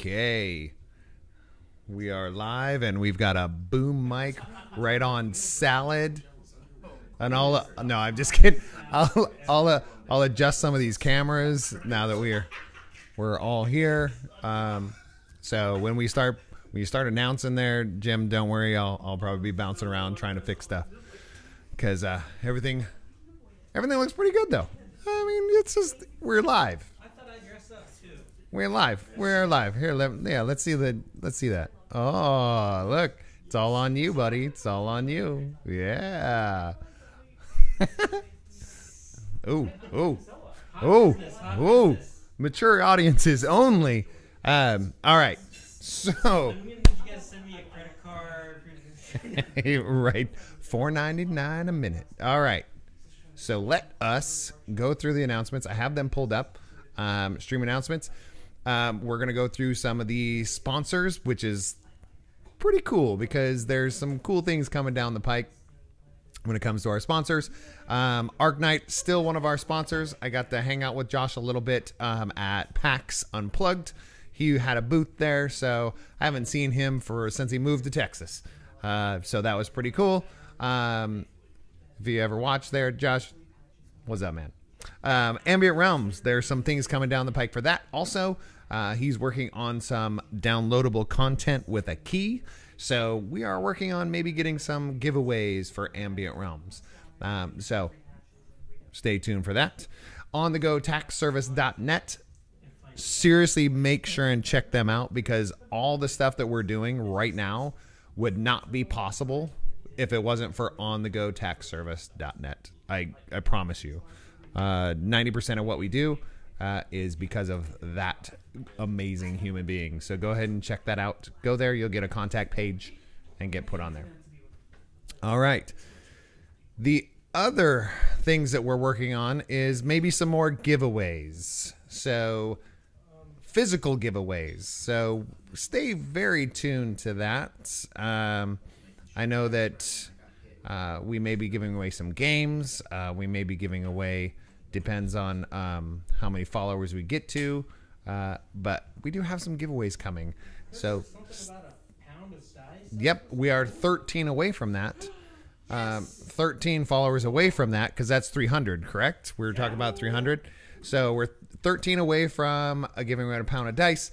Okay. We are live, and we've got a boom mic right on salad. And no, I'm just kidding. I'll adjust some of these cameras now that we're all here. So when we start announcing there, Jim, don't worry. I'll probably be bouncing around trying to fix stuff because everything looks pretty good though. I mean, it's just we're live. I thought I dressed up too. We're live. We're live. Here, let's see that. Oh, look. It's all on you, buddy. It's all on you. Yeah. Oh. Mature audiences only. All right. So. Did you guys send me a credit card? Right. $4.99 a minute. All right. So let us go through the announcements. I have them pulled up. Stream announcements. We're going to go through some of the sponsors, which is pretty cool because there's some cool things coming down the pike when it comes to our sponsors. Arknight, still one of our sponsors. I got to hang out with Josh a little bit at PAX Unplugged. He had a booth there, so I haven't seen him since he moved to Texas. So that was pretty cool. If you ever watched there, Josh, what's up, man? Ambient Realms, there's some things coming down the pike for that. Also, he's working on some downloadable content with a key. So we are working on maybe getting some giveaways for Ambient Realms. So stay tuned for that. On the go taxservice.net. Seriously, make sure and check them out because all the stuff that we're doing right now would not be possible if it wasn't for onthegotaxservice.net. I promise you. 90% of what we do is because of that amazing human being. So go ahead and check that out. Go there. You'll get a contact page and get put on there. All right. The other things that we're working on is maybe some more giveaways. So physical giveaways. So stay very tuned to that. I know that we may be giving away some games. We may be giving away, depends on how many followers we get to. But we do have some giveaways coming. So, About a pound of size? yep, we are 13 away from that. 13 followers away from that because that's 300, correct? We were talking about 300. So we're 13 away from giving away a pound of dice.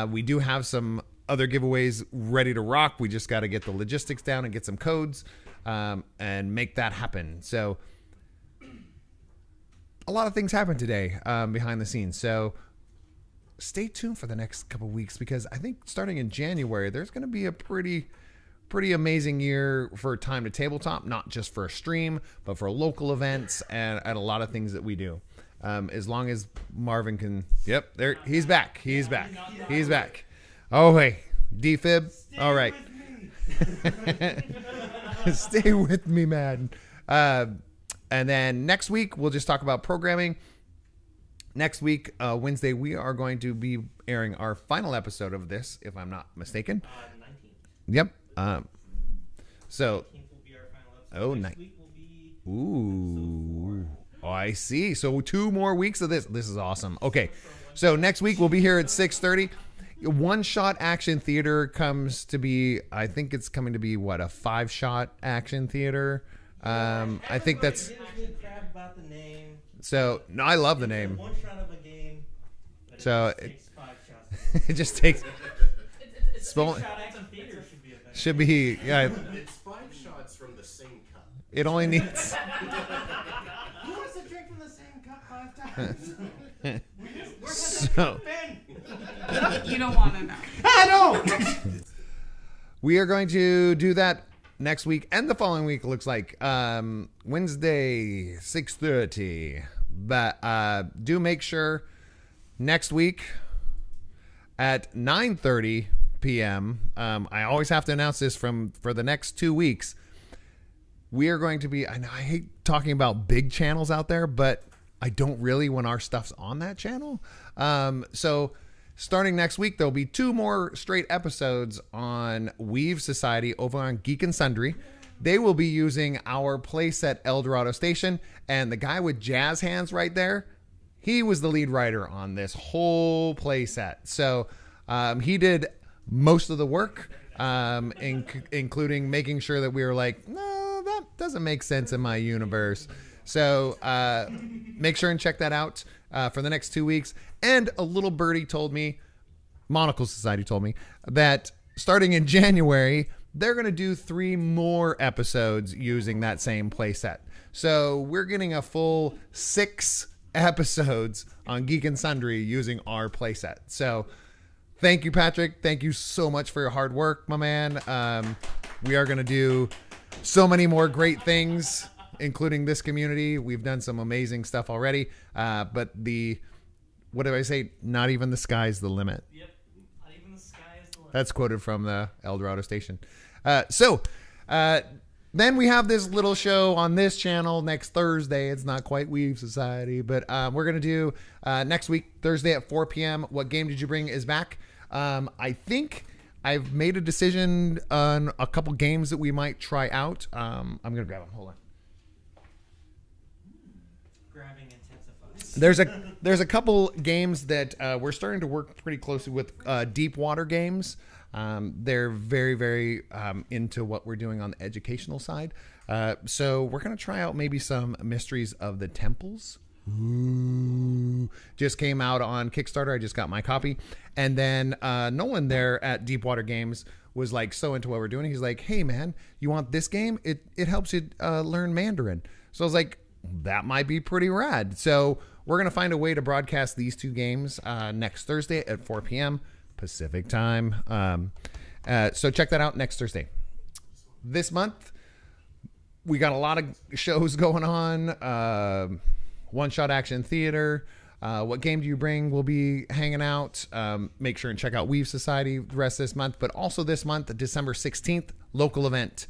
We do have some other giveaways ready to rock. We just got to get the logistics down and get some codes and make that happen. So a lot of things happen today behind the scenes. So stay tuned for the next couple of weeks because I think starting in January, there's going to be a pretty amazing year for Time to Tabletop, not just for a stream, but for local events and a lot of things that we do. As long as Marvin can, yep, there, he's back. He's back. He's back. Oh, hey, defib. All right. Stay with me, man. And then next week, we'll just talk about programming. Next week, Wednesday, we are going to be airing our final episode of this, if I'm not mistaken. 19th. Yep. So, 19th will be our final episode. oh, Next nice. week will be Ooh. Oh, I see. So 2 more weeks of this. This is awesome. Okay. So next week we'll be here at 6:30. One Shot Action Theater comes to be, I think it's coming to be what, a 5-shot action theater. I think that's gives me crap about the name. so. No, I love the name. One shot of a game. But So it just takes 5 shots. it just takes. It's Spell- 6-shot action theater should be a better. Should be yeah. It's 5 shots from the same cup. It only needs. Who wants to drink from the same cup 5 times? Where's So Ben? You don't want to know. I know. we are going to do that next week and the following week. It looks like Wednesday 6:30. But do make sure next week at 9:30 p.m. I always have to announce this for the next 2 weeks. We are going to be. I know I hate talking about big channels out there, but I don't really when our stuff's on that channel. So starting next week, there'll be 2 more straight episodes on Weave Society over on Geek and Sundry. They will be using our playset Eldorado Station, and the guy with jazz hands right there, he was the lead writer on this whole playset. So He did most of the work, including making sure that we were like, no, that doesn't make sense in my universe. So make sure and check that out for the next 2 weeks. And a little birdie told me, Monocle Society told me, that starting in January, they're going to do 3 more episodes using that same playset. So we're getting a full 6 episodes on Geek and Sundry using our playset. So thank you, Patrick. Thank you so much for your hard work, my man. We are going to do so many more great things, including this community. We've done some amazing stuff already. But what do I say? Not even the sky's the limit. Yep. Not even the sky is the limit. That's quoted from the El Dorado station. Then we have this little show on this channel next Thursday. It's not quite Weave Society, but we're going to do next week, Thursday at 4 p.m. What Game Did You Bring is back. I think I've made a decision on a couple games that we might try out. I'm going to grab them. Hold on. Grabbing intensifies. There's a couple games that we're starting to work pretty closely with, deep water games. They're very, very into what we're doing on the educational side. So we're going to try out maybe some Mysteries of the Temples. Ooh. Just came out on Kickstarter. I just got my copy. And then Nolan there at Deepwater Games was like so into what we're doing. He's like, hey, man, you want this game? It helps you learn Mandarin. So I was like, that might be pretty rad. So we're going to find a way to broadcast these 2 games next Thursday at 4 p.m. Pacific time. So check that out next Thursday. This month, we got a lot of shows going on. One Shot Action Theater. What Game Do You Bring? We'll be hanging out. Make sure and check out Weave Society the rest of this month. But also this month, December 16th, local event.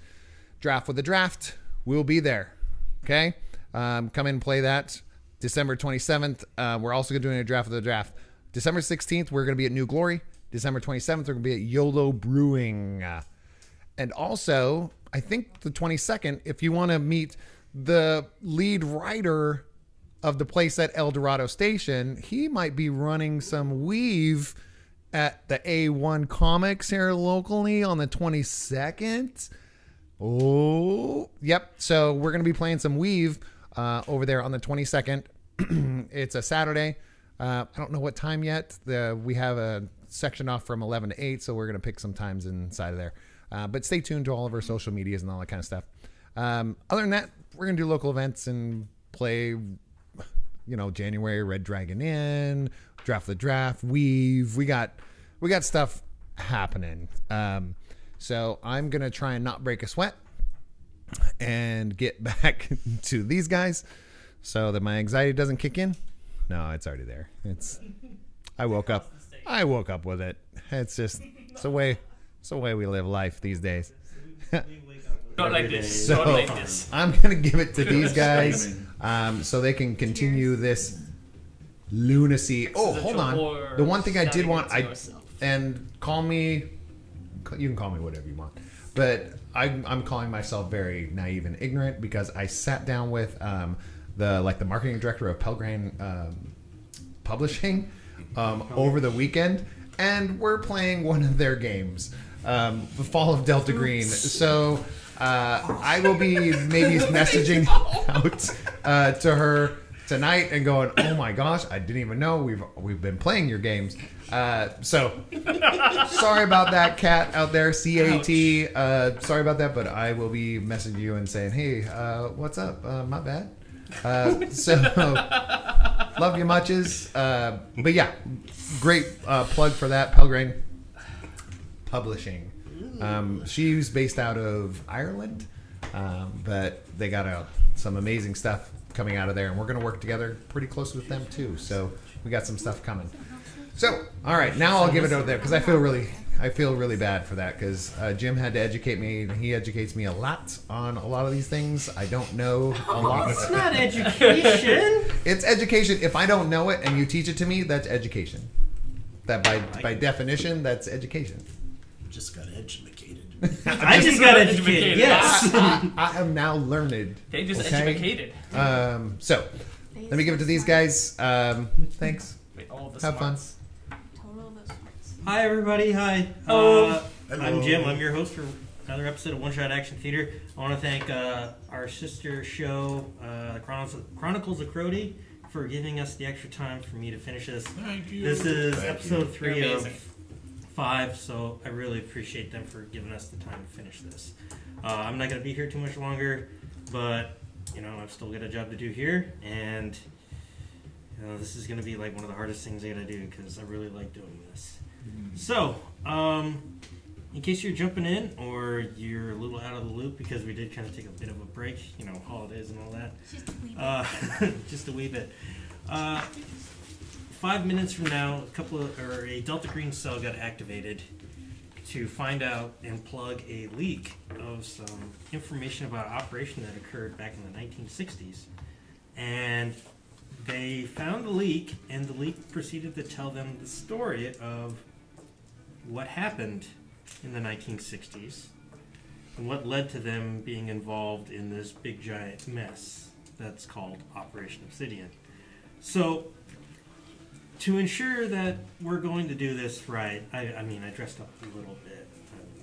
Draft with the Draft. We'll be there. Okay? Come in and play that. December 27th, we're also doing a Draft with the Draft. December 16th, we're going to be at New Glory. December 27th, we're going to be at YOLO Brewing. And also, I think the 22nd, if you want to meet the lead writer of the place at El Dorado Station, he might be running some Weave at the A1 Comics here locally on the 22nd. Oh, yep. So we're going to be playing some Weave over there on the 22nd. It's a Saturday. I don't know what time yet. We have a section off from 11 to 8, so we're going to pick some times inside of there. But stay tuned to all of our social medias and all that kind of stuff. Other than that, we're going to do local events and play, January Red Dragon Inn, Draft the Draft, Weave. We got stuff happening. So I'm going to try and not break a sweat and get back to these guys so that my anxiety doesn't kick in. No, it's already there. I woke up with it. It's the way we live life these days. Not like this. So Not like this. I'm gonna give it to these guys, so they can continue this lunacy. Oh, hold on. The one thing I did want, and call me. You can call me whatever you want, but I'm calling myself very naive and ignorant because I sat down with the marketing director of Pelgrane Publishing over the weekend, and we're playing one of their games, The Fall of Delta Green. So I will be maybe messaging out to her tonight and going, oh my gosh, I didn't even know we've been playing your games. So sorry about that, Cat out there, CAT. Sorry about that, but I will be messaging you and saying, hey, what's up? My bad. So love you muches. But yeah, great plug for that. Pelgrane Publishing. She's based out of Ireland, but they got some amazing stuff coming out of there, and we're going to work together pretty close with them too. So we got some stuff coming. So all right, now I'll give it over there because I feel really bad for that because Jim had to educate me. He educates me a lot on a lot of these things. I don't know a lot. It's not education. It's education. If I don't know it and you teach it to me, that's education. That by definition, that's education. Just got educated. I just got educated. Yes. I am now learned. They just educated. So let me give it to these guys. Thanks. Wait, all the Have fun. smarts. Total of those ones. Hi, everybody. Hi. Hello. I'm Jim. I'm your host for another episode of One Shot Action Theater. I want to thank our sister show, Chronicles of Crody, for giving us the extra time for me to finish this. Thank you. This is Thank episode you. 3 You're of amazing. 5, so I really appreciate them for giving us the time to finish this. I'm not going to be here too much longer, but, I've still got a job to do here, and, this is going to be, like, one of the hardest things I got to do, because I really like doing this. So, in case you're jumping in, or you're a little out of the loop, because we did kind of take a bit of a break, holidays and all that. Just a wee bit. 5 minutes from now, a Delta Green cell got activated to find out and plug a leak of some information about an operation that occurred back in the 1960s. And they found the leak, and the leak proceeded to tell them the story of what happened in the 1960s and what led to them being involved in this big giant mess that's called Operation Obsidian. So, to ensure that we're going to do this right, I dressed up a little bit.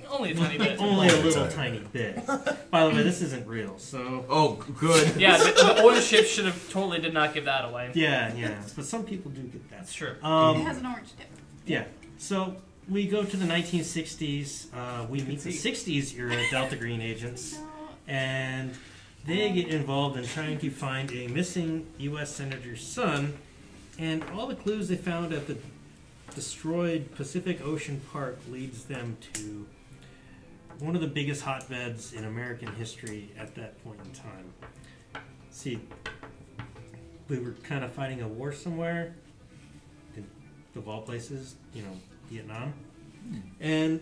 Only a tiny bit. Only a little tiny bit. By the way, this isn't real, so... Oh, good. Yeah, the ownership did not give that away. Yeah, but some people do get that. That's true. It has an orange tip. Yeah, so we go to the 1960s. We meet the 60s era Delta Green agents, and they get involved in trying to find a missing U.S. Senator's son, and all the clues they found at the destroyed Pacific Ocean Park leads them to one of the biggest hotbeds in American history at that point in time. See, we were kind of fighting a war somewhere, of all places, Vietnam. And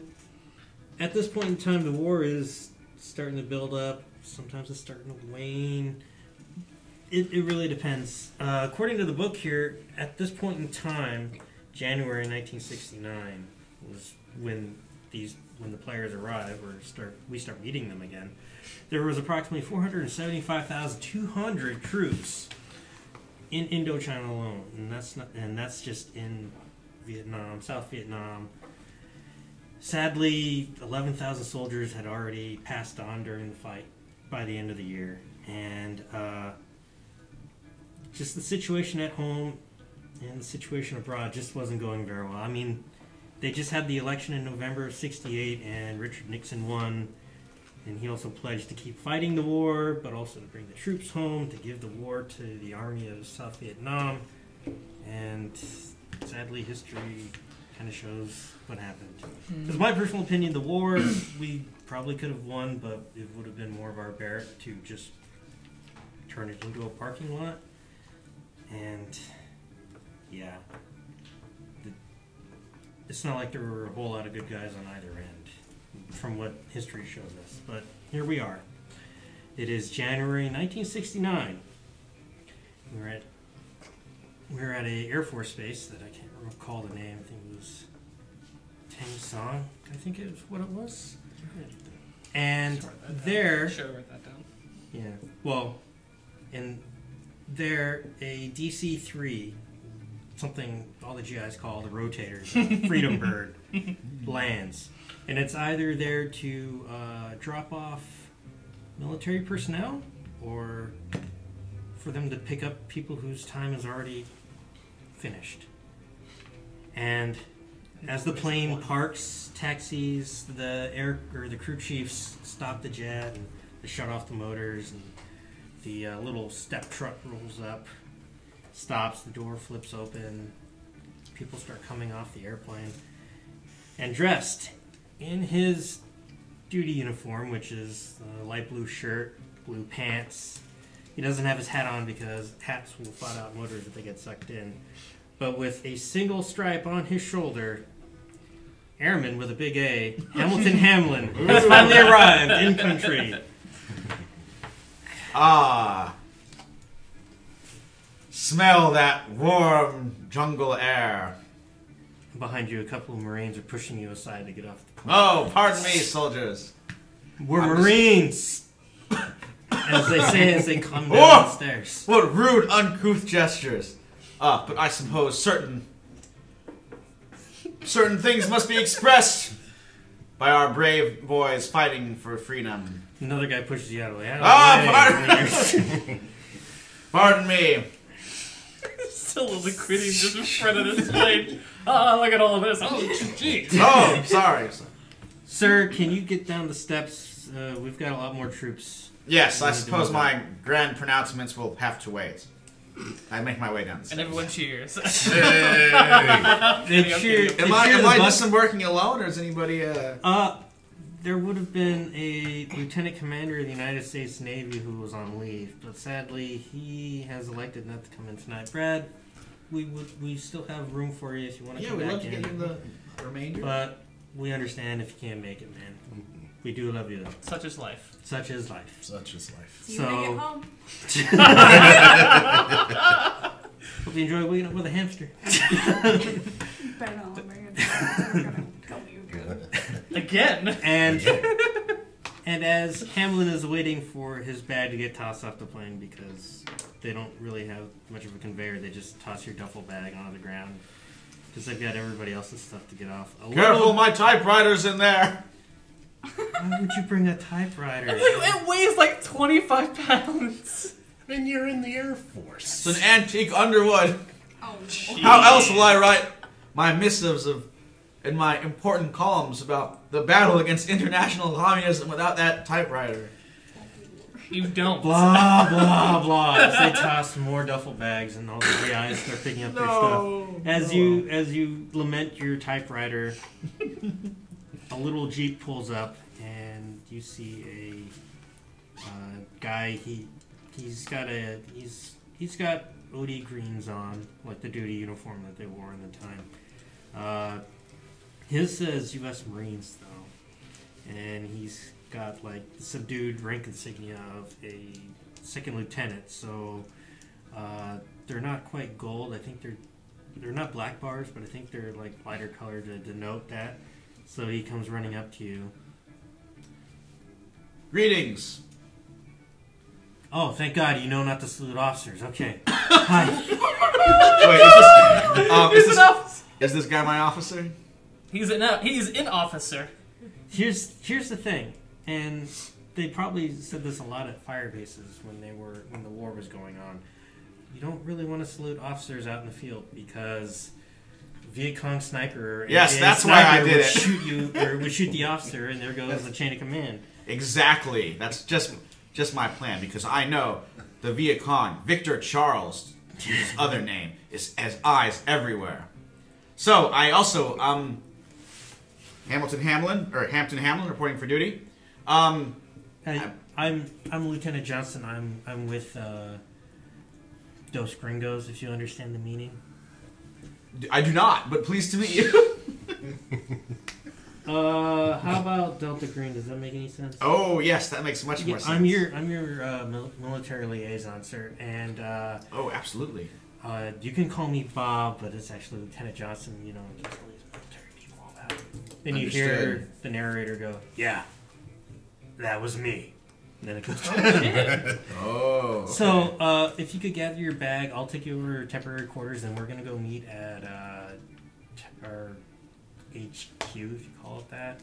at this point in time, the war is starting to build up. Sometimes it's starting to wane. It really depends. According to the book here, at this point in time, January 1969 was when the players arrive or we start meeting them again. There was approximately 475,200 troops in Indochina alone, and that's just in Vietnam, South Vietnam. Sadly, 11,000 soldiers had already passed on during the fight by the end of the year, and just the situation at home and the situation abroad just wasn't going very well. I mean, they just had the election in November of '68, and Richard Nixon won, and he also pledged to keep fighting the war, but also to bring the troops home, to give the war to the army of South Vietnam, and sadly, history kind of shows what happened. Because my personal opinion, the war, we probably could have won, but it would have been more barbaric to just turn it into a parking lot. And, yeah. It's not like there were a whole lot of good guys on either end, from what history shows us. But here we are. It is January 1969. We're at a Air Force base that I can't recall the name. I think it was Tang Song. I think it was what it was. And there, Should have written that down. yeah. Well, and there a DC-3, something all the GIs call the rotators, Freedom Bird, lands, and it's either there to drop off military personnel or for them to pick up people whose time is already finished. And as the plane parks, taxis, the crew chiefs stop the jet and they shut off the motors, and the little step truck rolls up, stops, the door flips open, people start coming off the airplane, and dressed in his duty uniform, which is a light blue shirt, blue pants. He doesn't have his hat on because hats will float out motors if they get sucked in. But with a single stripe on his shoulder, Airman with a big A, Hamilton Hamlin, has finally arrived in country. Ah. Smell that warm jungle air. Behind you, a couple of Marines are pushing you aside to get off the plane. Oh, pardon me, soldiers. We're Marines! As they say as they come down Oh! the stairs. What rude, uncouth gestures. But I suppose certain certain things must be expressed by our brave boys fighting for freedom. Another guy pushes you out of the way. Pardon me. Still the gritty just in front of this plane. Oh, look at all of this. Oh, jeez. Oh, sorry. Sir, can you get down the steps? We've got a lot more troops. Yes, I suppose my grand pronouncements will have to wait. I make my way down the And stairs. everyone cheers. They cheer- Am I just working alone, or is anybody? There would have been a lieutenant commander of the United States Navy who was on leave, but sadly he has elected not to come in tonight. Brad, we still have room for you if you want to Yeah, come we'd back love to in. get in the remainder. But we understand if you can't make it, man. We do love you though. Such is life. Such is life. Such is life. See you when I get home. Hope you enjoy waking up with a hamster. Better not let me get I'm gonna kill you again. Again. And as Hamlin is waiting for his bag to get tossed off the plane because they don't really have much of a conveyor, they just toss your duffel bag onto the ground because they've got everybody else's stuff to get off. Careful, my typewriter's in there. Why would you bring a typewriter? It weighs like 25 pounds. And you're in the Air Force. It's an antique Underwood. Oh, How else will I write my missives and my important columns about the battle against international communism without that typewriter? You don't. Blah blah blah. As they toss more duffel bags and all the GIs start picking up their stuff. As you lament your typewriter, a little Jeep pulls up and you see a guy. He's got OD greens on, like the duty uniform that they wore in the time. His says U.S. Marines though, and he's got like the subdued rank insignia of a second lieutenant. So they're not quite gold. I think they're not black bars, but I think they're like lighter color to denote that. So he comes running up to you. Greetings. Oh, thank God you know not to salute officers. Okay. Hi. Wait, is this guy my officer? He's an officer. Here's the thing, and they probably said this a lot at fire bases when the war was going on. You don't really want to salute officers out in the field because Viet Cong sniper. Yes, that's why I did would it. Shoot you or would shoot the officer, and there goes the chain of command. Exactly. That's just my plan because I know the Viet Cong, Victor Charles, his other name, has eyes everywhere. So I also Hampton Hamlin reporting for duty. I'm Lieutenant Johnson. I'm with Dos Gringos, if you understand the meaning. I do not, but pleased to meet you. How about Delta Green? Does that make any sense? Oh yes, that makes much more sense. I'm your military liaison, sir, and oh, absolutely. you can call me Bob, but it's actually Lieutenant Johnson. You know, in case all these military people all that. Then you hear the narrator go, "Yeah, that was me." And then it goes. Oh. Okay. So, if you could gather your bag, I'll take you over to temporary quarters, and we're gonna go meet at our HQ, if you call it that.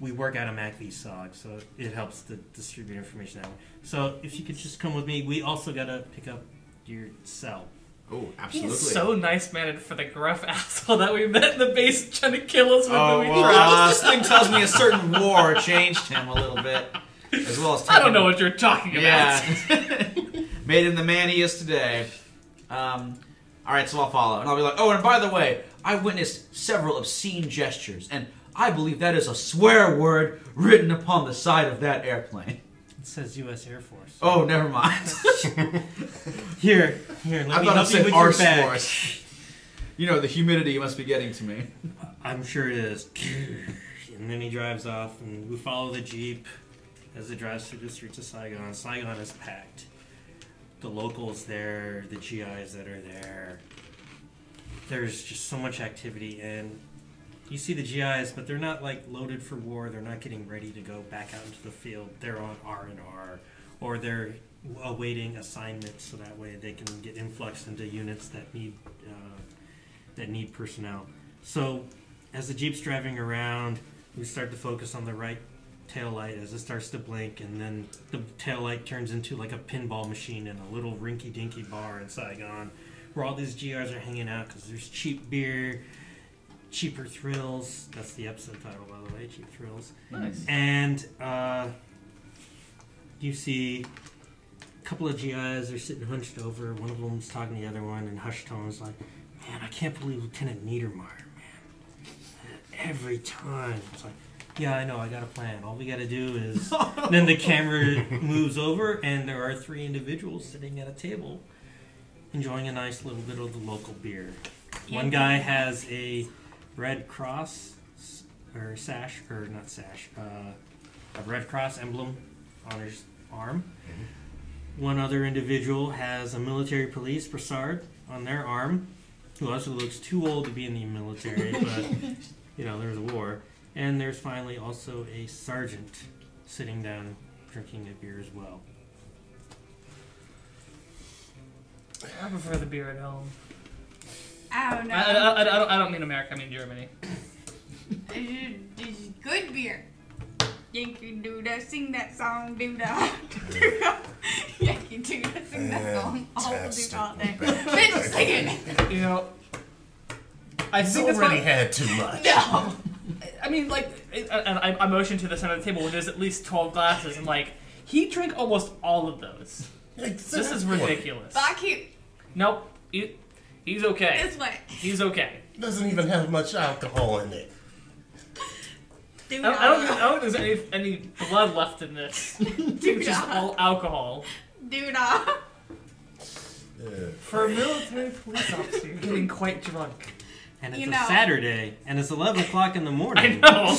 We work out of MacV-SOG, so it helps to distribute information that way. So, if you could just come with me, we also gotta pick up your cell. Oh, absolutely. He's so nice-mannered for the gruff asshole that we met in the base trying to kill us with Oh, the well, this thing tells me a certain war changed him a little bit, as well as. I don't know what you're talking about. Yeah. Made him the man he is today. All right, so I'll follow, and I'll be like, oh, and by the way, I witnessed several obscene gestures, and I believe that is a swear word written upon the side of that airplane. It says U.S. Air Force. Oh, never mind. Here, let I me thought it help you said with your arse bag. force. You know, the humidity must be getting to me. I'm sure it is. And then he drives off, and we follow the Jeep as it drives through the streets of Saigon. Saigon is packed. The locals there, the GIs that are there. There's just so much activity, and you see the GIs, but they're not like loaded for war. They're not getting ready to go back out into the field. They're on R&R, or they're awaiting assignments so that way they can get influxed into units that need personnel. So as the Jeep's driving around, we start to focus on the right tail light as it starts to blink, and then the tail light turns into like a pinball machine in a little rinky-dinky bar in Saigon, where all these GRs are hanging out because there's cheap beer, cheaper thrills. That's the episode title, by the way, Cheap Thrills. Nice. And you see a couple of GIs are sitting hunched over. One of them's talking to the other one in hushed tones, like, "Man, I can't believe Lieutenant Niedermeyer, man. Every time." It's like, "Yeah, I know, I got a plan. All we got to do is..." Then the camera moves over, and there are 3 individuals sitting at a table enjoying a nice little bit of the local beer. One guy has a Red Cross, or sash, or not sash, a Red Cross emblem on his arm. One other individual has a military police brassard on their arm, who also looks too old to be in the military, but, you know, there's a war. And there's finally also a sergeant sitting down drinking a beer as well. I prefer the beer at home. I don't know. I don't mean America. I mean Germany. It's good beer. Yankee Doodle, sing that song, Doodle. Doodle. Yankee Doodle, sing that song. All do all day. Bitch, sing it. You know, I He's think that's already what, had too much. No. I mean, like, and I motioned to the center of the table where there's at least 12 glasses, and like, he drank almost all of those. This is ridiculous. But I keep Nope, he's okay. this way. He's okay. Doesn't even have much alcohol in it. Doodle. I don't think there's any blood left in this. It's just all alcohol. Doodle. For a military police officer, you're getting quite drunk. And it's You a know. Saturday, and it's 11 o'clock in the I morning. know.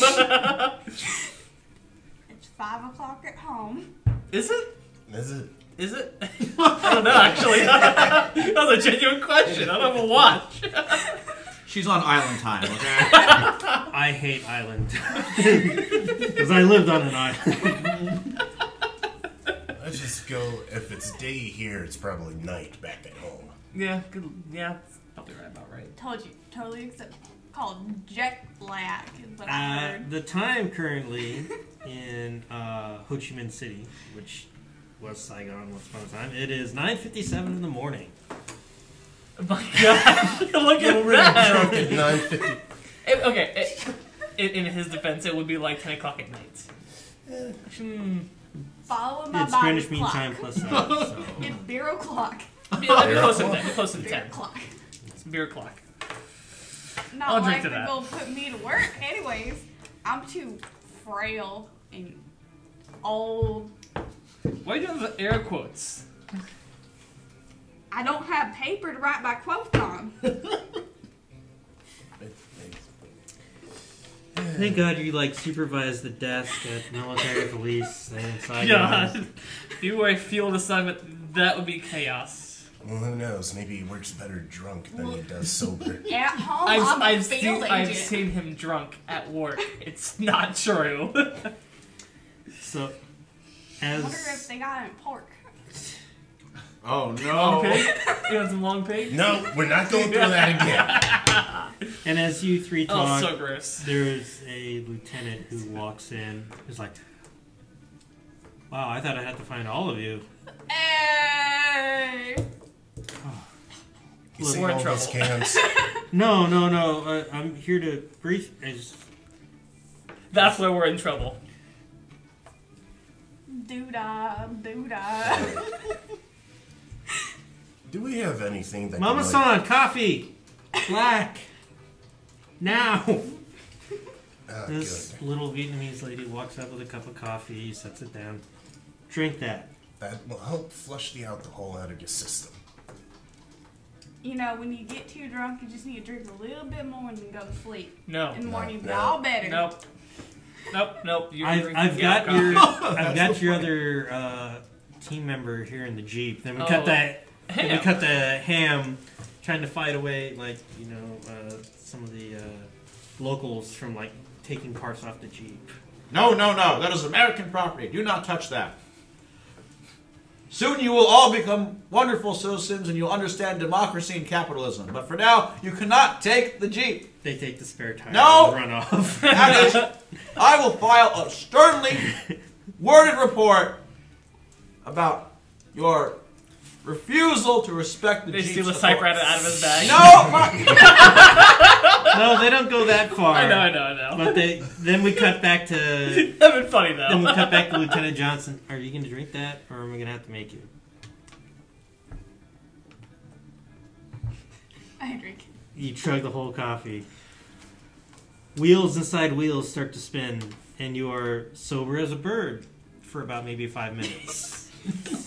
It's 5 o'clock at home. Is it? Is it? Is it? I don't know, actually. That was a genuine question. I don't have a watch. She's on island time, okay? I hate Island. Because I lived on an island. Let's just go. If it's day here, it's probably night back at home. Yeah, good. Yeah, that's probably right about right. Told you. Totally except called jet lag is what I heard. The time currently in Ho Chi Minh City, which was Saigon once upon a time, it is 9:57 in the morning. Oh my god, look at Already that! drunk at 9:50. In his defense, it would be like 10 o'clock at night. Following my It's body Greenwich Mean clock. Time plus that. So. It's beer o'clock. Be closer to 10. Be closer to Beer 10. o'clock. It's beer clock. Not I'll drink like to to that. go put me to work. Anyways, I'm too frail and old. Why are you doing the air quotes? I don't have paper to write my quotes on. Thank God you like supervise the desk at military police and Saigon. God. If you were a field assignment, that would be chaos. Well, who knows? Maybe he works better drunk than he does sober. At home, I'm a field I've agent. seen him drunk at work. It's not true. So, I wonder if as they got any pork. Oh, Long no. pig? You want some long pig? No, we're not going through that again. and as you three Oh, talk, so gross. there's a lieutenant who walks in. Who's like, "Wow, I thought I had to find all of you." Hey! You Look, see we're in all those trouble. cans? No. I'm here to brief. That's why we're in trouble. Doodah. Do we have anything that Mama can, San, coffee, black, now. This good. little Vietnamese lady walks up with a cup of coffee, sets it down. Drink that. That will help flush the alcohol out of your system. You know, when you get too drunk, you just need to drink a little bit more and then go to sleep. No. In the morning, no. all better. Nope. You're I've drinking got alcohol. your I've got your other team member here in the Jeep. Then we cut that. Then we cut the ham, trying to fight away some of the locals from like taking parts off the Jeep. No. That is American property. Do not touch that. Soon you will all become wonderful citizens and you'll understand democracy and capitalism. But for now, you cannot take the Jeep. They take the spare tire No! and run off. That is, I will file a sternly worded report about your refusal to respect the They Jeep's steal a authority. typewriter out of his bag. No! my- No, they don't go that far. I know. But then we cut back to That'd been funny though. then we cut back to Lieutenant Johnson. Are you going to drink that, or am I going to have to make you? I drink. You chug the whole coffee. Wheels inside wheels start to spin, and you are sober as a bird for about maybe 5 minutes.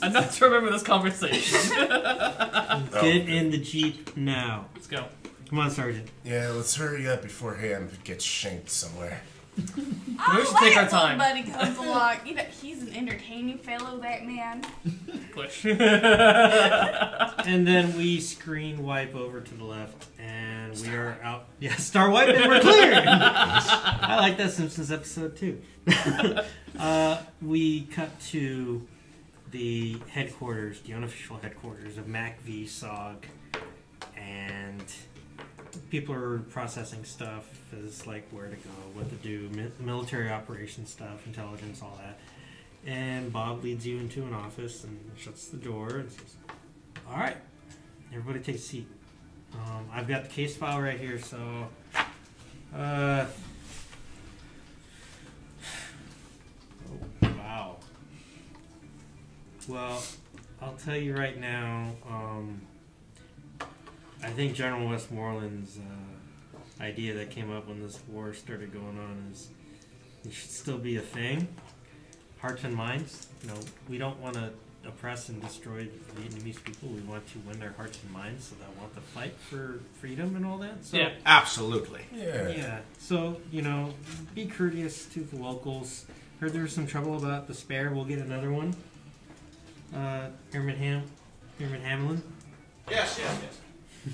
I'm not to remember this conversation. Get in the Jeep now. Let's go. Come on, Sergeant. Yeah, let's hurry up before Ham gets shanked somewhere. We should take our time. Buddy comes along. You know, he's an entertaining fellow, that man. Push. And then we screen wipe over to the left, and we are out. Yeah, star wipe, and we're clear. I like that Simpsons episode too. We cut to the headquarters, the unofficial headquarters of Mac v. SOG, and people are processing stuff as like where to go, what to do, military operations stuff, intelligence, all that. And Bob leads you into an office and shuts the door and says, "All right, everybody take a seat. I've got the case file right here, so oh, wow. Well, I'll tell you right now, I think General Westmoreland's idea that came up when this war started going on is it should still be a thing. Hearts and minds. You know, we don't want to oppress and destroy Vietnamese people. We want to win their hearts and minds, so they want to fight for freedom and all that. So, Yeah. Absolutely. yeah. So, you know, be courteous to the locals. Heard there was some trouble about the spare. We'll get another one. Airman Hamlin. Yes.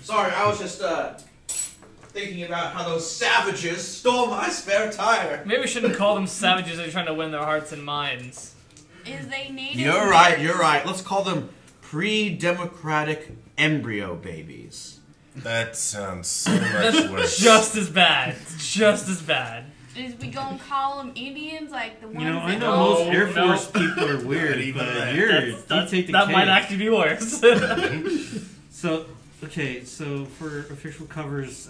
Sorry, I was just thinking about how those savages stole my spare tire. Maybe we shouldn't call them savages that are trying to win their hearts and minds. Is they native? You're right. Let's call them pre-democratic embryo babies. That sounds so much worse. Just as bad. Is we gonna call them Indians like the ones You know, I that know No, most Air no. Force people are weird, Even but that. you That's- take the that might cake. actually be worse. So, okay, so for official covers,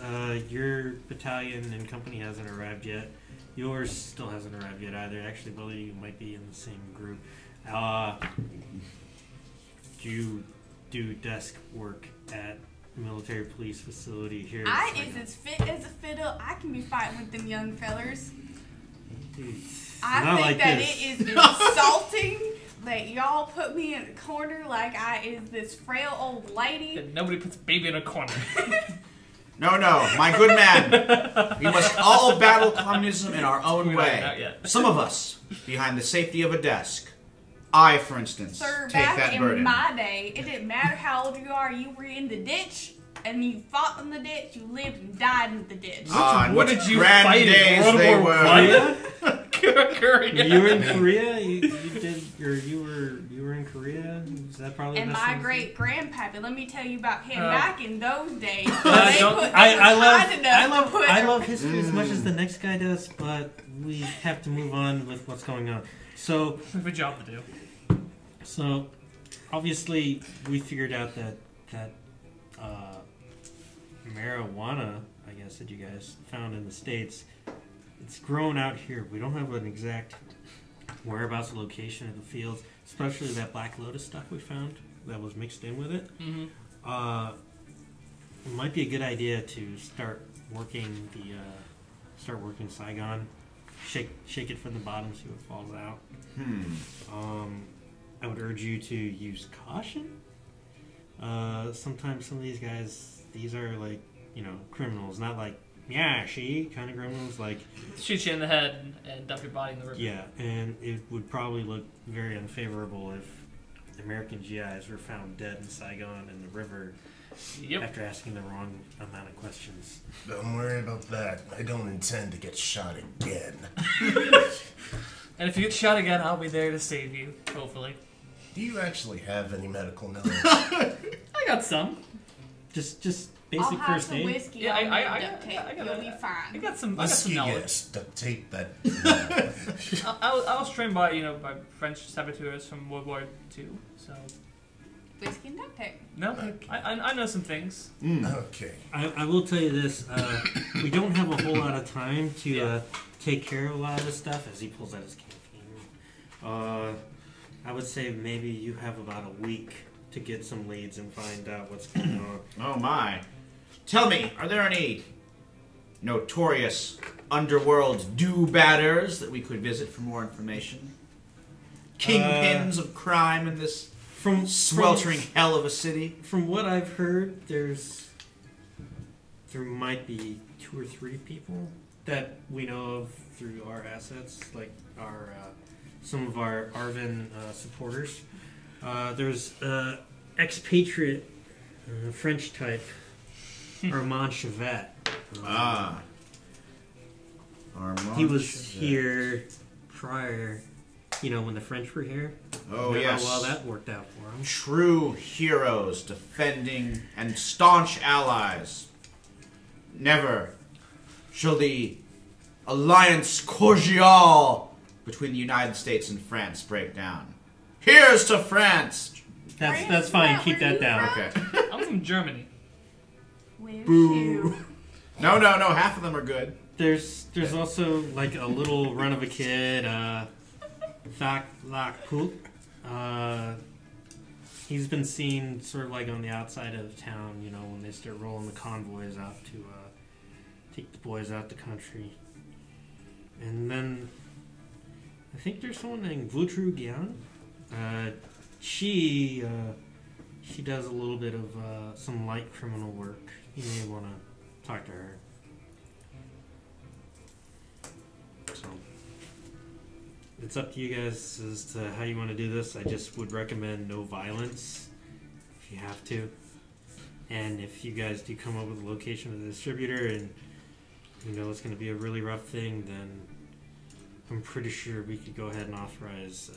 your battalion and company hasn't arrived yet. Yours still hasn't arrived yet either. Actually, both of you might be in the same group. You do desk work at military police facility here. I is as fit as a fiddle. I can be fighting with them young fellers. I Not think like that this. it is insulting that y'all put me in a corner like I is this frail old lady. And nobody puts a baby in a corner. No, my good man. We must all battle communism in our own Not way. yet. Some of us behind the safety of a desk. I, for instance, Sir, take back that in burden. my day, it didn't matter how old you are, you were in the ditch, and you fought in the ditch, you lived and died in the ditch. And What what did you grand fight in days World they War were. Korea? Korea. You were in Korea? You did, or you were in Korea? Is that probably And the best my thing? great grandpappy, let me tell you about him Oh. back in those days. I don't- I love history as much as the next guy does, but we have to move on with what's going on. So, We have a job to do. obviously, we figured out that marijuana, I guess, that you guys found in the States, it's grown out here. We don't have an exact whereabouts or location of the fields, especially that Black Lotus stuff we found that was mixed in with it. Mm-hmm. It might be a good idea to start working Saigon, shake it from the bottom, see what falls out. I would urge you to use caution. Sometimes some of these guys, these are like, criminals, not like, kind of criminals, like, Shoot you in the head and dump your body in the river. yeah, and it would probably look very unfavorable if American GIs were found dead in Saigon in the river Yep. after asking the wrong amount of questions. Don't worry about that. I don't intend to get shot again. And if you get shot again, I'll be there to save you, hopefully. Do you actually have any medical knowledge? I got some. Just basic have first some aid. whiskey Yeah, on I duct tape. got You'll be I fine. got some Whiskey, knowledge. yes. Duct tape that. I was trained by by French saboteurs from World War II, so Whiskey and duct tape. no, Okay. I know some things. Okay. I will tell you this: we don't have a whole lot of time to Yeah. take care of a lot of this stuff. As he pulls out his campaign, I would say maybe you have about a week to get some leads and find out what's going on. Oh my. Tell me, are there any notorious underworld do-badders that we could visit for more information? Kingpins of crime in this From sweltering hell of a city? From what I've heard, there might be 2 or 3 people that we know of through our assets, like our some of our Arvin supporters. There's expatriate French type Armand Chevet. Armand He was Chevet. here prior, when the French were here. Oh, Remember yes. how well that worked out for him. True heroes defending and staunch allies. Never shall the alliance cordial between the United States and France break down. Here's to France! That's fine. Keep that down. Okay. I'm from Germany. Where's Boo. you? No, half of them are good. There's also like a little run of a kid, Thak Lak Pook. He's been seen sort of like on the outside of town, when they start rolling the convoys out to take the boys out the country. And then I think there's someone named Vutru Gyan. She does a little bit of some light criminal work. You may want to talk to her. So it's up to you guys as to how you want to do this. I just would recommend no violence if you have to. And if you guys do come up with a location of the distributor and it's going to be a really rough thing, then I'm pretty sure we could go ahead and authorize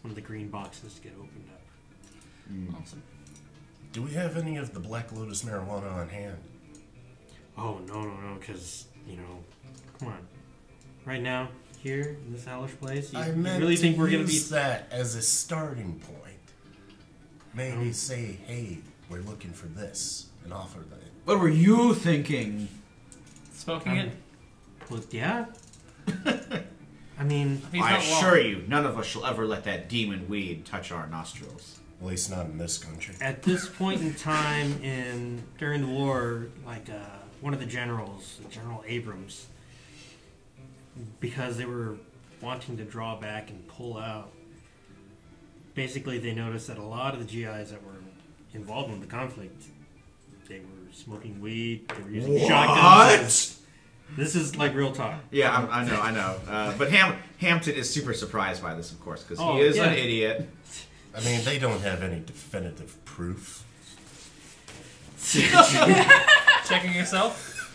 one of the green boxes to get opened up. Awesome. Do we have any of the Black Lotus marijuana on hand? Oh, no, because, come on. Right now, here, in this hellish place, you really think we're going to be... that as a starting point. Maybe say, hey, we're looking for this, and offer that. What were you thinking? Smoking it? Well, yeah. I mean... He's I not assure wrong. you, none of us shall ever let that demon weed touch our nostrils. At least not in this country. At this point in time, during the war, one of the generals, General Abrams, because they were wanting to draw back and pull out, basically they noticed that a lot of the GIs that were involved in the conflict, they were smoking weed, they were using shotguns. This is like real talk. Yeah, I know. But Hampton is super surprised by this, of course, because Oh, he is an yeah. idiot. I mean, they don't have any definitive proof. Checking yourself?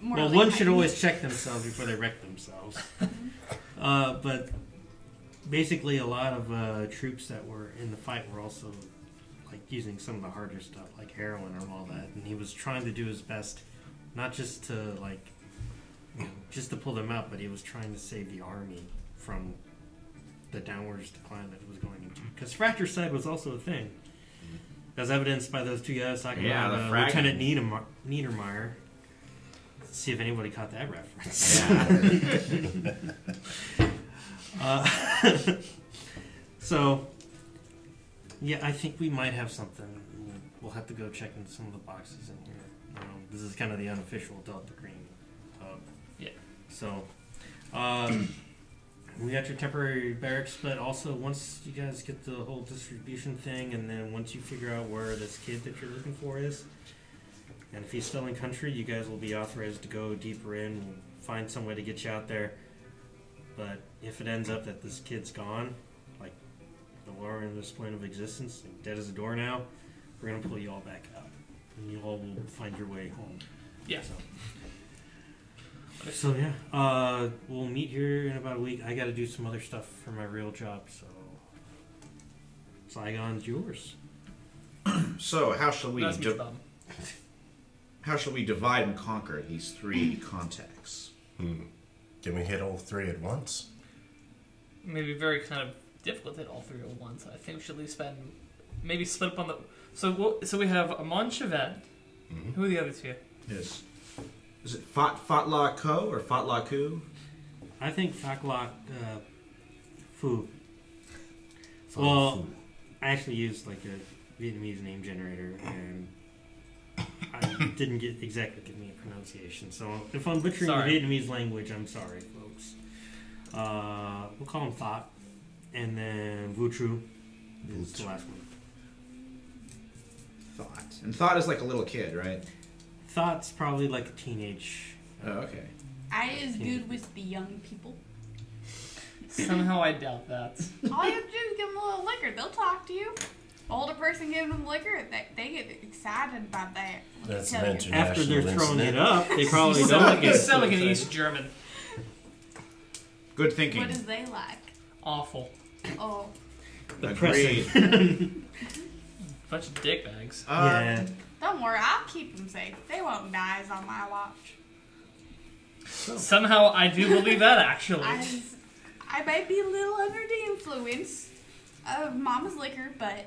More Well, like one should hiding. always check themselves before they wreck themselves. But basically, a lot of troops that were in the fight were also using some of the harder stuff, like heroin and all that. And he was trying to do his best, not just to just to pull them out, but he was trying to save the army from the downwards decline that it was going into. Because fratricide was also a thing, as evidenced by those 2 guys talking Yeah, about the frag- Lieutenant Niedermeyer. Let's see if anybody caught that reference. Yeah. So, yeah, I think we might have something. We'll have to go check into some of the boxes in here. This is kind of the unofficial Delta Green hub. Yeah. So, we got your temporary barracks, but also once you guys get the whole distribution thing, and then once you figure out where this kid that you're looking for is, and if he's still in country, you guys will be authorized to go deeper in. We'll find some way to get you out there. But if it ends up that this kid's gone, no longer in this plane of existence, dead as a door now, we're going to pull you all back out. And you all will find your way home. Yeah. So yeah, we'll meet here in about a week. I got to do some other stuff for my real job, so Saigon's yours. So, how shall we That's me, do... Bob. how shall we divide and conquer these 3 contacts? Can we hit all 3 at once? Maybe very kind of difficult to hit all 3 at once. I think we should at least spend, maybe split up on the. So we have Amon Chevette. Who are the other 2? Yes. Is it Fatla Ko or Fatla Ku? I think Faklak Fu. Well, I actually used like a Vietnamese name generator, and I didn't get exactly give me a pronunciation. So if I'm butchering the Vietnamese language, I'm sorry, folks. We'll call him Thought, and then Vutru is the last one. Thought. And Thought is like a little kid, right? Thought's probably like a teenage. Oh, okay. I is good with the young people. Somehow I doubt that. All you have to do is give them a little liquor. They'll talk to you. Older person giving them liquor, they get excited about that. That's Tell an you. international After they're throwing incident. it up, they probably You don't get sound like an excited. East German. Good thinking. What is they like? Awful. Oh, Agreed. Bunch of dick bags. Yeah. don't worry, I'll keep them safe. They won't die on my watch. Somehow I do believe that, actually. I may be a little under the influence of Mama's liquor, but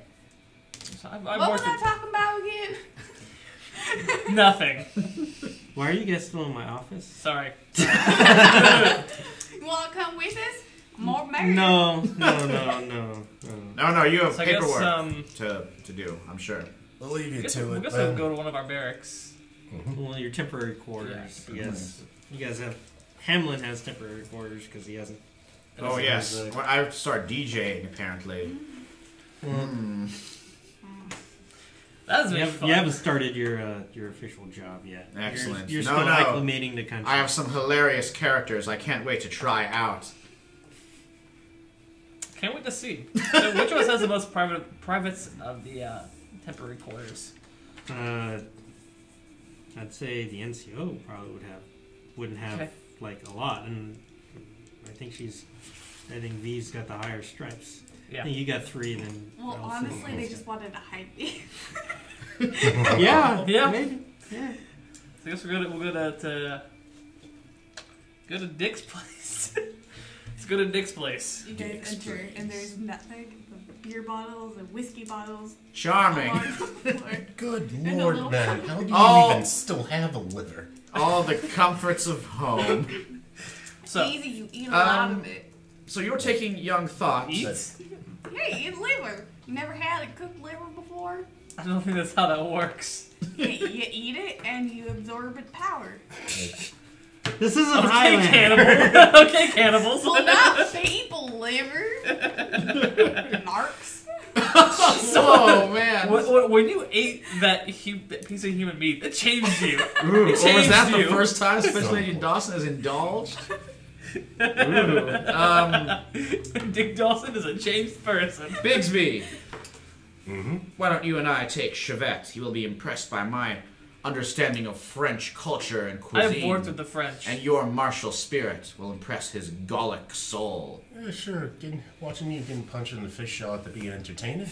I've what was worked I talking about again? Nothing. Why are you guys still in my office? Sorry. You want to come with us? More married. No. No, you have So I guess, paperwork to do, I'm sure. We'll leave you I guess to we'll it. go to one of our barracks. Well, your temporary quarters. Yes. You guys have. Hamlin has temporary quarters because he hasn't. Oh, yes. Well, I have to start DJing, apparently. That is fun. You haven't started your official job yet. Excellent. You're No, still no. acclimating the country. I have some hilarious characters I can't wait to try out. Can't wait to see. So which of us has the most privates of the temporary quarters? I'd say the NCO probably wouldn't have like a lot, and I think V's got the higher stripes. Yeah. I think you got 3, then. Well, I'll say honestly, they just wanted to hide me. Yeah. Maybe. Yeah. So I guess we'll go to Dick's place. Let's go to Dick's place. You guys enter, and there's nothing. Beer bottles and whiskey bottles. Charming. all on the floor. Good And a lord, little man. cup. How do you Oh. even still have a liver? All the comforts of home. So Easy, you eat a lot of it. So you're taking young thoughts. eat. Hey, eat liver. You never had a cooked liver before? I don't think that's how that works. Hey, you eat it and you absorb its power. This isn't Okay, Highland. cannibal. Okay, cannibals. Well, not people liver. Narcs. Oh man. When you ate that piece of human meat, it changed you. Ooh, It or was that changed the you. first time Special Agent Dawson has indulged? Dick Dawson is a changed person. Bigsby. Why don't you and I take Chevette? He will be impressed by my understanding of French culture and cuisine. I've worked with the French. And your martial spirit will impress his Gallic soul. Yeah, sure. Watching you getting punched in the fish shell at the be entertaining.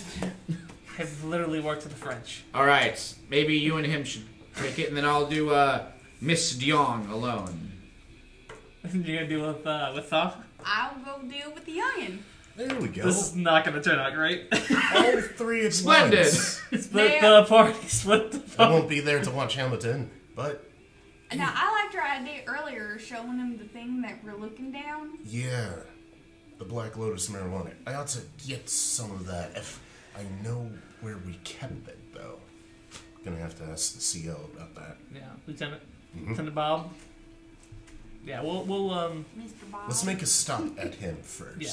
I've literally worked with the French. All right, maybe you and him should take it, and then I'll do Miss Dion alone. You're gonna deal with Thaw? I'll go deal with the youngin'. There we go. This is not gonna turn out great. All 3 at Splendid. once. Split the party. Split the I party. won't be there to watch Hamilton, but Now, I liked your idea earlier, showing them the thing that we're looking down. yeah, the Black Lotus marijuana. I ought to get some of that if I know where we kept it, though. Gonna have to ask the CO about that. Yeah, Lieutenant. Lieutenant Bob. Yeah, we'll Mr. Bob. Let's make a stop at him first. Yeah.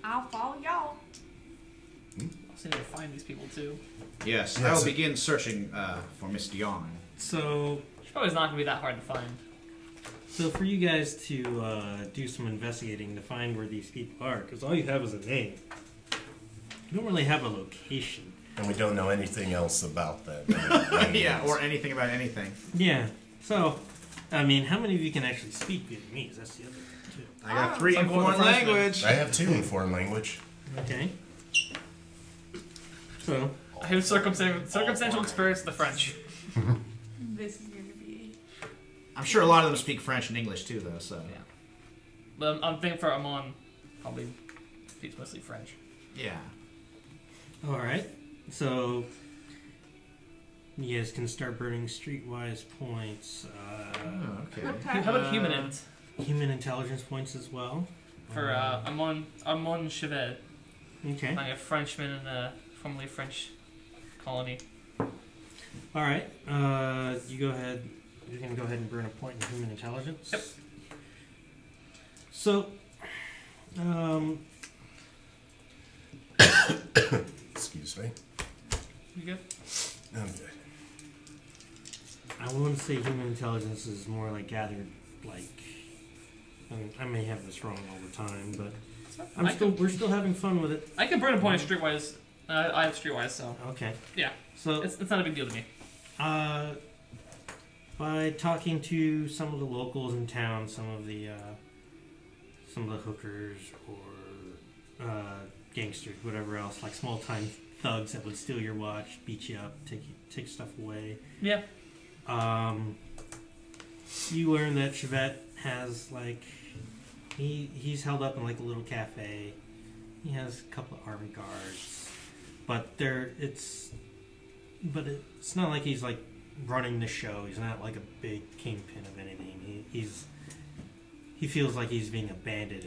I'll follow y'all. also need to find these people too. Yes, Yeah, I will so- begin searching for Miss Dion. So It's probably not gonna be that hard to find. for you guys to do some investigating to find where these people are, because all you have is a name. You don't really have a location. And we don't know anything else about them. Yeah, or anything about anything. Yeah. So, I mean, how many of you can actually speak Vietnamese? That's the other thing, too. I got 3 in Some foreign freshmen. language. I have 2 in foreign language. Okay. So, I have circumstantial experience with the French. this is going to be. I'm sure a lot of them speak French and English too, though. So Yeah. But I'm thinking for Amon, probably speaks mostly French. yeah. All right. So you guys can start burning streetwise points. Okay. How about human int Human intelligence points as well. for Amon Chevet? Okay. Like a Frenchman in a formerly French colony. All right. You go ahead. You're gonna go ahead and burn a point in human intelligence. Yep. So, Excuse me. You good? I'm good. I wouldn't say human intelligence is more like gathered, like. I may have this wrong all the time, but we're still having fun with it. I can burn a point of streetwise. I have streetwise, so Okay. yeah. So It's not a big deal to me. by talking to some of the locals in town, some of the hookers or gangsters, whatever else, like small time thugs that would steal your watch, beat you up, take stuff away. Yeah. You learn that Chevette has like he's held up in like a little cafe. He has a couple of armed guards, but it's not like he's like running the show. He's not like a big kingpin of anything. He feels like he's being abandoned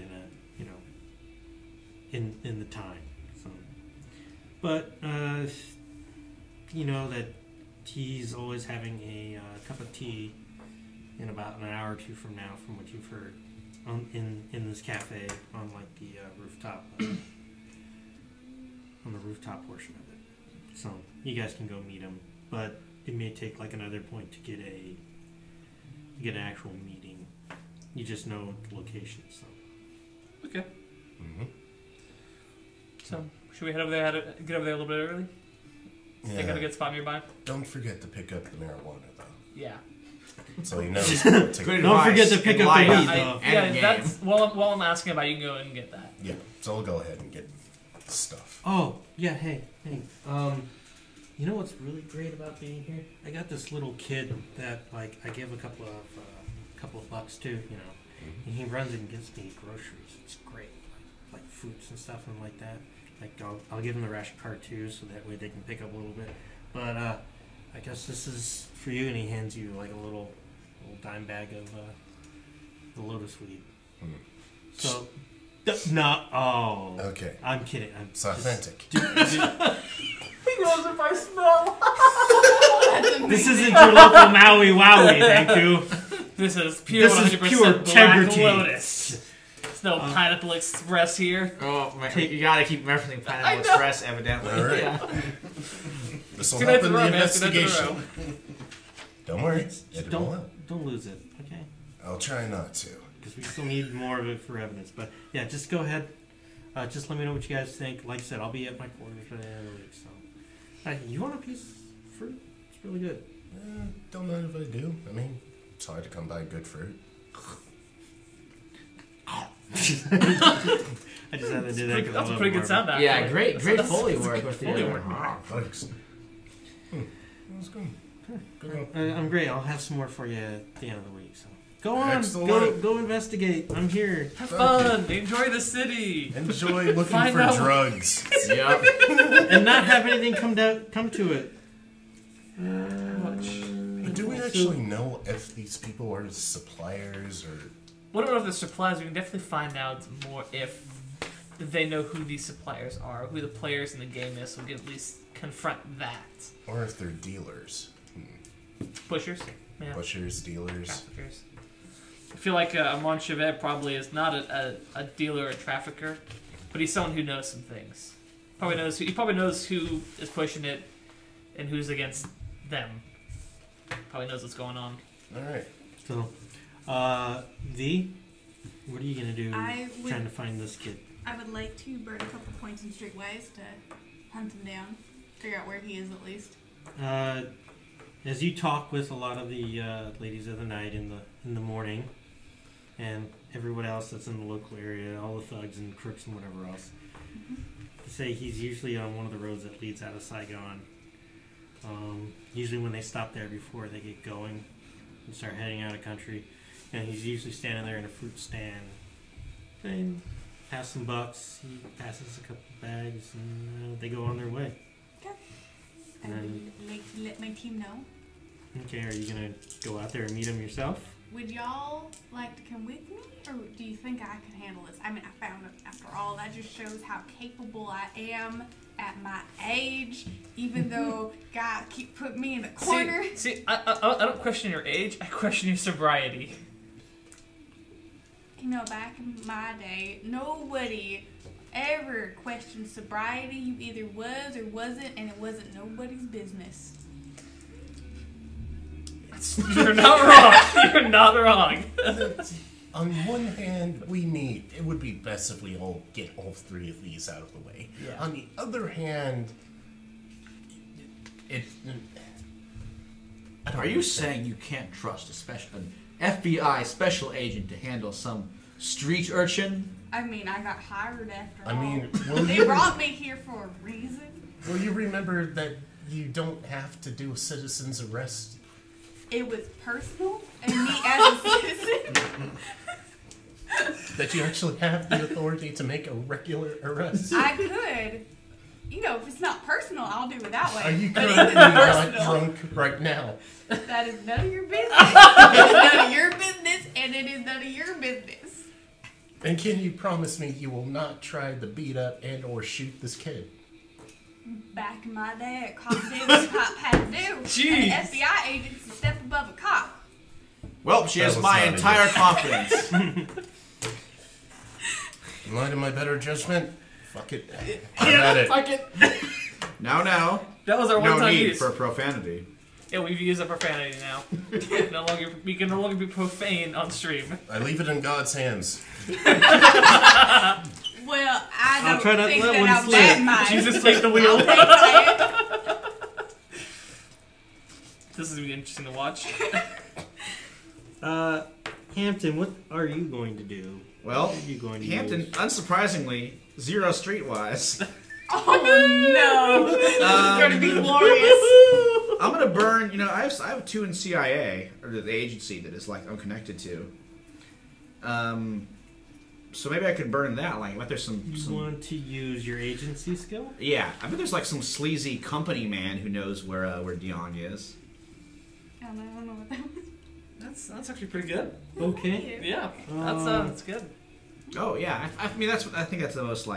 in the time. So, but you know that he's always having a cup of tea in about an hour or two from now, from what you've heard, in this cafe on like the rooftop, on the rooftop portion of it. So you guys can go meet him, but it may take like another point to get an actual meeting. You just know the location. So Okay. Mm-hmm. So should we head over there? Get over there a little bit early. They got a Yeah. good spot nearby. Don't forget to pick up the marijuana, though. Yeah. So he knows. Good don't forget advice to pick in up the life. weed, I, though. And yeah, a game. that's while I'm asking about. You can go and get that. Yeah. So I'll go ahead and get stuff. Oh, yeah, hey. You know what's really great about being here? I got this little kid that, like, I give a couple of bucks to, and he runs and gets me groceries. It's great. Like fruits and stuff and like that. Like, I'll give him the ration card, too, so that way they can pick up a little bit. But, I guess this is for you, and he hands you, like, a little dime bag of, the lotus weed. So, Okay. I'm kidding. It's authentic. He knows if I smell. This isn't your local Maui Wowie, thank you. This is pure. This is 100% pure Black integrity. Lotus. There's no Pineapple Express here. Oh, man, you gotta keep referencing Pineapple Express, evidently. All right. Yeah. This will Two help nights in in a the row, man. 2 nights in a investigation. row. Don't worry. Just It will help. don't lose it, okay? I'll try not to. Because we still need more of it for evidence. But yeah, just go ahead. Just let me know what you guys think. Like I said, I'll be at my quarters by the end of the week. So, you want a piece of fruit? It's really good. Don't mind if I do. I mean, it's hard to come by good fruit. I just had to do that because That's a pretty good sound. Actually. Yeah, great That's Foley work. good with Foley the, work. Thanks. That's good. Good. I'm great. I'll have some more for you at the end of the week. So go on, Excellent. go investigate. I'm here. Have fun. Enjoy the city. Enjoy looking Find for out- drugs. Yep. And not have anything come to it. But do we actually know if these people are suppliers or? We don't know if they're suppliers. We can definitely find out more if they know who these suppliers are, who the players in the game is, so we can at least confront that. Or if they're dealers. Pushers? Yeah. Pushers, dealers. Traffickers. I feel like Amon Chevet probably is not a dealer or a trafficker, but he's someone who knows some things. He probably knows who is pushing it and who's against them. Probably knows what's going on. Alright. So, V, what are you gonna do trying to find this kid? I would like to burn a couple points in streetwise to hunt him down, figure out where he is at least. As you talk with a lot of the ladies of the night in the morning, and everyone else that's in the local area, all the thugs and crooks and whatever else, to say he's usually on one of the roads that leads out of Saigon. Usually when they stop there before they get going and start heading out of country. And he's usually standing there in a fruit stand. And pass some bucks. He passes a couple bags and they go on their way. Okay. And then, Let my team know. okay, are you going to go out there and meet him yourself? Would y'all like to come with me, or do you think I could handle this? I mean, I found it. After all, that just shows how capable I am at my age. Even though God keep putting me in the corner. See, I don't question your age. I question your sobriety. You know, back in my day, nobody ever questioned sobriety. You either was or wasn't, and it wasn't nobody's business. You're not wrong. You're not wrong. On one hand, it would be best if we all get all three of these out of the way. Yeah. On the other hand, Are you saying you can't trust an FBI special agent to handle some street urchin? I mean, I got hired after all. I mean, They brought me here for a reason. will you remember that you don't have to do a citizen's arrest? It was personal, and me as a citizen, That you actually have the authority to make a regular arrest? I could. You know, if it's not personal, I'll do it that way. Are you But if currently it's not personal, drunk right now? that is none of your business. It is none of your business, and it is none of your business. And can you promise me you will not try to beat up and or shoot this kid? Back in my day, a cop did what a cop had to do. Jeez. And an FBI agent's a step above a cop. Well, she That has was my not entire it. confidence. In light of my better judgment, fuck it. I'm at it. Fuck it. Now, That was our no one-time need use. for profanity. Yeah, we've used a profanity now. We can no longer be profane on stream. I leave it in God's hands. Well, I I'll don't try not to think let that one I'm slip. that mind. Jesus, take the wheel. I'll take that. This is gonna be interesting to watch. Hampton, what are you going to do? Well, What are you going to Hampton, use? unsurprisingly, zero streetwise. Oh no! This is going to be glorious. I'm gonna burn. You know, I have two in CIA or the agency that is like I'm connected to. So maybe I could burn that. Like, I bet there's some. You want to use your agency skill? Yeah, I bet there's like some sleazy company man who knows where Dion is. I don't know what that was. That's actually pretty good. Okay. Yeah, that's good. Oh yeah, I mean I think that's the most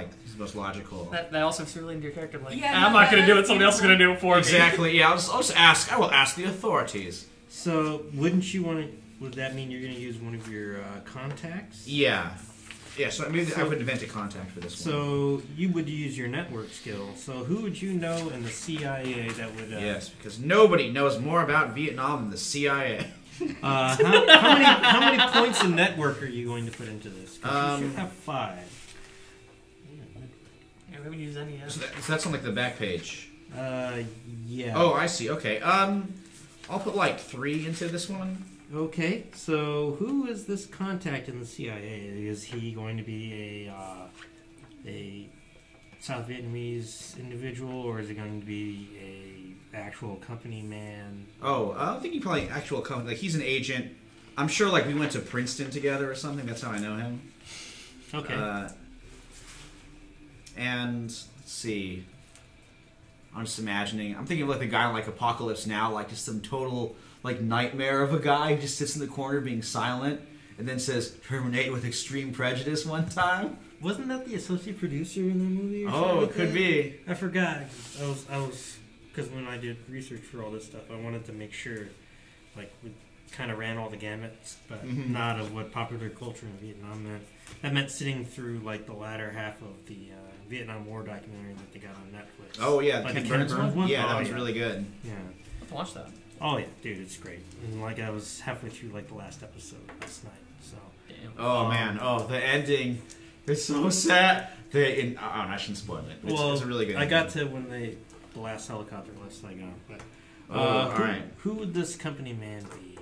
logical. That also fits really into your character. Like, Yeah, I'm no, not gonna do it. that's Somebody else is gonna do it for me. Exactly. Yeah, I'll just ask. I will ask the authorities. So, wouldn't you want to? Would that mean you're going to use one of your contacts? Yeah. Yeah. So maybe I would invent a contact for this one. So you would use your network skill. So who would you know in the CIA that would? Yes, because nobody knows more about Vietnam than the CIA. How many points in network are you going to put into this? 'Cause you should have 5. Yeah, we haven't used any yet. So that's on like the back page. Yeah. Oh, I see. Okay. I'll put like 3 into this one. Okay. So who is this contact in the CIA? Is he going to be a South Vietnamese individual, or is he going to be a actual company man? Oh, I think he probably actual company. Like he's an agent. I'm sure like we went to Princeton together or something. That's how I know him. Okay. And let's see. I'm just imagining. I'm thinking of like the guy in like Apocalypse Now, like just some total like nightmare of a guy who just sits in the corner being silent and then says "terminate with extreme prejudice" one time. Wasn't that the associate producer in that movie? Or something Oh, like it could that? be. I forgot. I was because when I did research for all this stuff, I wanted to make sure, like, we kind of ran all the gamuts, but not of what popular culture in Vietnam meant. That meant sitting through like the latter half of the Vietnam War documentary that they got on Netflix. Oh yeah, Like Ken the Ken Burns Burns one? Yeah, that Oh, was yeah. really good. Yeah. I'll have to watch that. Oh yeah, dude, it's great. And like I was halfway through like the last episode last night, so. Damn. Oh man, the ending. It's so sad. I shouldn't spoil it. It's a really good I ending. got to when the last helicopter left Saigon. But, all right. Who would this company man be?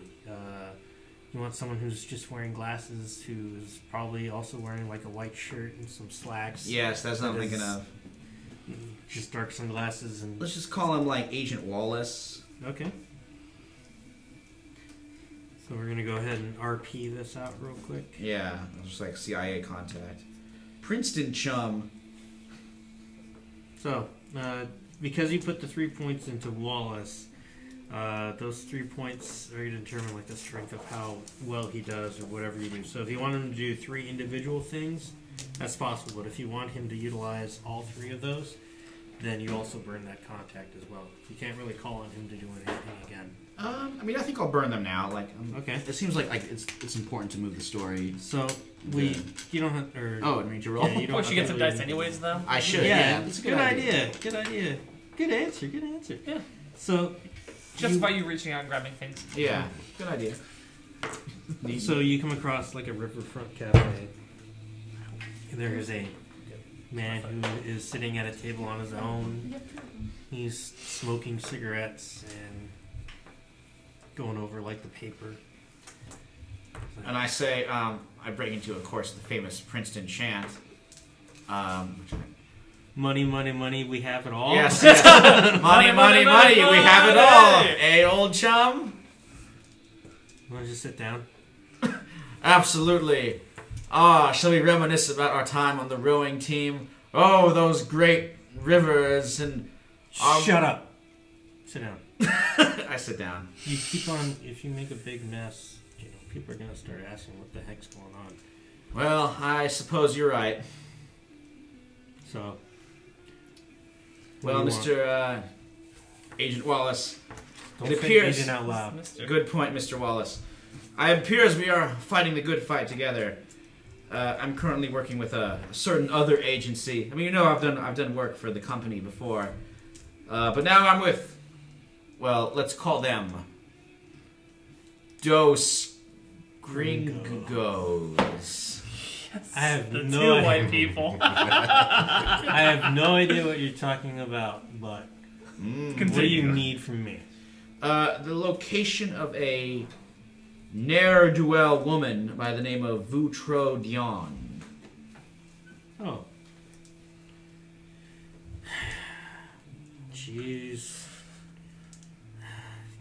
You want someone who's just wearing glasses, who's probably also wearing like a white shirt and some slacks. Yes, that's what I'm That thinking is- of. Just dark sunglasses and... Let's just call him like Agent Wallace. Okay. So we're gonna go ahead and RP this out real quick. Yeah, just like CIA contact. Princeton chum. So, because you put the 3 points into Wallace, those 3 points are going to determine like the strength of how well he does or whatever you do. So if you want him to do 3 individual things, that's possible. But if you want him to utilize all 3 of those, then you also burn that contact as well. You can't really call on him to do anything again. I mean, I think I'll burn them now. Like, Okay. It seems like it's important to move the story. So you don't have. Or, Oh, I mean to roll. yeah, you don't Oh, have she gets to some really dice move anyways, though. I should. Yeah, it's a good idea. Good idea. Good answer. Good answer. Yeah. So Just by you reaching out and grabbing things. Yeah, good idea. So you come across like a riverfront cafe. There is a man who is sitting at a table on his own. He's smoking cigarettes and going over like the paper. And I say, I bring into, of course, the famous Princeton chant. Money, money, money, we have it all. Yes, yes. Money, money, money, we have it all. Hey, old chum? Want to just sit down? Absolutely. Ah, shall we reminisce about our time on the rowing team? Oh, those great rivers and... Shut up. Sit down. I sit down. You keep on, if you make a big mess, people are going to start asking what the heck's going on. Well, I suppose you're right. So... Well, what do you Mr. Agent Wallace, Don't it say appears... agent out loud. Good point, Mr. Wallace. It appears we are fighting the good fight together. I'm currently working with a certain other agency. I mean, you know, I've done work for the company before, but now I'm with, well, let's call them Dos Gringos. I have The no two idea. white people. I have no idea what you're talking about, but what do you need from me? The location of a ne'er-do-well woman by the name of Vutro Dion. Oh. She's...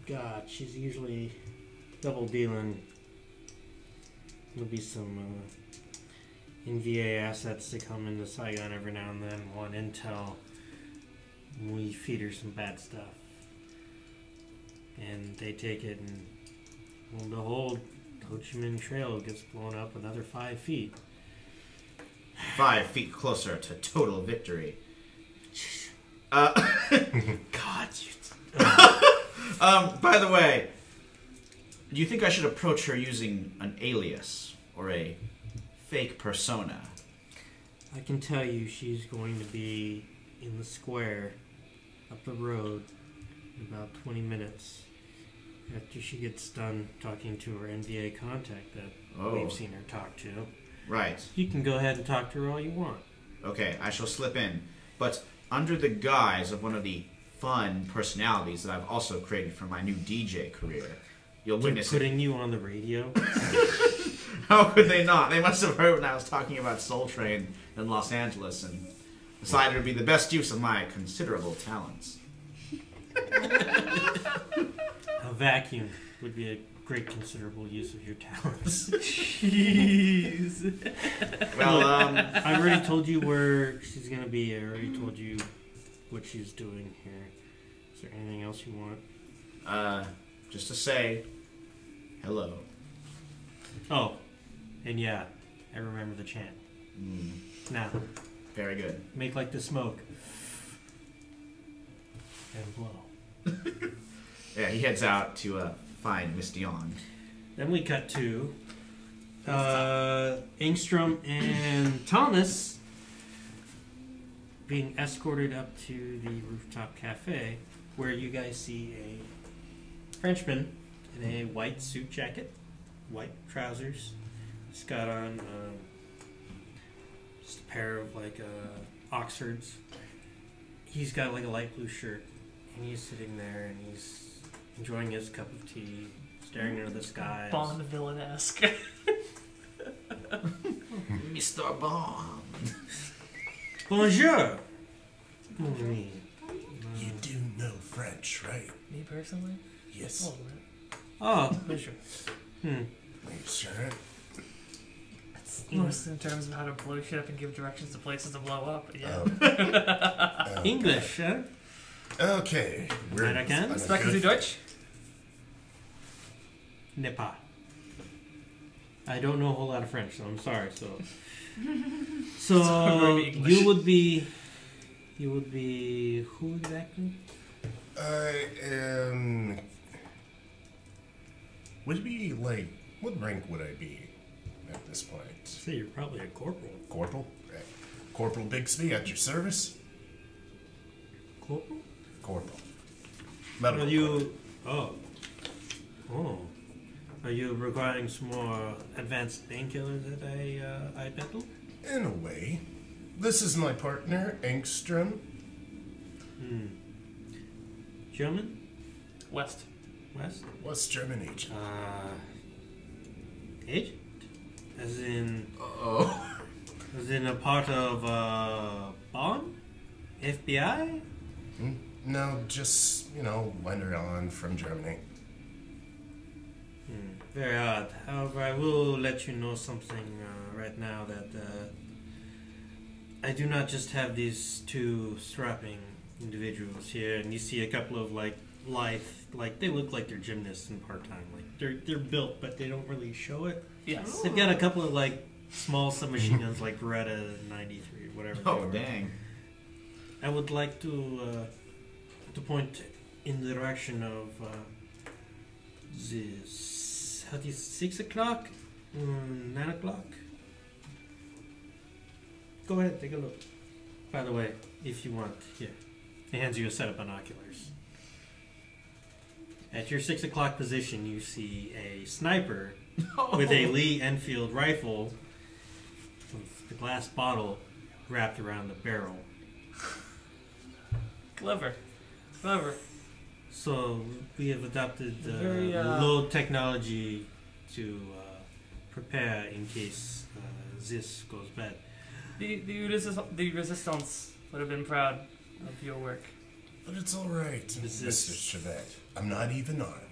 God, she's usually double dealing. There'll be some NVA assets that come into Saigon every now and then. Want intel. We feed her some bad stuff. And they take it and... Well, the whole Ho Chi Minh Trail gets blown up another 5 feet. 5 feet closer to total victory. God, you... by the way, do you think I should approach her using an alias or a fake persona? I can tell you she's going to be in the square up the road in about 20 minutes after she gets done talking to her NVA contact that we've seen her talk to. Right. You can go ahead and talk to her all you want. Okay, I shall slip in. But under the guise of one of the fun personalities that I've also created for my new DJ career. You'll They're witness putting you on the radio. How could they not? They must have heard when I was talking about Soul Train in Los Angeles and decided it would be the best use of my considerable talents. A vacuum would be a great considerable use of your talents. Jeez. Well, I already told you where she's going to be. I already told you what she's doing here. Is there anything else you want? just to say hello. Oh, and yeah, I remember the chant. Now, Very good. make like the smoke. And blow. Yeah, he heads out to find Miss Dion. Then we cut to Engstrom and Thomas being escorted up to the rooftop cafe, where you guys see a Frenchman in a white suit jacket, white trousers. He's got on just a pair of like Oxfords. He's got like a light blue shirt, and he's sitting there and he's enjoying his cup of tea, staring into the sky. Bond villain-esque. Mr. Bond. Bonjour. Me. You do know French, right? Me personally? Yes. Oh, right. Oh, For sure. Are you sure? It's mostly in terms of how to blow shit up and give directions to places to blow up. But yeah. Oh. English, huh? Okay. Right, I can. on a Sprechen good- Sie Deutsch? Ne pas. I don't know a whole lot of French, so I'm sorry. So So very English. you would be who exactly? I am. Would it be like what rank would I be at this point? Say you're probably a corporal. Corporal. Right. Corporal Bixby at your service. Corporal? Corporal. Medical. Are you? Oh. Are you requiring some more advanced painkillers that I peddle? In a way, this is my partner Engstrom. German? West. West? West German agent. Agent? As in Oh. a part of Bond? FBI? No, just lender on from Germany. Very odd. However, I will let you know something right now that I do not just have these two strapping individuals here, and you see a couple of they look like they're gymnasts and part-time. Like they're built, but they don't really show it. Yes. They've got a couple of small submachine guns like Beretta 93, whatever. they Oh, were. dang. I would like to point in the direction of this. How do you 6 o'clock? 9 o'clock? Go ahead, take a look. By the way, if you want, here. He hands you a set of binoculars. At your 6 o'clock position, you see a sniper with a Lee Enfield rifle with the glass bottle wrapped around the barrel. Clever. Clever. So we have adopted Very, low technology to prepare in case this goes bad. The resistance would have been proud of your work. But it's all right, This Mr. is- Chevet. I'm not even armed.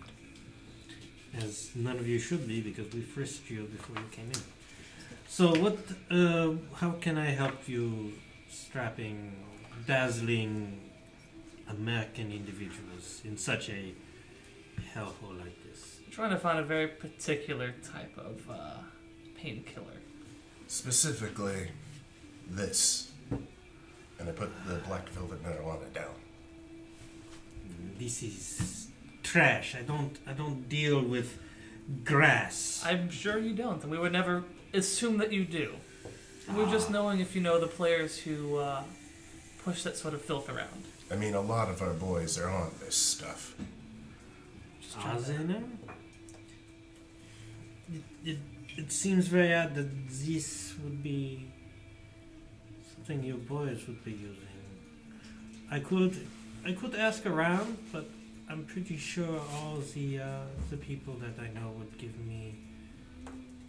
As none of you should be, because we frisked you before you came in. So what? How can I help you strapping, dazzling American individuals in such a hellhole like this? I'm trying to find a very particular type of painkiller. Specifically, this. And I put the black velvet marijuana down. This is trash. I don't deal with grass. I'm sure you don't, and we would never assume that you do. We're just knowing if you know the players who push that sort of filth around. I mean, a lot of our boys are on this stuff. Just trying to- Azena? It seems very odd that this would be something your boys would be using. I could ask around, but I'm pretty sure all the people that I know would give me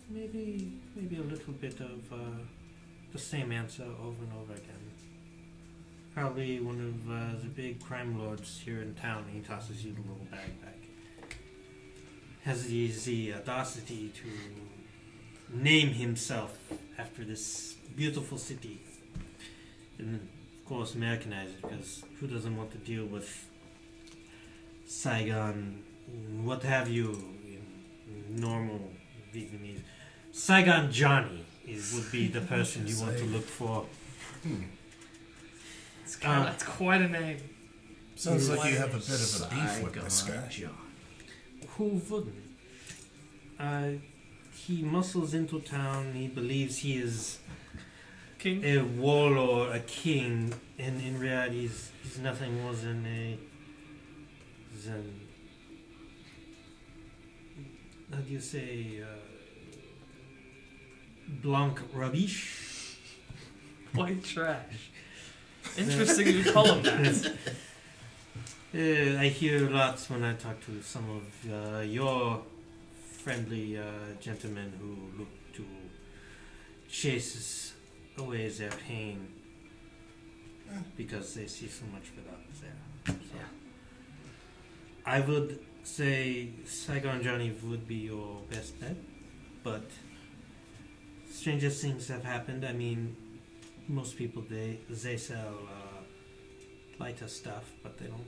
maybe a little bit of the same answer over and over again. Probably one of the big crime lords here in town. He tosses you the little bag back. Has the audacity to name himself after this beautiful city, and of course Americanize it, because who doesn't want to deal with Saigon, what have you, in normal Vietnamese? Saigon Johnny would be the person you want to look for. That's quite a name. Sounds like you have a bit of a beef with this guy. Who wouldn't? He muscles into town. He believes he is King? a warlord, a king, and in reality, he's nothing more than how do you say, blanc rubbish? White trash. Interesting you call him that. I hear lots when I talk to some of your friendly gentlemen who look to chase away their pain. because they see so much without there. So I would say Saigon Johnny would be your best bet, but strangest things have happened. I mean, most people they sell lighter stuff, but they don't.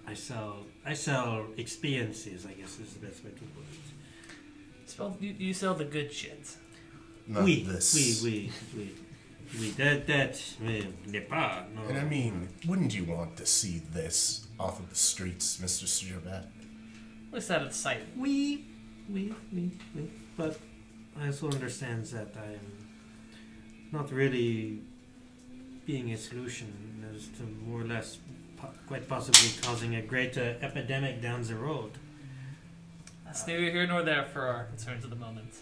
I sell experiences, I guess is the best way to put it. You sell the good shit. Not this. Oui. N'est pas, no. And I mean, wouldn't you want to see this off of the streets, Mr. Sturbet? What's that at sight? Oui. But I also understand that I am not really being a solution as to more or less quite possibly causing a greater epidemic down the road. That's neither here nor there for our concerns at the moment.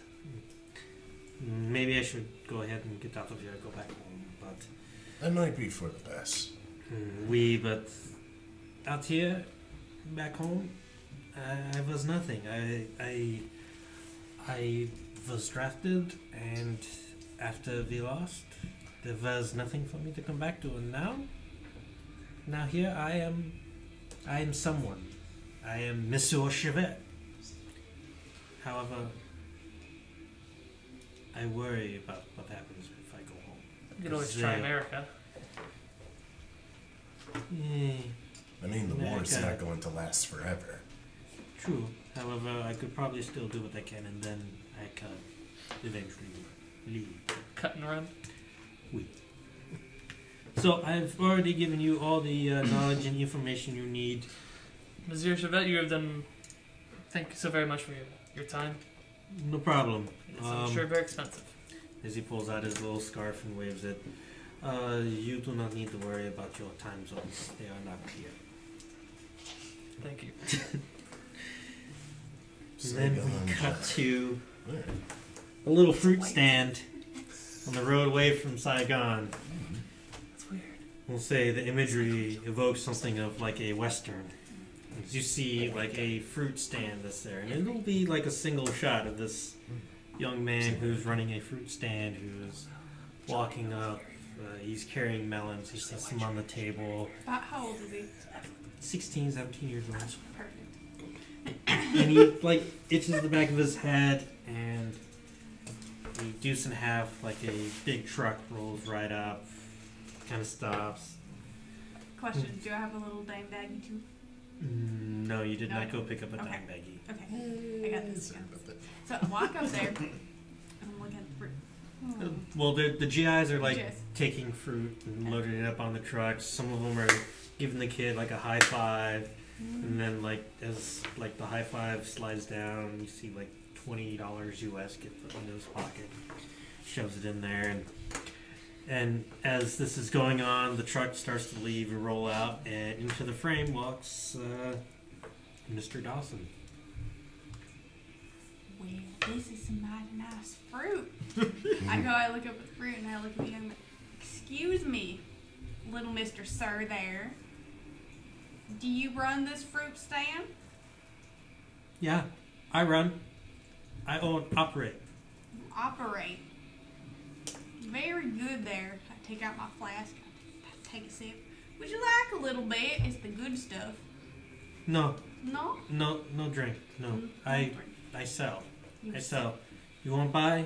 Maybe I should go ahead and get out of here and go back home, but... That might be for the best. Oui, but out here, back home, I was nothing. I was drafted, and after we lost, there was nothing for me to come back to, and now here I am someone. I am Monsieur Chevet. However, I worry about what happens if I go home. You can always try America. I mean, the war's not going to last forever. True. However, I could probably still do what I can, and then I could eventually leave. Cut and run. Oui. So I've already given you all the knowledge and information you need. Monsieur Chevet, you have done... Thank you so very much for your time. No problem. I'm sure very expensive. As he pulls out his little scarf and waves it, you do not need to worry about your time zones. They are not clear. Thank you. And then we cut to a little fruit stand on the road away from Saigon. That's weird. We'll say the imagery evokes something of like a western. As you see like a fruit stand that's there, and it'll be like a single shot of this young man who's running a fruit stand, who's walking up. He's carrying melons. He sets them on the table. About how old is he? 16, 17 years old. Perfect. And he like itches the back of his head, and he deuce in half like a big truck rolls right up, kind of stops. Question: do I have a little dime baggie too? No, you did No. not go pick up a Okay. dime baggie. Okay, I got this. So I walk up there, and I'm looking at the fruit. Well, the GIs are like Yes. taking fruit and loading it up on the trucks. Some of them are giving the kid like a high five, and then like as like the high five slides down, you see like $20 US get put into his pocket, shoves it in there, and as this is going on, the truck starts to leave and roll out, and into the frame walks Mr. Dawson. Well, this is some mighty nice fruit. I look up at the fruit, and I look at the young man. Excuse me, little Mr. Sir there. Do you run this fruit stand? Yeah, I run. I operate. Operate. Very good there. I take out my flask. I take a sip. Would you like a little bit? It's the good stuff. No, No? no drink. No, No I drink. sell. You I sell. You want to buy?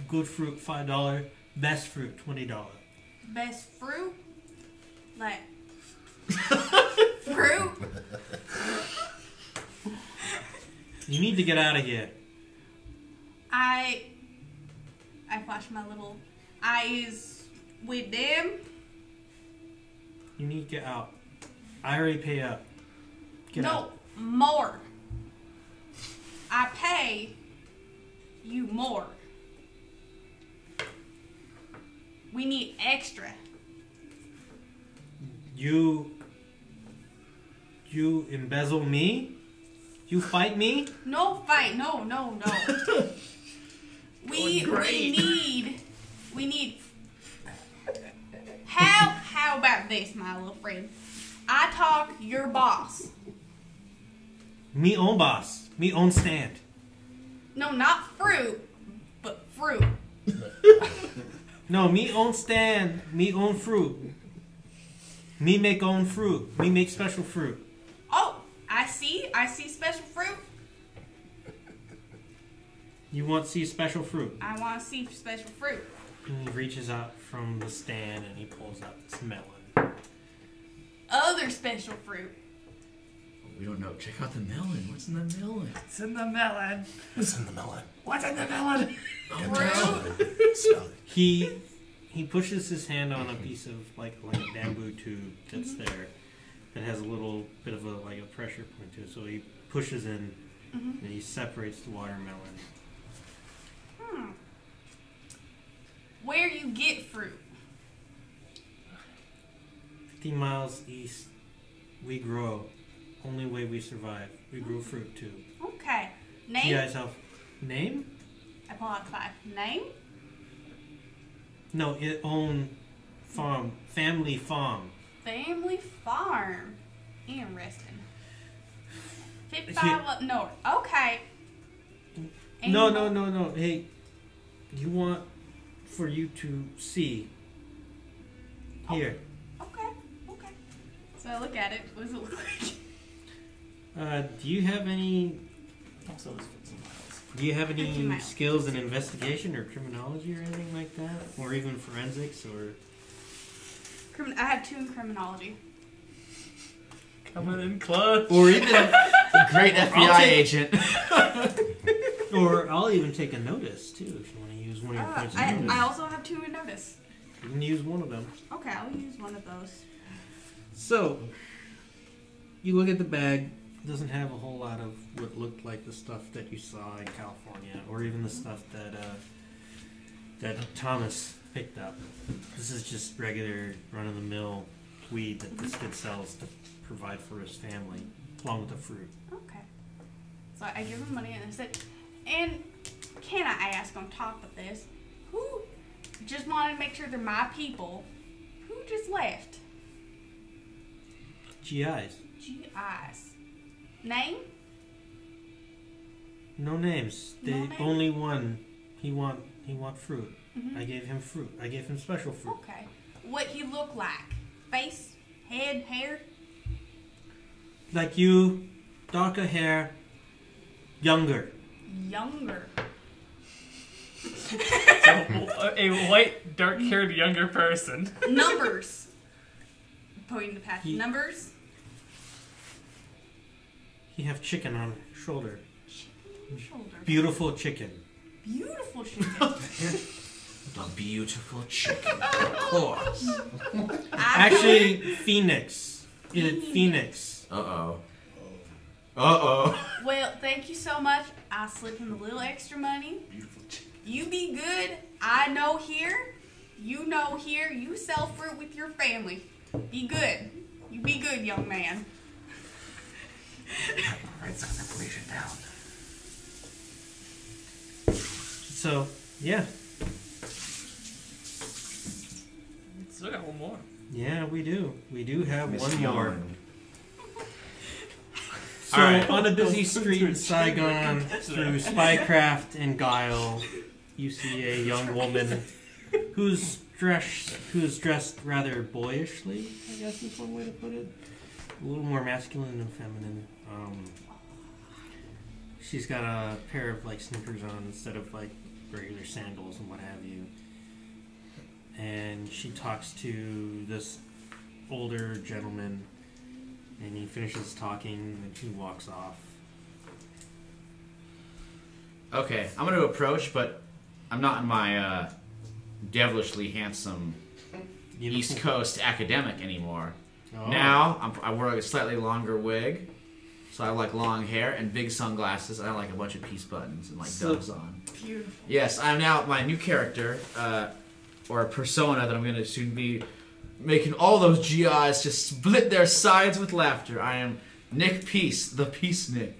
Good fruit, $5. Best fruit, $20. Best fruit? Like fruit? You need to get out of here. I flash my little eyes with them. You need to get out. I already pay up. Get out. No, more. I pay you more. We need extra. You embezzle me? You fight me? No fight. No. We need. How about this, my little friend? I talk your boss. Me own boss. Me own stand. No, not fruit, but fruit. No, me own stand. Me own fruit. Me make own fruit. Me make special fruit. Oh, I see special fruit. You want to see special fruit? I want to see special fruit. And he reaches out from the stand and he pulls out this melon. Other special fruit. We don't know. Check out the melon. What's in the melon? It's in the melon. What's in the melon? What's in the melon? Fruit. Smell it. He pushes his hand on a piece of like a bamboo tube that's there that has a little bit of a pressure point to it. So he pushes in and he separates the watermelon. Where you get fruit? 50 miles east, we grow. Only way we survive. We grow fruit too. Okay. You Name? guys have name? I pull out 5. Name? No, it own farm, family farm. Family Farm. Interesting. 55 Here- up north. Okay. No. Hey, you want for you to see. Here. Okay. So I look at it. What does it look like? Do you have any? Also, it's 15 miles. Do you have 50 any miles. skills in investigation or criminology or anything like that, or even forensics or? I have 2 in criminology. Coming in clutch. Or even, Great FBI take- agent. or I'll even take a notice too if you want to use one of your points of notice. I also have 2 in notice. You can use one of them. Okay, I'll use one of those. So, you look at the bag. It doesn't have a whole lot of what looked like the stuff that you saw in California, or even the stuff that Thomas picked up. This is just regular, run-of-the-mill weed that this kid sells to provide for his family, along with the fruit. Okay. So I give him money and I said, and can I ask on top of this, who just wanted to make sure they're my people, who just left? GIs. GIs. Name? No names. No They names? only one. He want fruit. Mhm. I gave him fruit. I gave him special fruit. Okay. What he look like? Face, head, hair? Like you, darker hair, younger. Younger. So, a white, dark-haired younger person. Numbers. Pointing to Patrick. He- Numbers? He have chicken on shoulder. Shoulder. Beautiful chicken. Beautiful chicken. The beautiful chicken. Of course. Actually, Phoenix. Phoenix. Uh-oh. Uh-oh. Well, thank you so much. I'll slip him a little extra money. You be good. I know here. You know here. You sell fruit with your family. Be good. You be good, young man. Write some information down. So, yeah. Still got one more. Yeah, we do. We do have Miss one more. Yarn. So, Alright. on a busy street in Saigon, through spycraft and guile, you see a young woman who's dressed rather boyishly, I guess is one way to put it. A little more masculine than feminine. She's got a pair of sneakers on instead of regular sandals and what have you. And she talks to this older gentleman, and he finishes talking, and he walks off. Okay, I'm going to approach, but I'm not in my devilishly handsome East Coast academic anymore. Oh. Now, I wear a slightly longer wig, so I have long hair and big sunglasses, and I have a bunch of peace buttons and doves on. Beautiful. Yes, I'm now my new character, or a persona that I'm going to soon be making all those GIs just split their sides with laughter. I am Nick Peace, the Peace Nick.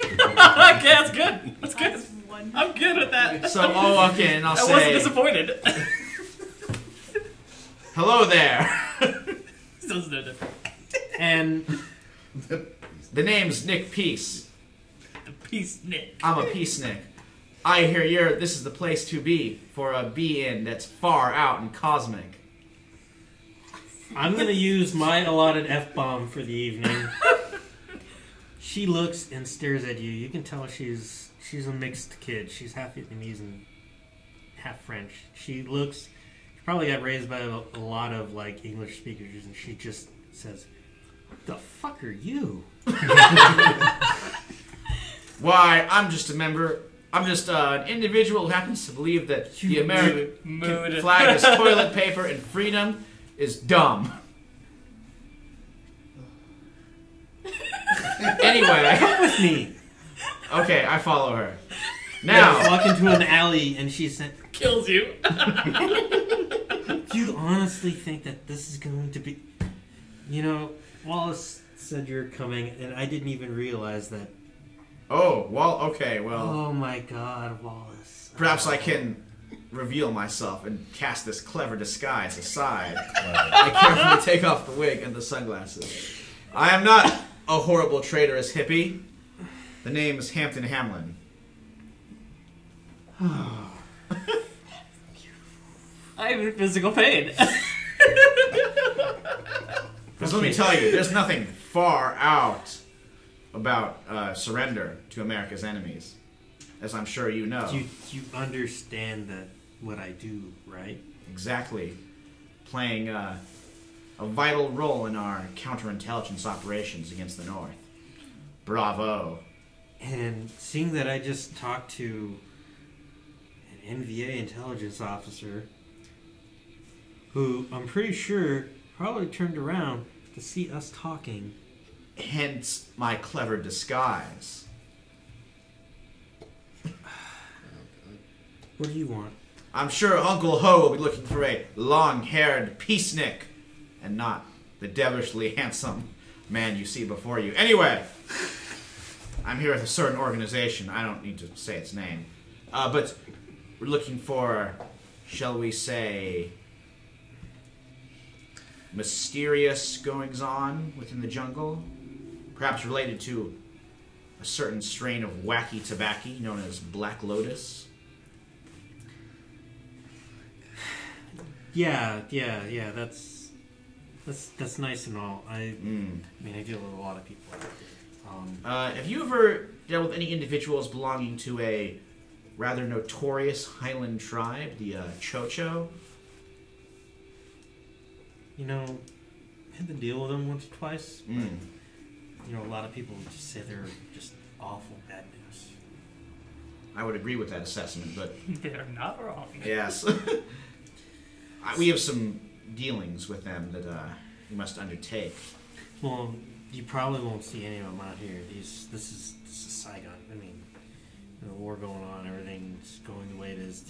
Okay, that's good. That's good. That's one. I'm good at that. So, okay, and I'll I wasn't say, disappointed. hello there. Still no different. And The name's Nick Peace. The peace Nick. I'm a Peace Nick. I hear this is the place to be for a be-in that's far out and cosmic. I'm going to use my allotted F-bomb for the evening. She looks and stares at you. You can tell she's a mixed kid. She's half Vietnamese and half French. She probably got raised by a lot of like English speakers, and she just says, "What the fuck are you?" Why, I'm just an individual who happens to believe that the American flag is toilet paper and freedom is dumb. Anyway. Come with me. Okay, I follow her. Now. Now. Walk into an alley and she said, Kills you. "Do you honestly think that this is going to be..." You know, Wallace said you're coming, and I didn't even realize that. Oh, well, okay, well. Oh my god, Wallace. Perhaps I can reveal myself and cast this clever disguise aside. I carefully take off the wig and the sunglasses. I am not a horrible traitorous hippie. The name is Hampton Hamlin. I'm in physical pain. Because let me tell you, there's nothing far out about surrender to America's enemies, as I'm sure you know. You understand that what I do, right? Exactly. Playing a vital role in our counterintelligence operations against the North. Bravo. And seeing that I just talked to an NVA intelligence officer who I'm pretty sure probably turned around to see us talking. Hence my clever disguise. What do you want? I'm sure Uncle Ho will be looking for a long-haired peacenik and not the devilishly handsome man you see before you. Anyway, I'm here with a certain organization. I don't need to say its name. But we're looking for, shall we say, mysterious goings-on within the jungle. Perhaps related to a certain strain of wacky tobacco known as Black Lotus. Yeah. That's nice and all. I mean, I deal with a lot of people out there. Have you ever dealt with any individuals belonging to a rather notorious Highland tribe, the Chocho? You know, I had to deal with them once or twice. But, you know, a lot of people just say they're just awful bad news. I would agree with that assessment, but They're not wrong. yes. We have some dealings with them that we must undertake. Well, you probably won't see any of them out here. This is Saigon. I mean, the war going on, everything's going the way it is.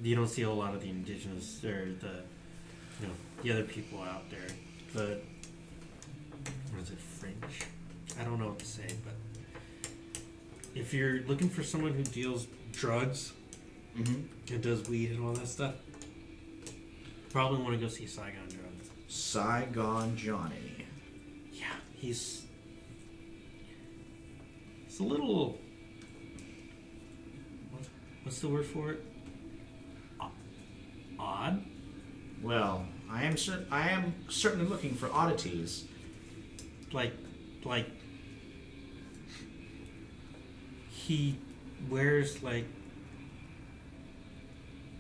You don't see a lot of the indigenous or the other people out there. But what is it, French? I don't know what to say, but if you're looking for someone who deals drugs and does weed and all that stuff, probably want to go see Saigon John. Saigon Johnny. Yeah, he's a little. What's the word for it? Odd. Well, I am certainly looking for oddities. Like he wears like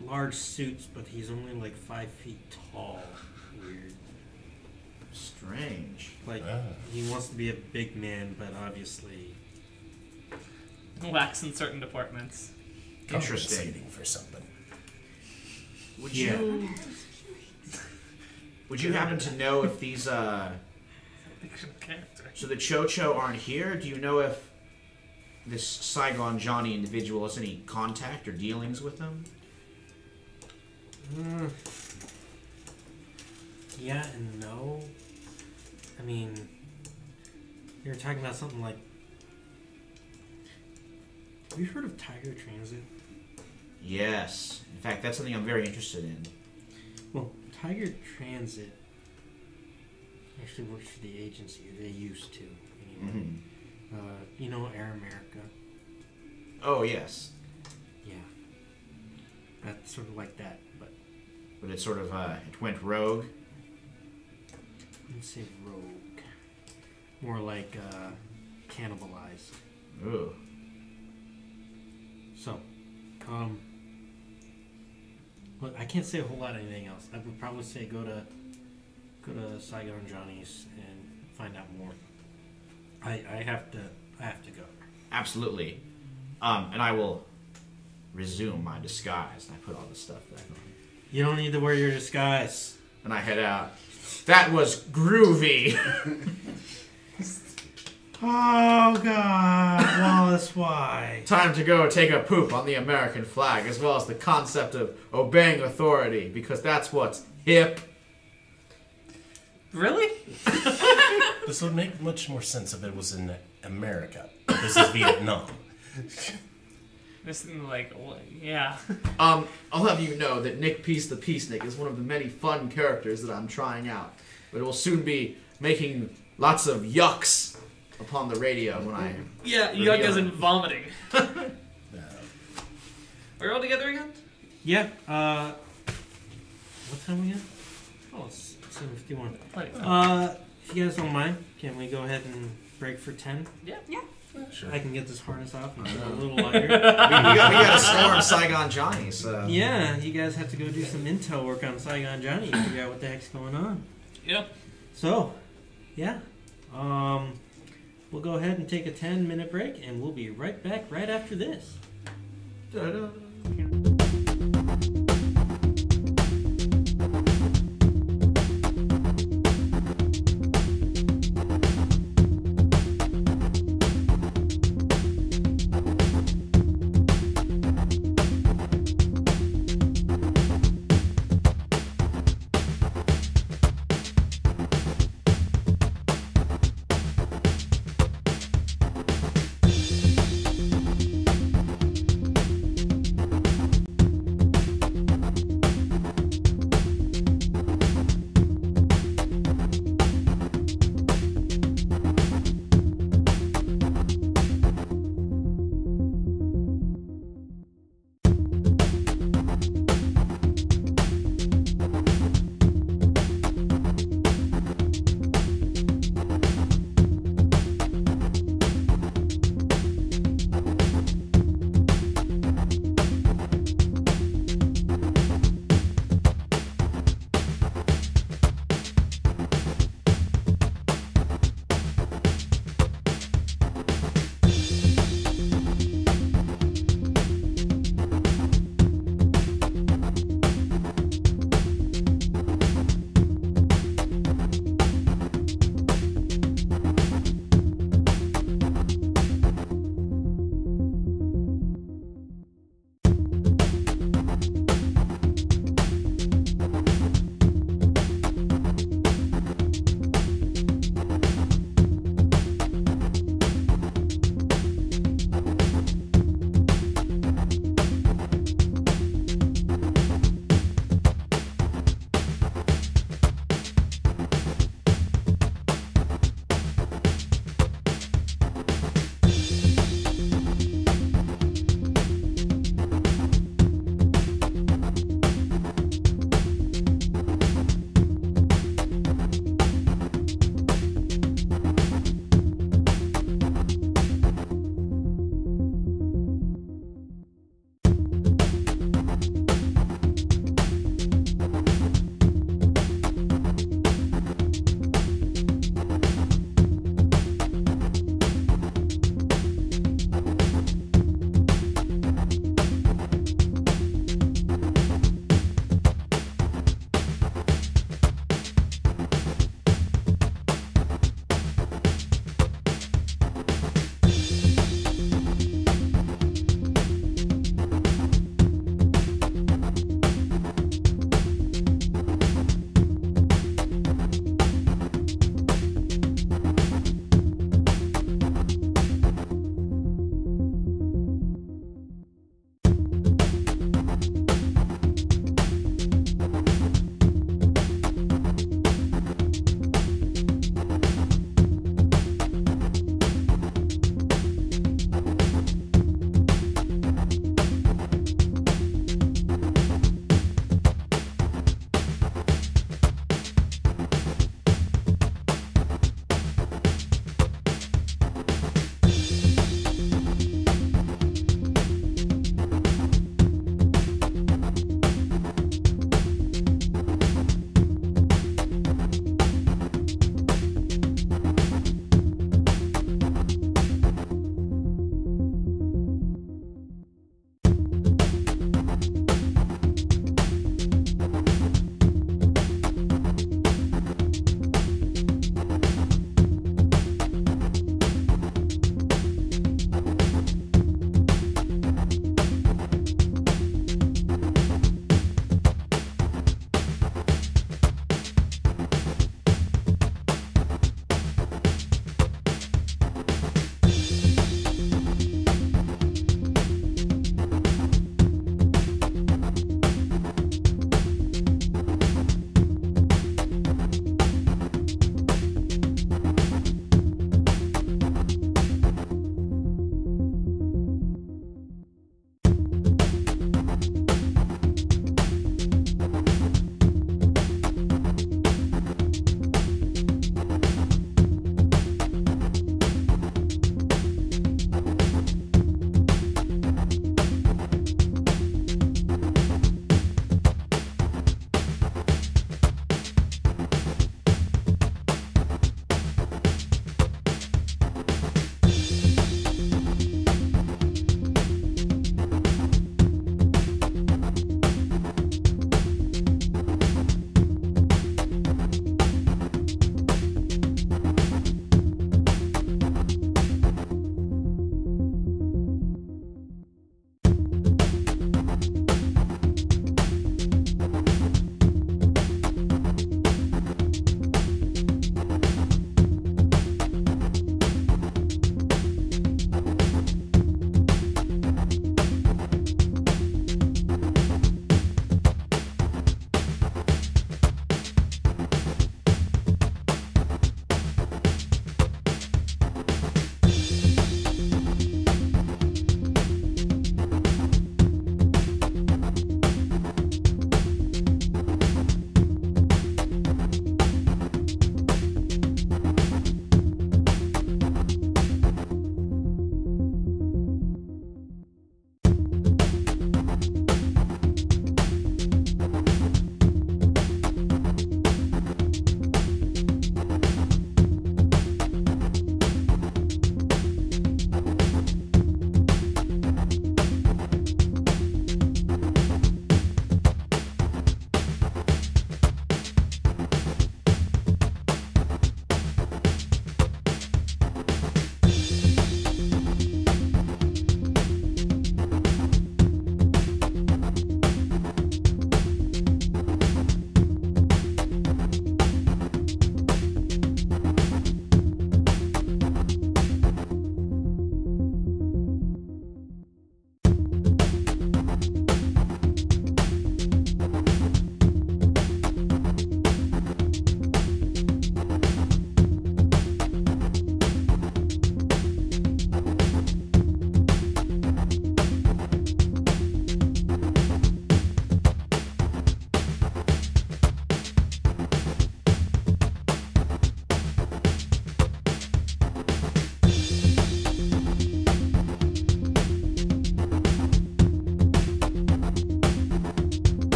large suits, but he's only like 5 feet tall. Weird. Strange. Like he wants to be a big man, but obviously Lacks in certain departments. Interesting. Compensating for something. Would Yeah. you happen to know if these Fictional character. so the Chocho aren't here? Do you know if this Saigon Johnny individual has any contact or dealings with them? Yeah and no. I mean, you were talking about something like. Have you heard of Tiger Transit? Yes. In fact, that's something I'm very interested in. Well, Tiger Transit actually works for the agency. They used to, anyway. Mhm. You know Air America? Oh, yes. Yeah. That's sort of like that, but But it sort of, it went rogue. I wouldn't say rogue. More like cannibalized. Ooh. So, look, I can't say a whole lot of anything else. I would probably say go to Saigon Johnny's and find out more. I have to go. Absolutely. And I will resume my disguise. And I put all the stuff back on. You don't need to wear your disguise. And I head out. That was groovy. Oh God, Wallace, why? Time to go take a poop on the American flag, as well as the concept of obeying authority, because that's what's hip. Really? This would make much more sense if it was in America. This is Vietnam. This is like, yeah. I'll have you know that Nick Peace the Peacenik is one of the many fun characters that I'm trying out. But it will soon be making lots of yucks upon the radio when I... Yeah, yuck as in vomiting. Are we all together again? Yeah. What time we got? Oh, it's 7:51. If you guys don't mind, can we go ahead and break for 10? Yeah. Sure. I can get this harness off and get a little lighter. we got to storm Saigon Johnny, so... Yeah, you guys have to go do some intel work on Saigon Johnny and figure out what the heck's going on. Yeah. So, yeah. We'll go ahead and take a 10-minute break, and we'll be right back right after this. Da-da.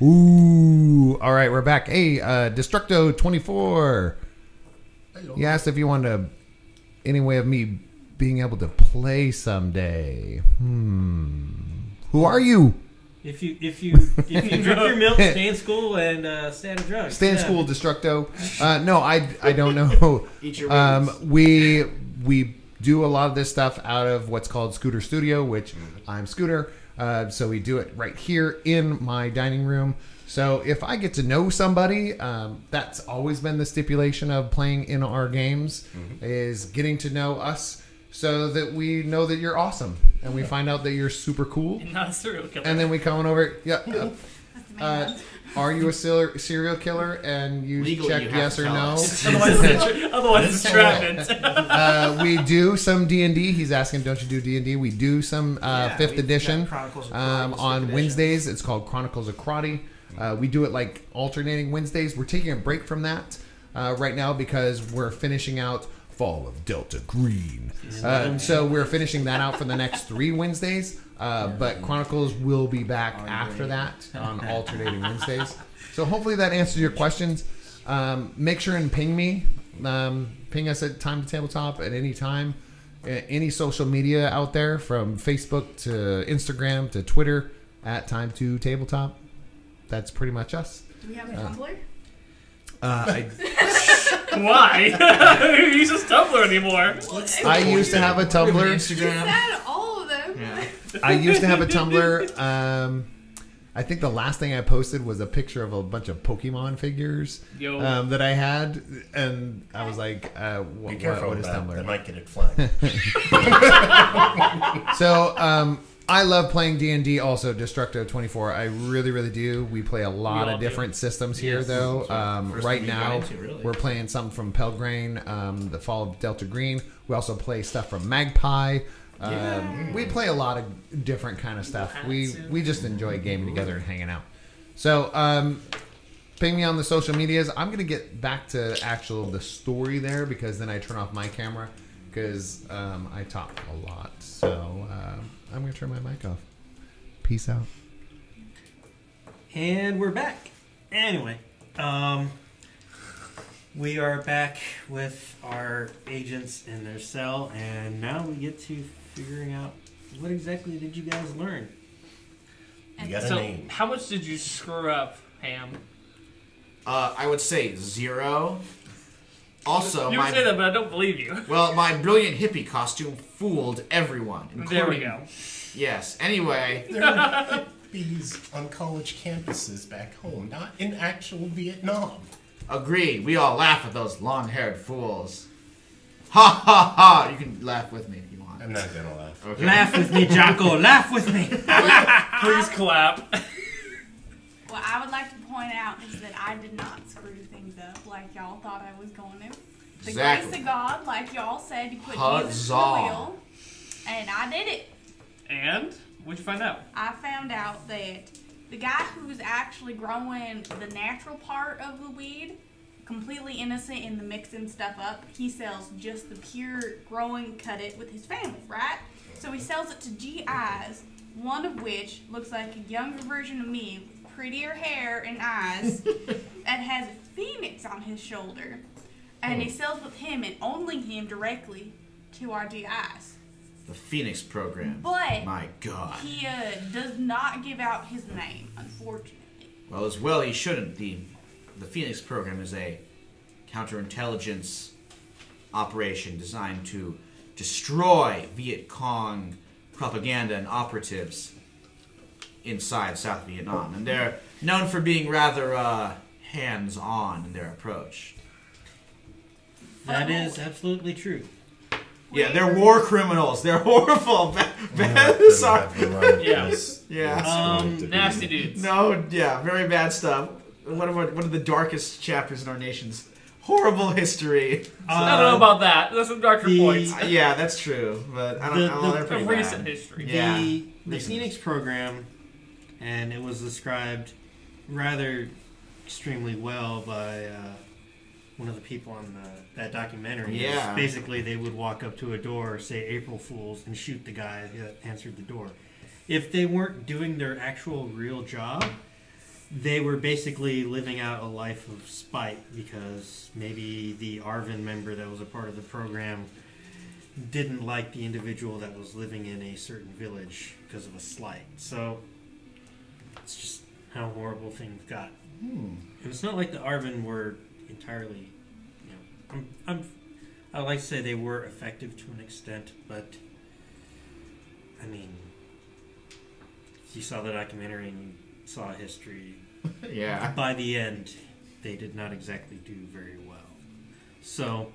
Ooh. All right, we're back. Hey, Destructo24. He asked if you wanted any way of me being able to play someday. Who are you? If you drink your milk, stay in school, and stay out of drugs. Stay in school, Destructo. No, I don't know. Eat your wings. We do a lot of this stuff out of what's called Scooter Studio, which I'm Scooter. So we do it right here in my dining room. So if I get to know somebody, that's always been the stipulation of playing in our games, is getting to know us so that we know that you're awesome. And we find out that you're super cool. Not a serial killer. And then we come on over. Yeah. That's the main one. Are you a serial killer? And you Legally, check you have yes to or tell no. us. Otherwise, it's entrapment. We do some D&D. He's asking, don't you do D&D? We do some 5th edition Chronicles of Karate, on 5th edition. Wednesdays. It's called Chronicles of Karate. We do it like alternating Wednesdays. We're taking a break from that right now because we're finishing out Fall of Delta Green. So we're finishing that out for the next 3 Wednesdays. But Chronicles will be back after that on alternating Wednesdays. So hopefully that answers your questions. Make sure and ping me. Ping us at Time to Tabletop at any time. Any social media out there, from Facebook to Instagram to Twitter, at Time to Tabletop. That's pretty much us. Do we have a Tumblr? Why? You use this Tumblr anymore. I used to have a Tumblr. You said all of them. Yeah. I used to have a Tumblr. I think the last thing I posted was a picture of a bunch of Pokemon figures that I had, and I was like, Be careful what with is that. Tumblr? They might get it flagged. So I love playing D&D also, Destructo24. I really, really do. We play a lot all of do. different systems here, though. First Right we now, got into, really. we're playing something from Pelgrane, the Fall of Delta Green. We also play stuff from Magpie. We play a lot of different kind of stuff. We just enjoy gaming together and hanging out. So ping me on the social medias. I'm going to get back to the story there, because then I turn off my camera, because I talk a lot. So I'm going to turn my mic off. Peace out. And we're back. Anyway, we are back with our agents in their cell, and now we get to figuring out what exactly did you guys learn. You got a So, name. how much did you screw up, Ham? I would say 0. Also, You would say that, but I don't believe you. well, my brilliant hippie costume fooled everyone. There we including- go. Yes. Anyway, There are hippies on college campuses back home, not in actual Vietnam. agreed. We all laugh at those long-haired fools. Ha ha ha! You can laugh with me if you want. I'm not gonna laugh. Okay. Laugh with me, Jocko. Laugh with me. Please clap. What I would like to point out is that I did not screw things up like y'all thought I was going to. The Exactly. grace of God, like y'all said, you put Jesus to the Huzzah. wheel, and I did it. And? What'd you find out? I found out that the guy who's actually growing the natural part of the weed, completely innocent in the mixing stuff up, he sells just the pure growing, cut it with his family, right? So he sells it to GIs, one of which looks like a younger version of me with prettier hair and eyes and has a phoenix on his shoulder. And he sells with him and only him directly to our GIs. The Phoenix program. But My God. he does not give out his name, unfortunately. Well, as well, he shouldn't. The Phoenix program is a counterintelligence operation designed to destroy Viet Cong propaganda and operatives inside South Vietnam. And they're known for being rather hands-on in their approach. That is absolutely true. Yeah, they're war criminals. They're horrible. Sorry. Yeah. Yeah. Nasty dudes. No, yeah, very bad stuff. One of the darkest chapters in our nation's horrible history. I don't know about that. There's some darker points. Yeah, that's true, but I don't know. They're pretty Of recent bad. history. Yeah. The Recent. Phoenix program, and it was described rather extremely well by one of the people on that documentary. Yeah. Basically, they would walk up to a door, say April Fools, and shoot the guy that answered the door. If they weren't doing their actual real job, they were basically living out a life of spite because maybe the Arvin member that was a part of the program didn't like the individual that was living in a certain village because of a slight. So it's just how horrible things got. And it's not like the Arvin were entirely, I like to say they were effective to an extent, but I mean, you saw the documentary and you saw history. Yeah. By the end, they did not exactly do very well. So,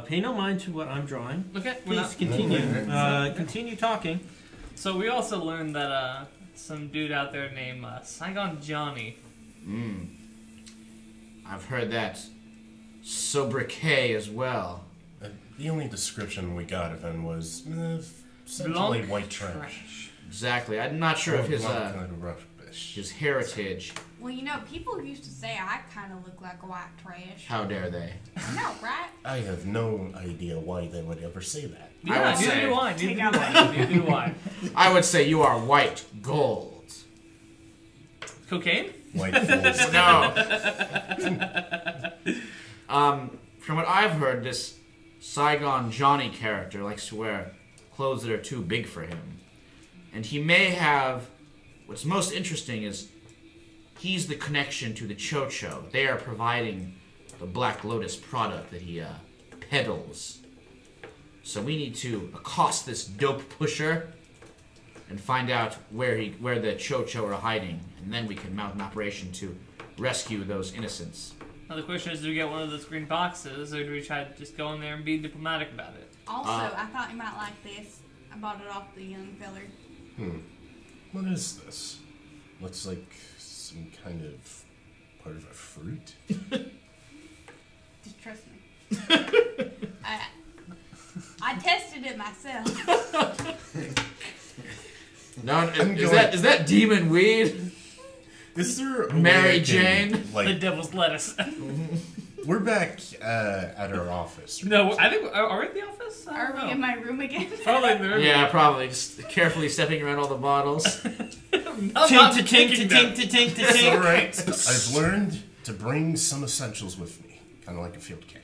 pay no mind to what I'm drawing. Okay, Please continue. Continue talking. So we also learned that some dude out there named Saigon Johnny. I've heard that sobriquet as well. The only description we got of him was essentially Blanc white trash. Exactly. I'm not sure of his rubbish. his heritage. Well, people used to say I kind of look like a white trash. How dare they? No, right? I have no idea why they would ever say that. Yeah, I would neither say- do I. Take Neither out do my- I. Neither do I. I would say you are white gold. Cocaine? White fools. No. From what I've heard, this Saigon Johnny character likes to wear clothes that are too big for him. And he may have... What's most interesting is he's the connection to the Cho-Cho. They are providing the Black Lotus product that he peddles. So we need to accost this dope pusher and find out where the Cho-Cho are hiding. And then we can mount an operation to rescue those innocents. Now the question is, do we get one of those green boxes, or do we try to just go in there and be diplomatic about it? Also, I thought you might like this. I bought it off the young feller. What is this? Looks like some kind of part of a fruit. Just trust me. I tested it myself. No, I'm is going- that demon weed? Is there a Mary way I can, Jane? The Like, devil's lettuce. we're back at our office. No, I think are we at the office? I Are don't we know. in my room again? Probably in the room. Yeah, probably. Just carefully stepping around all the bottles. I'm not picking them. It's all right. I've learned to bring some essentials with me, kind of like a field kit.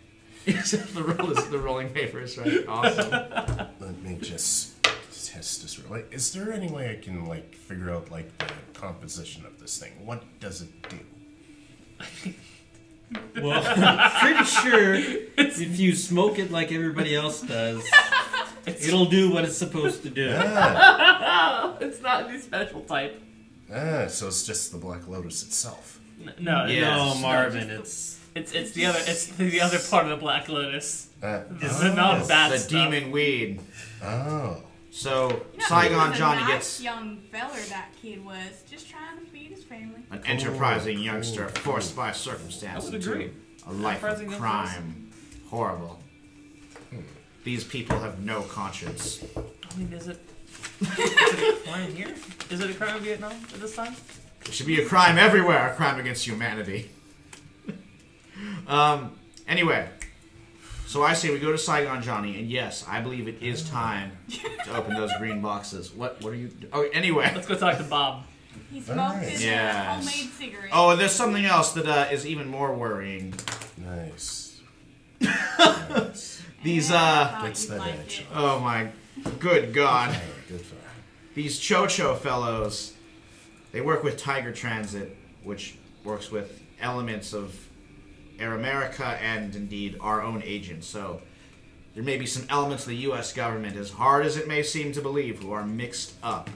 the roll is the rolling papers, right? Awesome. Let me just test this. Is there any way I can figure out the composition of this thing? What does it do? Well, I'm pretty sure if you smoke it like everybody else does, it'll do what it's supposed to do. It's not any special type. So it's just the Black Lotus itself. No, Yes. No, it's Marvin, not. it's It's the other part of the Black Lotus. This is Oh. not bad The stuff. demon weed. Oh. So You know, Saigon he was Johnny a nice gets young feller. That kid was just trying to feed his family. an enterprising youngster forced by I circumstance would into agree. a life of Enterprising crime. Horrible. These people have no conscience. I mean, is it a crime here? Is it a crime in Vietnam at this time? It should be a crime everywhere, a crime against humanity. Anyway, so I say we go to Saigon Johnny, and yes, I believe it is time to open those green boxes. What are you... Oh, anyway. Let's go talk to Bob. He smoked Alright. his Yes. homemade cigarette. Oh, and there's something else that is even more worrying. Nice. These, I thought Gets you'd that like edge. it. Oh my good God. Oh, good for that. These Cho-Cho fellows, they work with Tiger Transit, which works with elements of Air America and indeed our own agents. So there may be some elements of the U.S. government, as hard as it may seem to believe, who are mixed up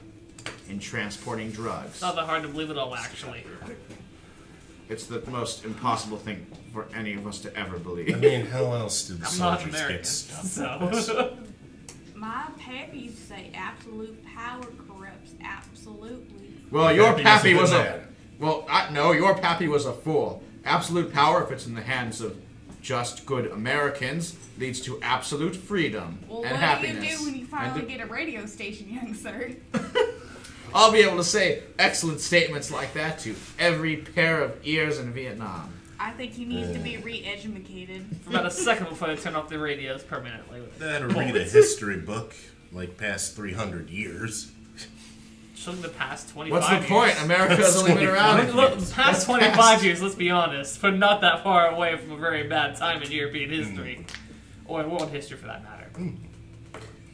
in transporting drugs. It's not that hard to believe at all, actually. It's the most impossible thing for any of us to ever believe. I mean, how else did the I'm not soldiers American, get stuff like this? so My pappy used to say absolute power corrupts absolutely. Well, your Pappy pappy was was a a... good man. Well, no, your pappy was a fool. Absolute power, if it's in the hands of just good Americans, leads to absolute freedom Well, and what happiness. do you do when you finally And get a radio station, young sir? I'll be able to say excellent statements like that to every pair of ears in Vietnam. I think he needs to be re-educated. for about a second before they turn off the radios permanently. That or read a history book, past 300 years. Just look at the past 25 What's the years. point? America's only been around. Look, the past 25 years, let's be honest, but not that far away from a very bad time in European history. Or world history, for that matter.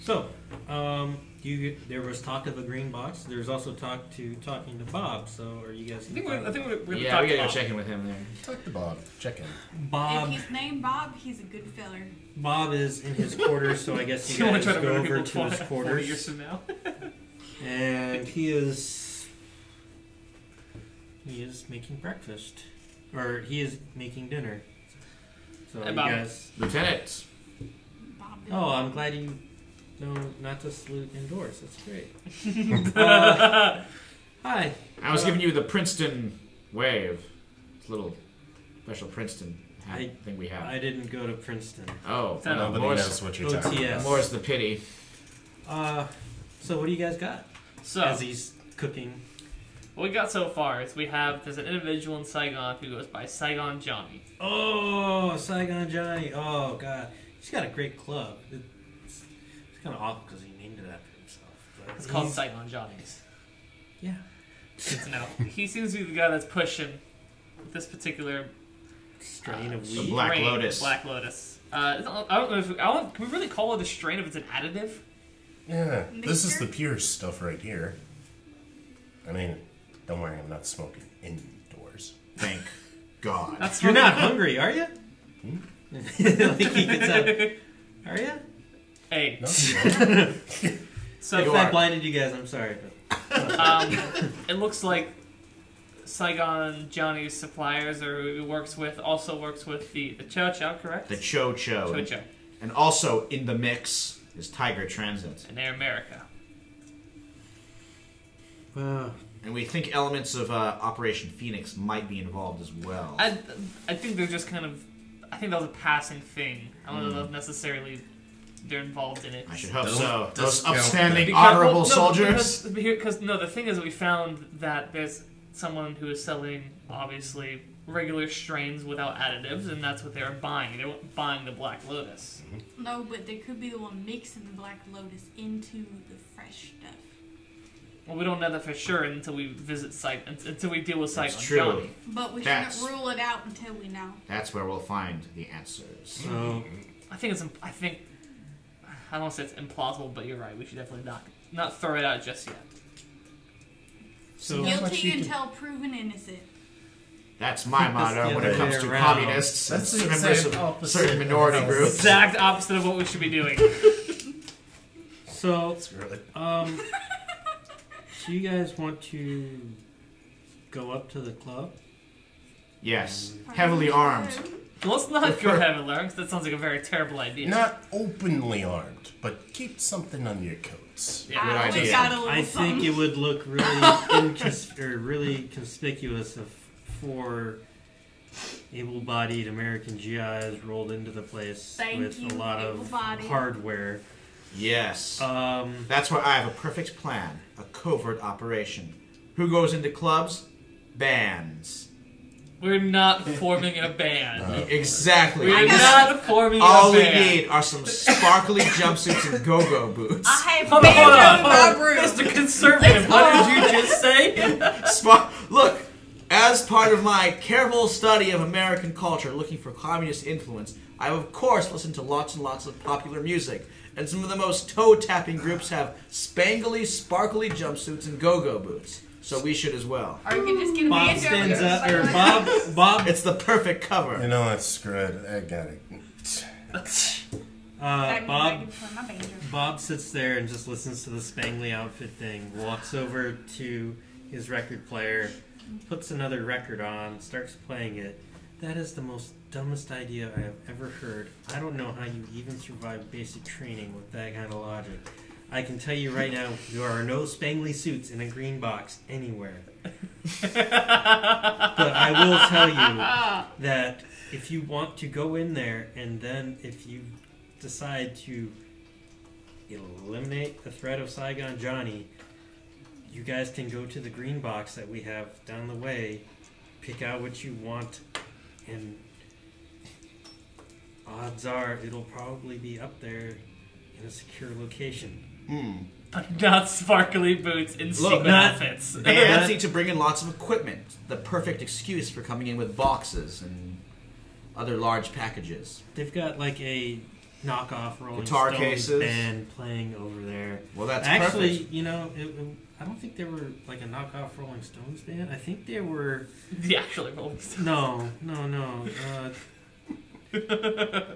So, there was talk of a green box. There's also talking to Bob. So, are you guys? I think we're gonna Yeah, talk we gotta go about check in with him there. Talk to Bob. Check in. Bob. If he's named Bob, he's a good feller. Bob is in his quarters, so I guess you You want guys to try to go murder over people to his 40 quarters. years from now? And he is making breakfast, or he is making dinner. So Hey, you Bob. guys. Lieutenant. Bob. Oh, I'm glad you know not to salute indoors. That's great. Hi. I was giving you the Princeton wave. It's a little special Princeton thing we have. I didn't go to Princeton. Oh, No, Nobody knows what you're talking about. OTS. more's the pity. So what do you guys got? So, As he's cooking. what we got so far is there's an individual in Saigon who goes by Saigon Johnny. Oh, Saigon Johnny. Oh, God. He's got a great club. It's kind of awful because he named it after himself. But It's called he's- Saigon Johnny's. Yeah. Good to know. He seems to be the guy that's pushing this particular Strain of The weed. Black strain, Lotus. Black Lotus. I don't know if can we really call it a strain if it's an additive? Yeah, this is Mixture? the pure stuff right here. I mean, don't worry, I'm not smoking indoors. Thank God. That's You're not really- hungry, are you? like he gets up. Are you? Hey, No, so If I blinded you guys, I'm sorry. But it looks like Saigon Johnny's suppliers, or who he also works with the Chow Chow, correct? The Cho Chow Cho. Chow. And also in the mix is Tiger Transit. And Air America. And we think elements of Operation Phoenix might be involved as well. I think they're just kind of. I think that was a passing thing. I don't know if necessarily they're involved in it. I should hope Don't so. Those discount upstanding, that. honorable soldiers. Because the thing is, we found that there's someone who is selling obviously regular strains without additives, and that's what they were buying. They weren't buying the Black Lotus. No, but they could be the one mixing the Black Lotus into the fresh stuff. Well, we don't know that for sure until we until we deal with That's Saigon true. Johnny. But we That's- shouldn't rule it out until we know. That's where we'll find the answers. so I think I don't want to say it's implausible, but you're right. We should definitely not throw it out just yet. So Guilty until proven innocent. That's my Keep us motto the when other it comes way to around. communists That's and the members exact of opposite certain minority of groups. Exact opposite of what we should be doing. so Screw it. do you guys want to go up to the club? Yes, heavily armed. Let's not go heavy learning. That sounds like a very terrible idea. Not openly armed, but keep something on your coats. Yeah, Good I always idea. got a little I think something. it would look really really conspicuous for able-bodied American GIs rolled into the place Thank with you, a lot of able-bodied. hardware. Yes. Um, That's where I have a perfect plan. A covert operation. Who goes into clubs? Bands. We're not forming a band. Exactly. We're not forming All a we band. need are some sparkly jumpsuits and go-go boots. I have Hold on, banjo hold in on, my hold on. room. Mr. Conservative, what did you just say? Look, as part of my careful study of American culture, looking for communist influence, I of course listen to lots and lots of popular music. And some of the most toe-tapping groups have spangly, sparkly jumpsuits and go-go boots. So we should as well. Or you can just get a Bob banjo. stands and up, go or like- Bob. It's the perfect cover. You know what? Screw it. I got it. That means I Bob. can play my banjo. Bob sits there and just listens to the spangly outfit thing. Walks over to his record player, puts another record on, starts playing it. That is the most dumbest idea I have ever heard. I don't know how you even survive basic training with that kind of logic. I can tell you right now, there are no spangly suits in a green box anywhere. But I will tell you that if you want to go in there, and then if you decide to eliminate the threat of Saigon Johnny, you guys can go to the green box that we have down the way, pick out what you want, and odds are it'll probably be up there in a secure location. But not sparkly boots and Look, sequin not- outfits. Bands need to bring in lots of equipment. The perfect excuse for coming in with boxes and other large packages. They've got like a knockoff Rolling Guitar Stones cases. band playing over there. Well, that's Actually, perfect. you know, I don't think they were like a knockoff Rolling Stones band. I think they were. The actual Rolling Stones. No.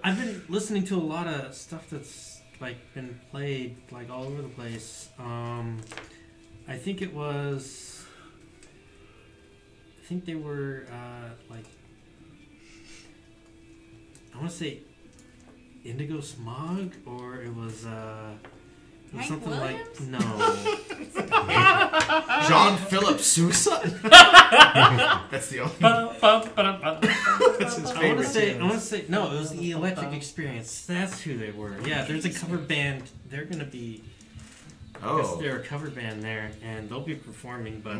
I've been listening to a lot of stuff that's like been played like all over the place. I think it was. I think they were like. I want to say Indigo Smog, or it was Hank something Williams? like no. John Philip Sousa? That's the only. That's his I want favorite. to say no. It was the Electric Experience. That's who they were. Yeah, there's a cover band. They're gonna be. I guess Oh, they're a cover band there, and they'll be performing, but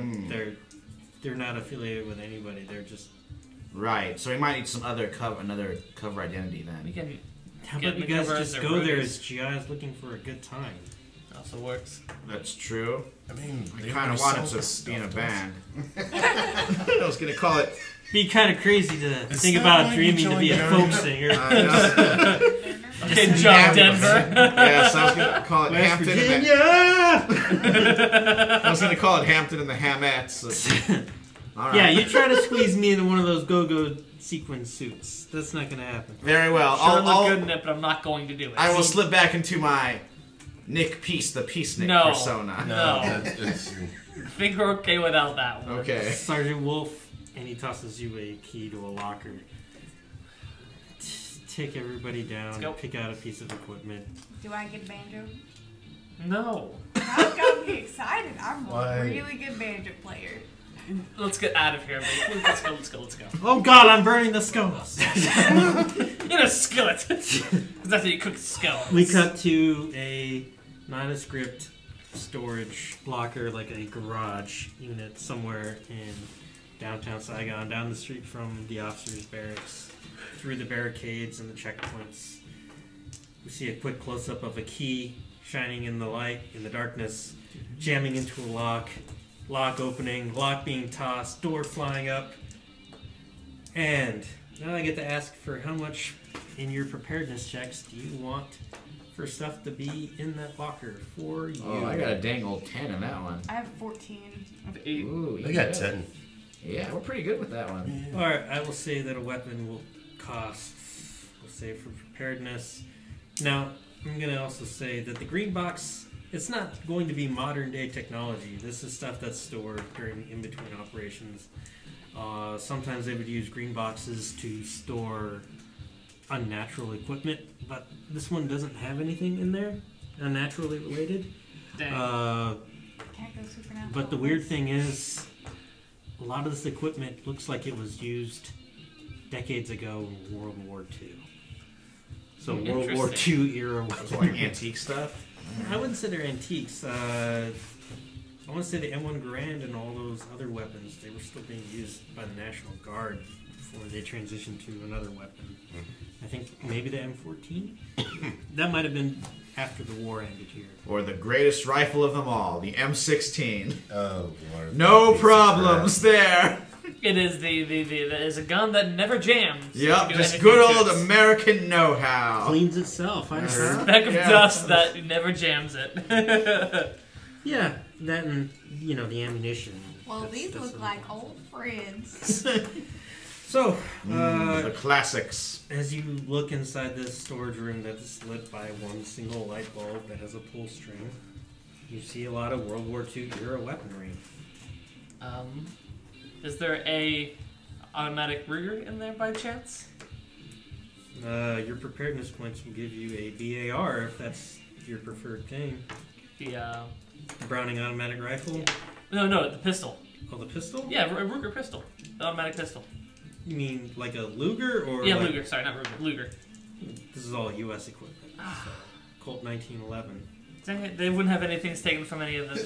they're not affiliated with anybody. They're just. right. So we might need some another cover identity We then. can How Get about you in the guys covers just or go there roadies. as GIs looking for a good time? also works. That's true. I mean, I they kind of already wanted sold this to be in a stuff to us. band. I was gonna call it. Be kind of crazy to Is think that about why you dreaming to be a joined folk Journey? singer. Okay, John Denver. Yes, I was gonna call it West Hampton. Virginia. I was gonna call it Hampton and the Hamettes. All right. Yeah, you try to squeeze me into one of those go-go sequin suits. That's not gonna happen. Very well. Sure look I'll- good in it, but I'm not going to do it. I will slip back into my Nick Peace, the Peacenik No. persona. No. It's, I think we're okay without that one. Okay. Sergeant Wolf, and he tosses you a key to a locker. Take everybody down, go. pick out a piece of equipment. Do I get a banjo? No. I've got me excited. I'm Why? a really good banjo player. Let's get out of here. Man. Let's go. Oh God, I'm burning the scones. In a skillet. That's how you cook scones. We cut to a nondescript storage locker, like a garage unit somewhere in downtown Saigon, down the street from the officers' barracks, through the barricades and the checkpoints. We see a quick close-up of a key shining in the light, in the darkness, jamming into a lock, lock opening, lock being tossed, door flying up. And now I get to ask for how much in your preparedness checks do you want for stuff to be in that locker for you? Oh, I got a dang old 10 in that one. I have 14. Ooh, they you got good. 10. Yeah, we're pretty good with that one. Alright, I will say that a weapon will cost, we'll say for preparedness. Now, I'm going to also say that the green box, it's not going to be modern day technology. This is stuff that's stored during in-between operations. Sometimes they would use green boxes to store unnatural equipment, but this one doesn't have anything in there unnaturally related. Dang. Can't go supernatural. But the weird thing is, a lot of this equipment looks like it was used decades ago in World War II. So World War II era So weapons. like antique stuff? I wouldn't say they're antiques. I want to say the M1 Garand and all those other weapons, they were still being used by the National Guard before they transitioned to another weapon. I think maybe the M14? That might have been after the war ended here. Or the greatest rifle of them all, the M16. Oh, Lord. No Piece of problems there. It is that is a gun that never jams. Yep, Do just anything good to old it. American know-how. Cleans itself, I heard. Speck of Yeah. dust that never jams it. Yeah, that and, you know, the ammunition. Well, That's- these that's look a- like old friends. So, The classics. as you look inside this storage room that is lit by one single light bulb that has a pull string, you see a lot of World War II era weaponry. Is there a automatic Ruger in there by chance? Your preparedness points will give you a BAR if that's your preferred thing. The Browning automatic rifle. no, the pistol. Oh, the pistol? Yeah, a Ruger pistol, the automatic pistol. You mean like a Luger or Yeah, like, Luger. Sorry, not Ruger. Luger. This is all U.S. equipment. So, Colt 1911. Dang it, they wouldn't have anything taken from any of the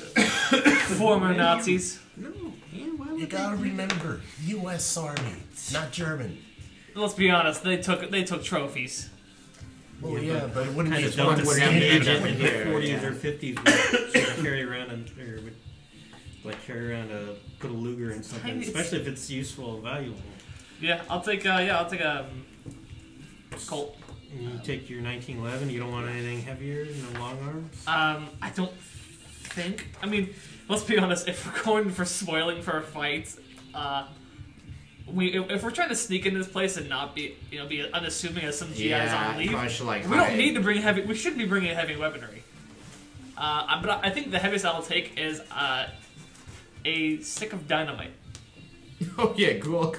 former Nazis. No, yeah, why would You gotta remember, U.S. Army, not German. Let's be honest, they took trophies. Well, yeah, but it wouldn't kind be of as dumped fun the when sand you age end up in the here. 40s or 50s would sort of carry around or would like carry around put a Luger in something, Tiny- especially if it's useful and valuable. Yeah, I'll take Colt. And you take your 1911. You don't want anything heavier, no long arms. I don't think. I mean, let's be honest. If we're going for spoiling for a fight, if we're trying to sneak into this place and not be unassuming as some GIs on leave, probably should, like, we don't hide. need to bring heavy. We shouldn't be bringing heavy weaponry. But I think the heaviest I'll take is a stick of dynamite. Oh yeah, cool.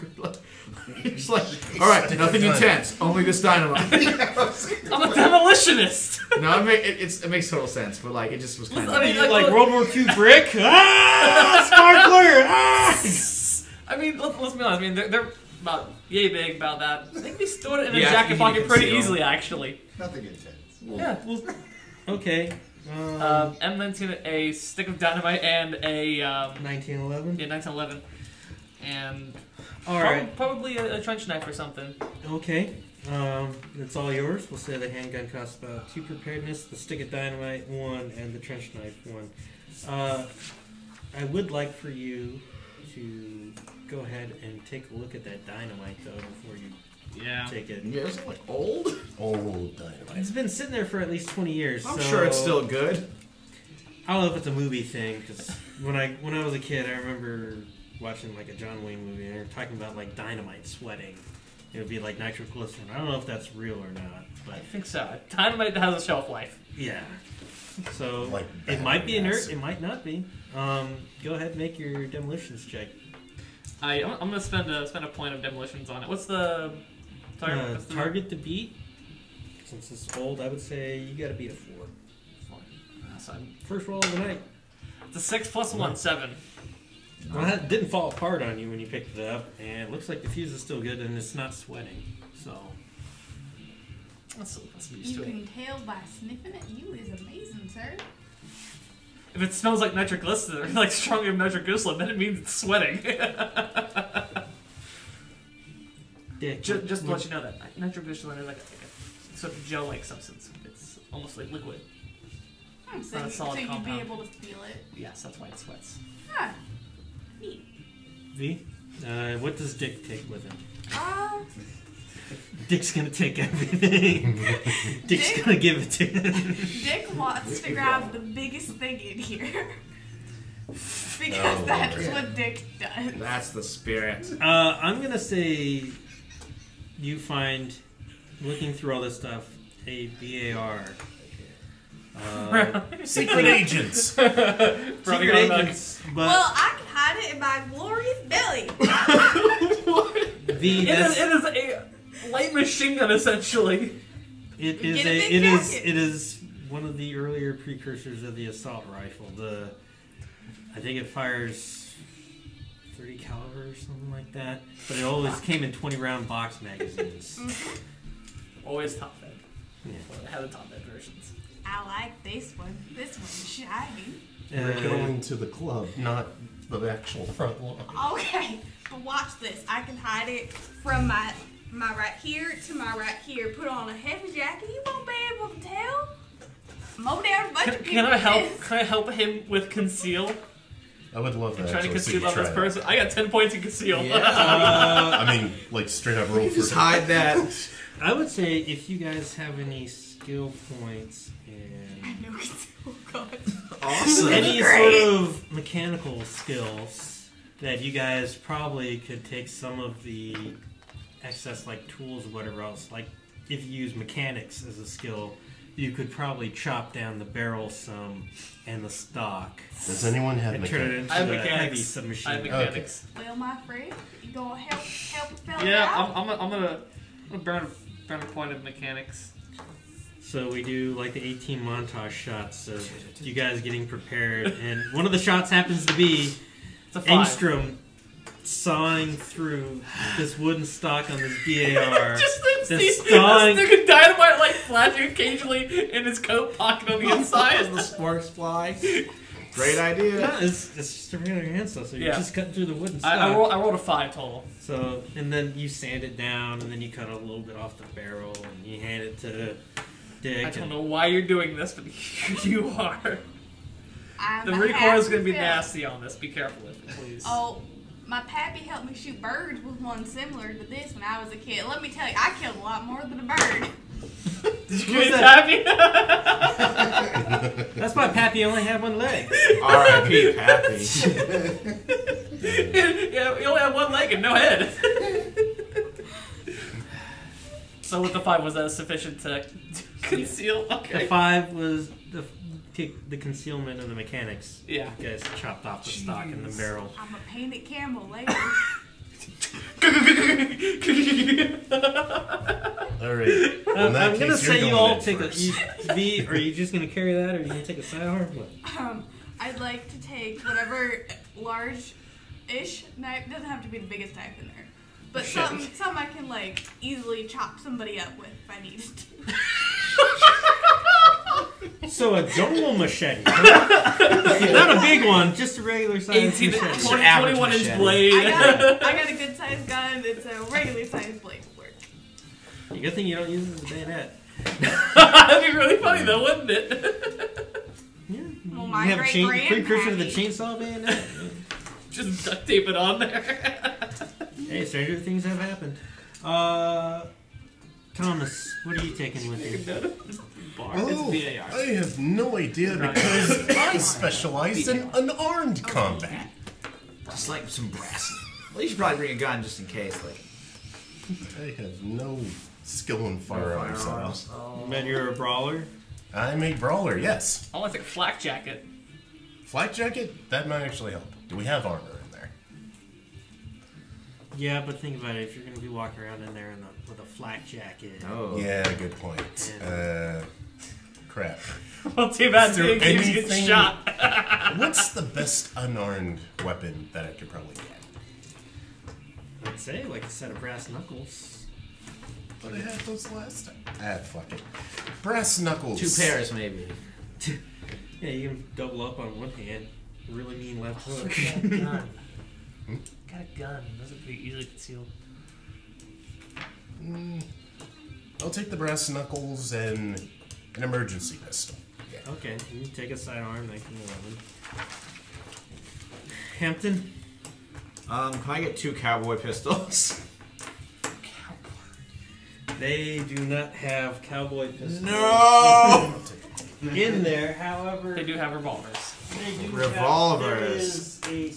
It's like, all right, nothing intense, only this dynamite. I'm a demolitionist. No, it makes total sense, but like it just was kind of. I mean, Like World War II brick. Sparkler. I mean, let's be honest. I mean, they're about yay big, about that. They can be stored in a Yeah, jacket you pocket can pretty conceal. easily, actually. Nothing intense. Yeah. Well, Okay. M19, a stick of dynamite, and a 1911. yeah, 1911, and All right. probably a trench knife or something. Okay. It's all yours. We'll say the handgun costs about 2 preparedness, the stick of dynamite 1, and the trench knife 1. I would like for you to go ahead and take a look at that dynamite though before you Yeah. take it. Yeah, is it like old? Old dynamite. It's been sitting there for at least 20 years. I'm so sure it's still good. I don't know if it's a movie thing because when I was a kid, I remember watching like a John Wayne movie and they were talking about like dynamite sweating. It would be like nitroglycerin. I don't know if that's real or not, I but think so. Dynamite has a shelf life. yeah. So Like it might be inert, acid. it might not be. Go ahead and make your demolitions check. I'm gonna spend a point of demolitions on it. What's the target? What's the Target to beat. Since it's old, I would say you got to beat a 4. So I'm- First roll of the night. it's a 6 plus 1, 7. Well, that didn't fall apart on you when you picked it up, and it looks like the fuse is still good and it's not sweating. So That's used You to it. can tell by sniffing it. You is amazing, sir. If it smells like nitroglycerin, like strongly of nitroglycerin, then it means it's sweating. Dick, just to let you know that nitroglycerin is like a sort of gel-like substance. It's almost like liquid. So, Not a solid so you'd be compound. able to feel it. Yes, that's why it sweats. Huh. Neat. V, what does Dick take with him? Dick's gonna take everything. Dick's Dick? gonna give it to him. Dick wants to grab the biggest thing in here. Because Oh, that's okay. what Dick does. That's the spirit. I'm gonna say you find, looking through all this stuff, a BAR. Secret agents. Secret agents, but Well, I can hide it in my glorious belly. V, It that's, is a light machine gun, essentially. it is Get a a big jacket. it is one of the earlier precursors of the assault rifle. I think it fires 30 caliber or something like that, but it always came in 20 round box magazines. Always top fed. Yeah. Well, it had the top fed versions. I like this one. This one's shiny. We're going to the club, not the actual front lawn. Okay, but watch this. I can hide it from my right here to my right here. Put on a heavy jacket. You won't be able to tell. Mow down a bunch of people. Can I help? with this. Can I help him with conceal? I would love that. Trying to actually, so conceal you on this try person. I got 10 points in conceal. I mean, like straight up roll for Just hide that. I would say if you guys have any skill points I and know it's oh god. Awesome. any Great. sort of mechanical skills that you guys probably could take some of the excess like tools or whatever else. Like if you use mechanics as a skill, you could probably chop down the barrel some and the stock Does anyone have and turn it mechanics? I have into a heavy mechanics. I have submachine gun. mechanics. Well, my friend, you gonna help a fella Yeah, out? I'm gonna burn a point of mechanics. So we do like the 18 montage shots of you guys getting prepared, and one of the shots happens to be It's a 5. Engstrom sawing through this wooden stock on this BAR. Just That's see a sawing. stick of dynamite like flashing occasionally in his coat pocket on the As inside. the sparks fly. Great idea. Yeah, it's just a regular handsaw, so you're Yeah. just cutting through the wooden stock. I rolled a 5 total. So, and then you sand it down, and then you cut a little bit off the barrel, and you hand it to dick. I don't know why you're doing this, but here you are. I'm The a recoil is happy going to be Phil. nasty on this. Be careful with it, please. Oh, my pappy helped me shoot birds with one similar to this when I was a kid. Let me tell you, I killed a lot more than a bird. Did you get Pappy? That's why Pappy only had one leg. R.I.P. Pappy. Yeah, you only have one leg and no head. So with the 5, was that sufficient to conceal? Okay. The 5 was the concealment of the mechanics. Yeah. You guys chopped off the stock and the barrel. I'm a painted camel later. Alright. I'm gonna say you all take a V. Are you just gonna carry that, or are you gonna take a sidearm? What? I'd like to take whatever large-ish knife. Doesn't have to be the biggest knife in there, but something I can like easily chop somebody up with if I needed to. So a double machete. Not a big one, just a regular size 18 machete. 21 inch blade. I got a good sized gun. It's a regular sized blade will work. Good thing you don't use it as a bayonet. That'd be really funny though, wouldn't it? Yeah. Well, my You have a precursor to the great-grandpappy. chainsaw bayonet. Just duct tape it on there. Hey, stranger things have happened. Thomas, what are you taking with you? Bar. Oh, It's BAR. I have no idea because I specialize in unarmed combat. Just like some brass. Well, you should probably bring a gun just in case. Like I have no skill in firearms. But you're a brawler? I'm a brawler, yes. I want to take a flak jacket. Flak jacket? That might actually help. Do we have armor in there? Yeah, but think about it. If you're going to be walking around in there with a flak jacket. oh Yeah, good point. Crap. Well, too bad Is there you get anything- shot. What's the best unarmed weapon that I could probably get? I'd say like a set of brass knuckles. But I had those last time. Fuck it. Brass knuckles. 2 pairs maybe. Yeah, you can double up on one hand. Really mean left hook. Got a gun. Got a gun. Those are pretty easily concealed. I'll take the brass knuckles and an emergency pistol. Yeah. Okay, you can take a sidearm, 1911. Hampton? Can I get 2 cowboy pistols? They do not have cowboy pistols No! in there. However, They do have revolvers. they do Revolvers. There is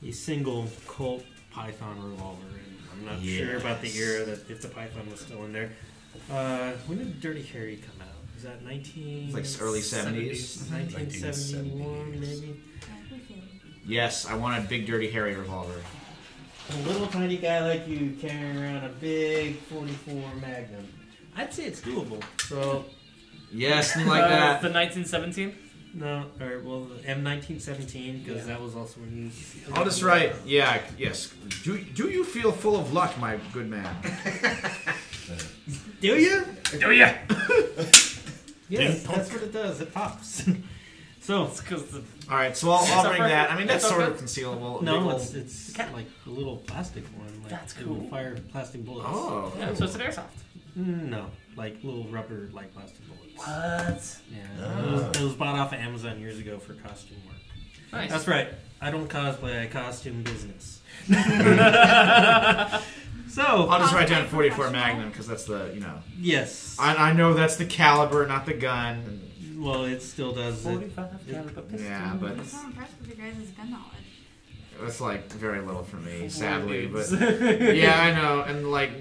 a single Colt Python revolver, and I'm not sure about the era that if the Python was still in there. When did Dirty Harry come out? Was that 19? It's like early 70s. 1971, maybe. Yes, I want a big dirty hairy revolver. A little tiny guy like you carrying around a big 44 Magnum. I'd say it's doable. So, Yes, something like that. The 1917? no, or well, the M1917, because that was also in use. I'll just write, yeah, yes. Do you feel full of luck, my good man? Do you? Do ya? Yes, that's what it does. It pops. So, It's because the Alright, so I'll bring okay. that. I mean, that's It's sort okay. of concealable. no, Big ol- it's like a little plastic one. Like That's it will cool. fire plastic bullets. Oh. yeah, so it's an airsoft. No, like little rubber like plastic bullets. What? Yeah, it was bought off of Amazon years ago for costume work. Nice. That's right. I don't cosplay. I costume business. So I'll just write down Cosplay 44 professional. Magnum because that's the, yes. I know that's the caliber, not the gun. Well, it still does it. 45 caliber pistol. Yeah, but I'm so impressed with your guys' gun knowledge. it's like very little for me, sadly. But dudes. yeah, I know. And like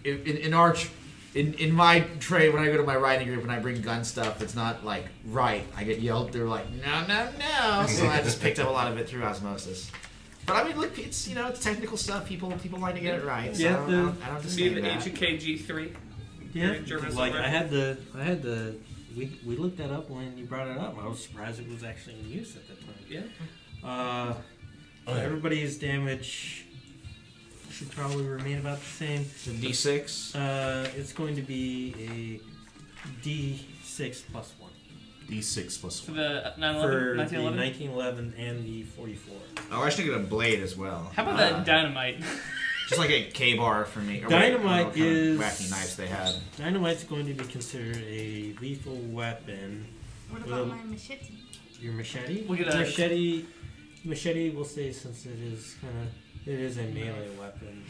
in my trade, when I go to my writing group and I bring gun stuff, it's not like right. I get yelled through like no. So I just picked up a lot of it through osmosis. But I mean, look, it's it's technical stuff. People like to get it right. So Yeah, I don't See disdain the that. HKG3. Yeah, German like silver. I had the. We looked that up when you brought it up. I was surprised it was actually in use at the time. Yeah. Everybody's damage should probably remain about the same. The D6. It's going to be a D6 plus 1 D6 plus For 1. the for 911, the 1911. 1911 and the 44. Oh, I should get a blade as well. How about that dynamite? Just like a K-bar for me. Or Dynamite what kind of is- wacky knives they had. Dynamite's going to be considered a lethal weapon. What Well, about my machete? Your machete? We'll get a- Machete, we'll say, since it is a melee weapon.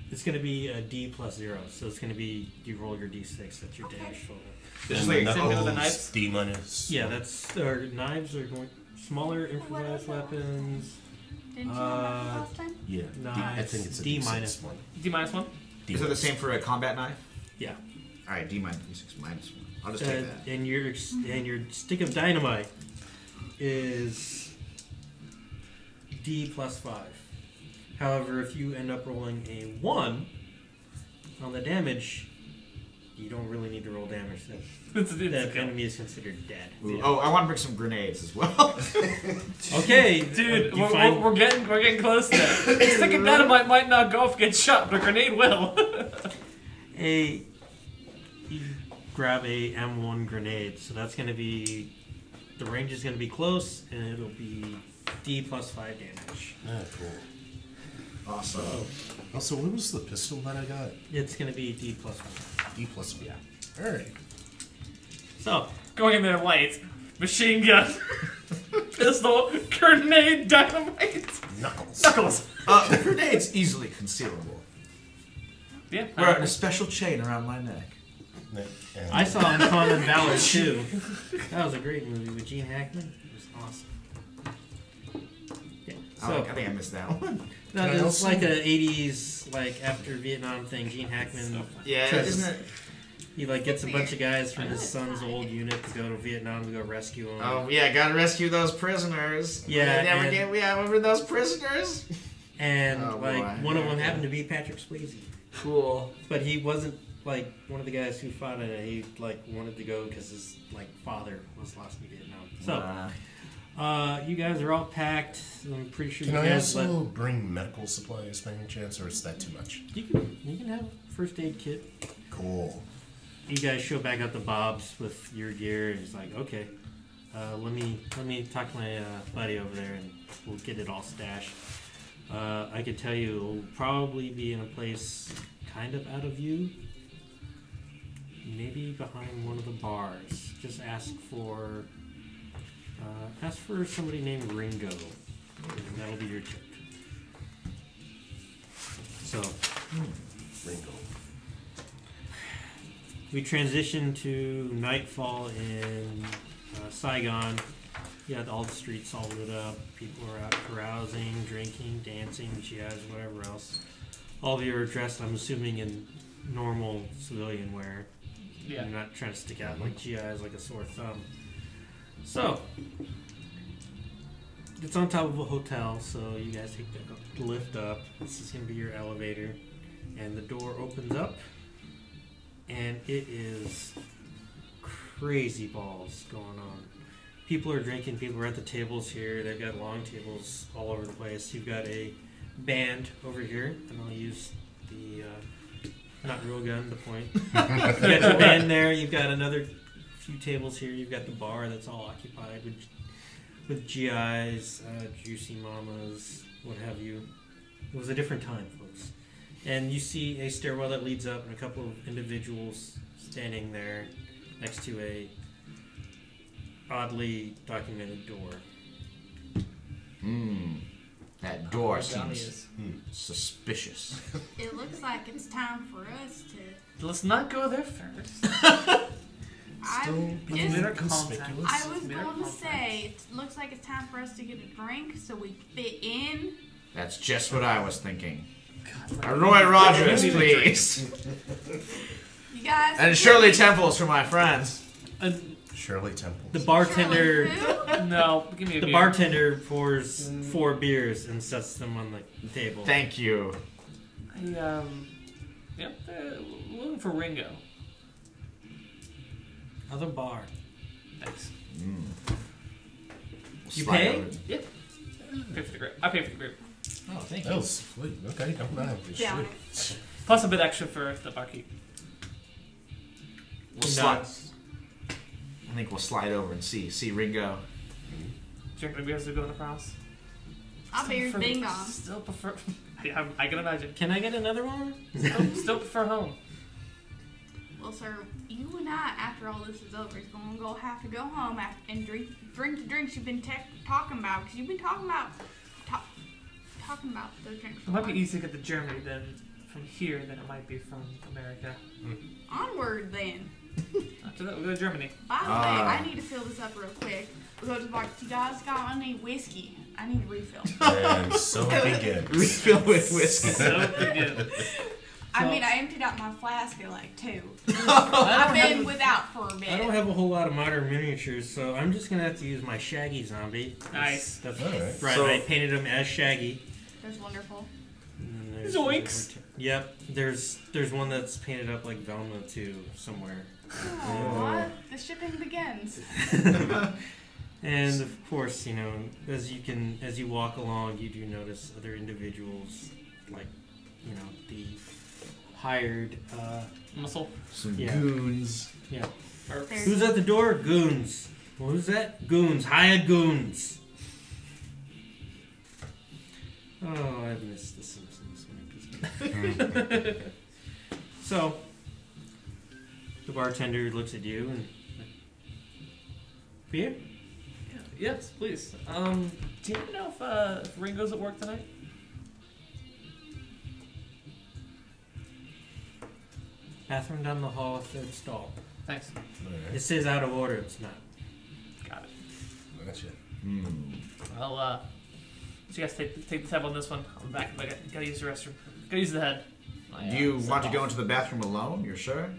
It's going to be a D plus 0, so it's going to be you roll your D6. That's your Okay. damage total. Just And like the same thing with the knuckles, knives? D minus. Yeah, that's our knives are going smaller improvised weapons. Didn't you have that last time? Yeah. Knives, I think it's a D D6 minus one. D minus 1. D Is it the minus. same for a combat knife? Yeah. All right, D minus D6 minus 1. I'll just take that. And your stick of dynamite is D plus 5. However, if you end up rolling a 1 on the damage, you don't really need to roll damage. It's That okay. enemy is considered dead. Ooh. Oh, I want to bring some grenades as well. Okay, Dude, you we're, find- we're getting close there. Stick of dynamite might not go off and get shot, but a grenade will. you grab a M1 grenade, so that's going to be the range is going to be close, and it'll be D plus 5 damage. Ah, cool. Awesome. Also, what was the pistol that I got? It's going to be D plus 1. D plus 1. Yeah. Alright. So Going in there light. Machine gun. Pistol. Grenade. Dynamite. Knuckles. Knuckles. Grenades easily concealable. Yeah. Wearing a special chain around my neck. And I saw Uncommon Valor 2. That was a great movie with Gene Hackman. It was awesome. Yeah. So I think I missed that one. no, Can I it's also- like a 80s like after Vietnam thing. Gene Hackman Yeah, tries- isn't it? he like gets a bunch of guys from his son's old unit to go to Vietnam to go rescue him. Oh yeah, gotta rescue those prisoners. Yeah, never and- get. Yeah, remember those prisoners? And Oh, like boy. one of them happened to be Patrick Swayze, Cool. but he wasn't like one of the guys who fought in it. He like wanted to go because his like father was lost in Vietnam. So you guys are all packed. I'm pretty sure Can you I guys also bring medical supplies by any chance, or is that too much? you can have a first aid kit. Cool. You guys show back up to Bob's with your gear, and he's like, okay, let me talk to my buddy over there, and we'll get it all stashed. I could tell you it'll probably be in a place kind of out of view, maybe behind one of the bars. Just ask for somebody named Ringo, and that'll be your tip. So. Ringo. We transition to nightfall in Saigon. You had all the streets all lit up. People are out carousing, drinking, dancing, GIs, whatever else. All of you are dressed, I'm assuming, in normal civilian wear. Yeah. You're not trying to stick out like GIs like a sore thumb. So, it's on top of a hotel, so you guys take the lift up. This is going to be your elevator. And the door opens up. And it is crazy balls going on. People are drinking, people are at the tables here. They've got long tables all over the place. You've got a band over here, and I'll use the not real gun to point. You've got your band there. You've got another few tables here. You've got the bar that's all occupied with GIs, juicy mamas, what have you. It was a different time, folks. And you see a stairwell that leads up and a couple of individuals standing there next to a oddly documented door. That door Down he seems is. suspicious. It looks like it's time for us to. Let's not go there first. I Let's just, meet our contact. I was Meet our going to contact. say, it looks like it's time for us to get a drink so we fit in. That's just what I was thinking. God, Roy Rogers, Give me the please. You guys. And Shirley Temples for my friends. Shirley Temple. The bartender, Shirley who? No, give me a the beer. bartender pours 4 beers and sets them on the table. Thank you. Yep, looking for Ringo. Other bar. Thanks. We'll You slide pay? over. Yep. Pay for the grape. I pay for the grape. Oh, thank Oh, sweet. Okay, don't mind. Down Shit. Plus a bit extra for the barkeep. We'll slide. I think we'll slide over and see Ringo. Drinking the beers are going across. I'll be your ding dong. Still prefer. I can imagine. Can I get another one? Still prefer home. Well, sir, you and I, after all this is over, is gonna have to go home and drink the drinks you've been talking about, because you've been talking about those drinks. It might be easier to get to Germany from here than it might be from America. Onward, then. After that, we'll go to Germany. By the way, I need to fill this up real quick. We'll go to the bar. You guys got any whiskey? I need a refill. And so it begins. Refill with whiskey. So begin. I mean, I emptied out my flask at like 2. I've been without for a bit. I don't have a whole lot of modern miniatures, so I'm just gonna have to use my Shaggy zombie. Nice. That's All right. right. So- I painted him as Shaggy. That's wonderful. And then there's- Zoinks. Yep. There's one that's painted up like Velma too somewhere. Aww, the shipping begins. And of course, you know, as you walk along, you do notice other individuals, like, you know, the hired. Muscle. Some Yeah. goons. Yeah. There's- Who's at the door? Goons. Well, who's that? Goons. Hired goons. Oh, I missed The Simpsons. So, the bartender looks at you and. Beer? Yes, please. Do you know if Ringo's at work tonight? Bathroom down the hall, third stall. Thanks. All It right. says out of order. It's not. Got it. Gotcha. Well, so you guys take the tab on this one. I'm back. I gotta use the restroom. Gotta use the head. Do you want to go into the bathroom alone? You're sure?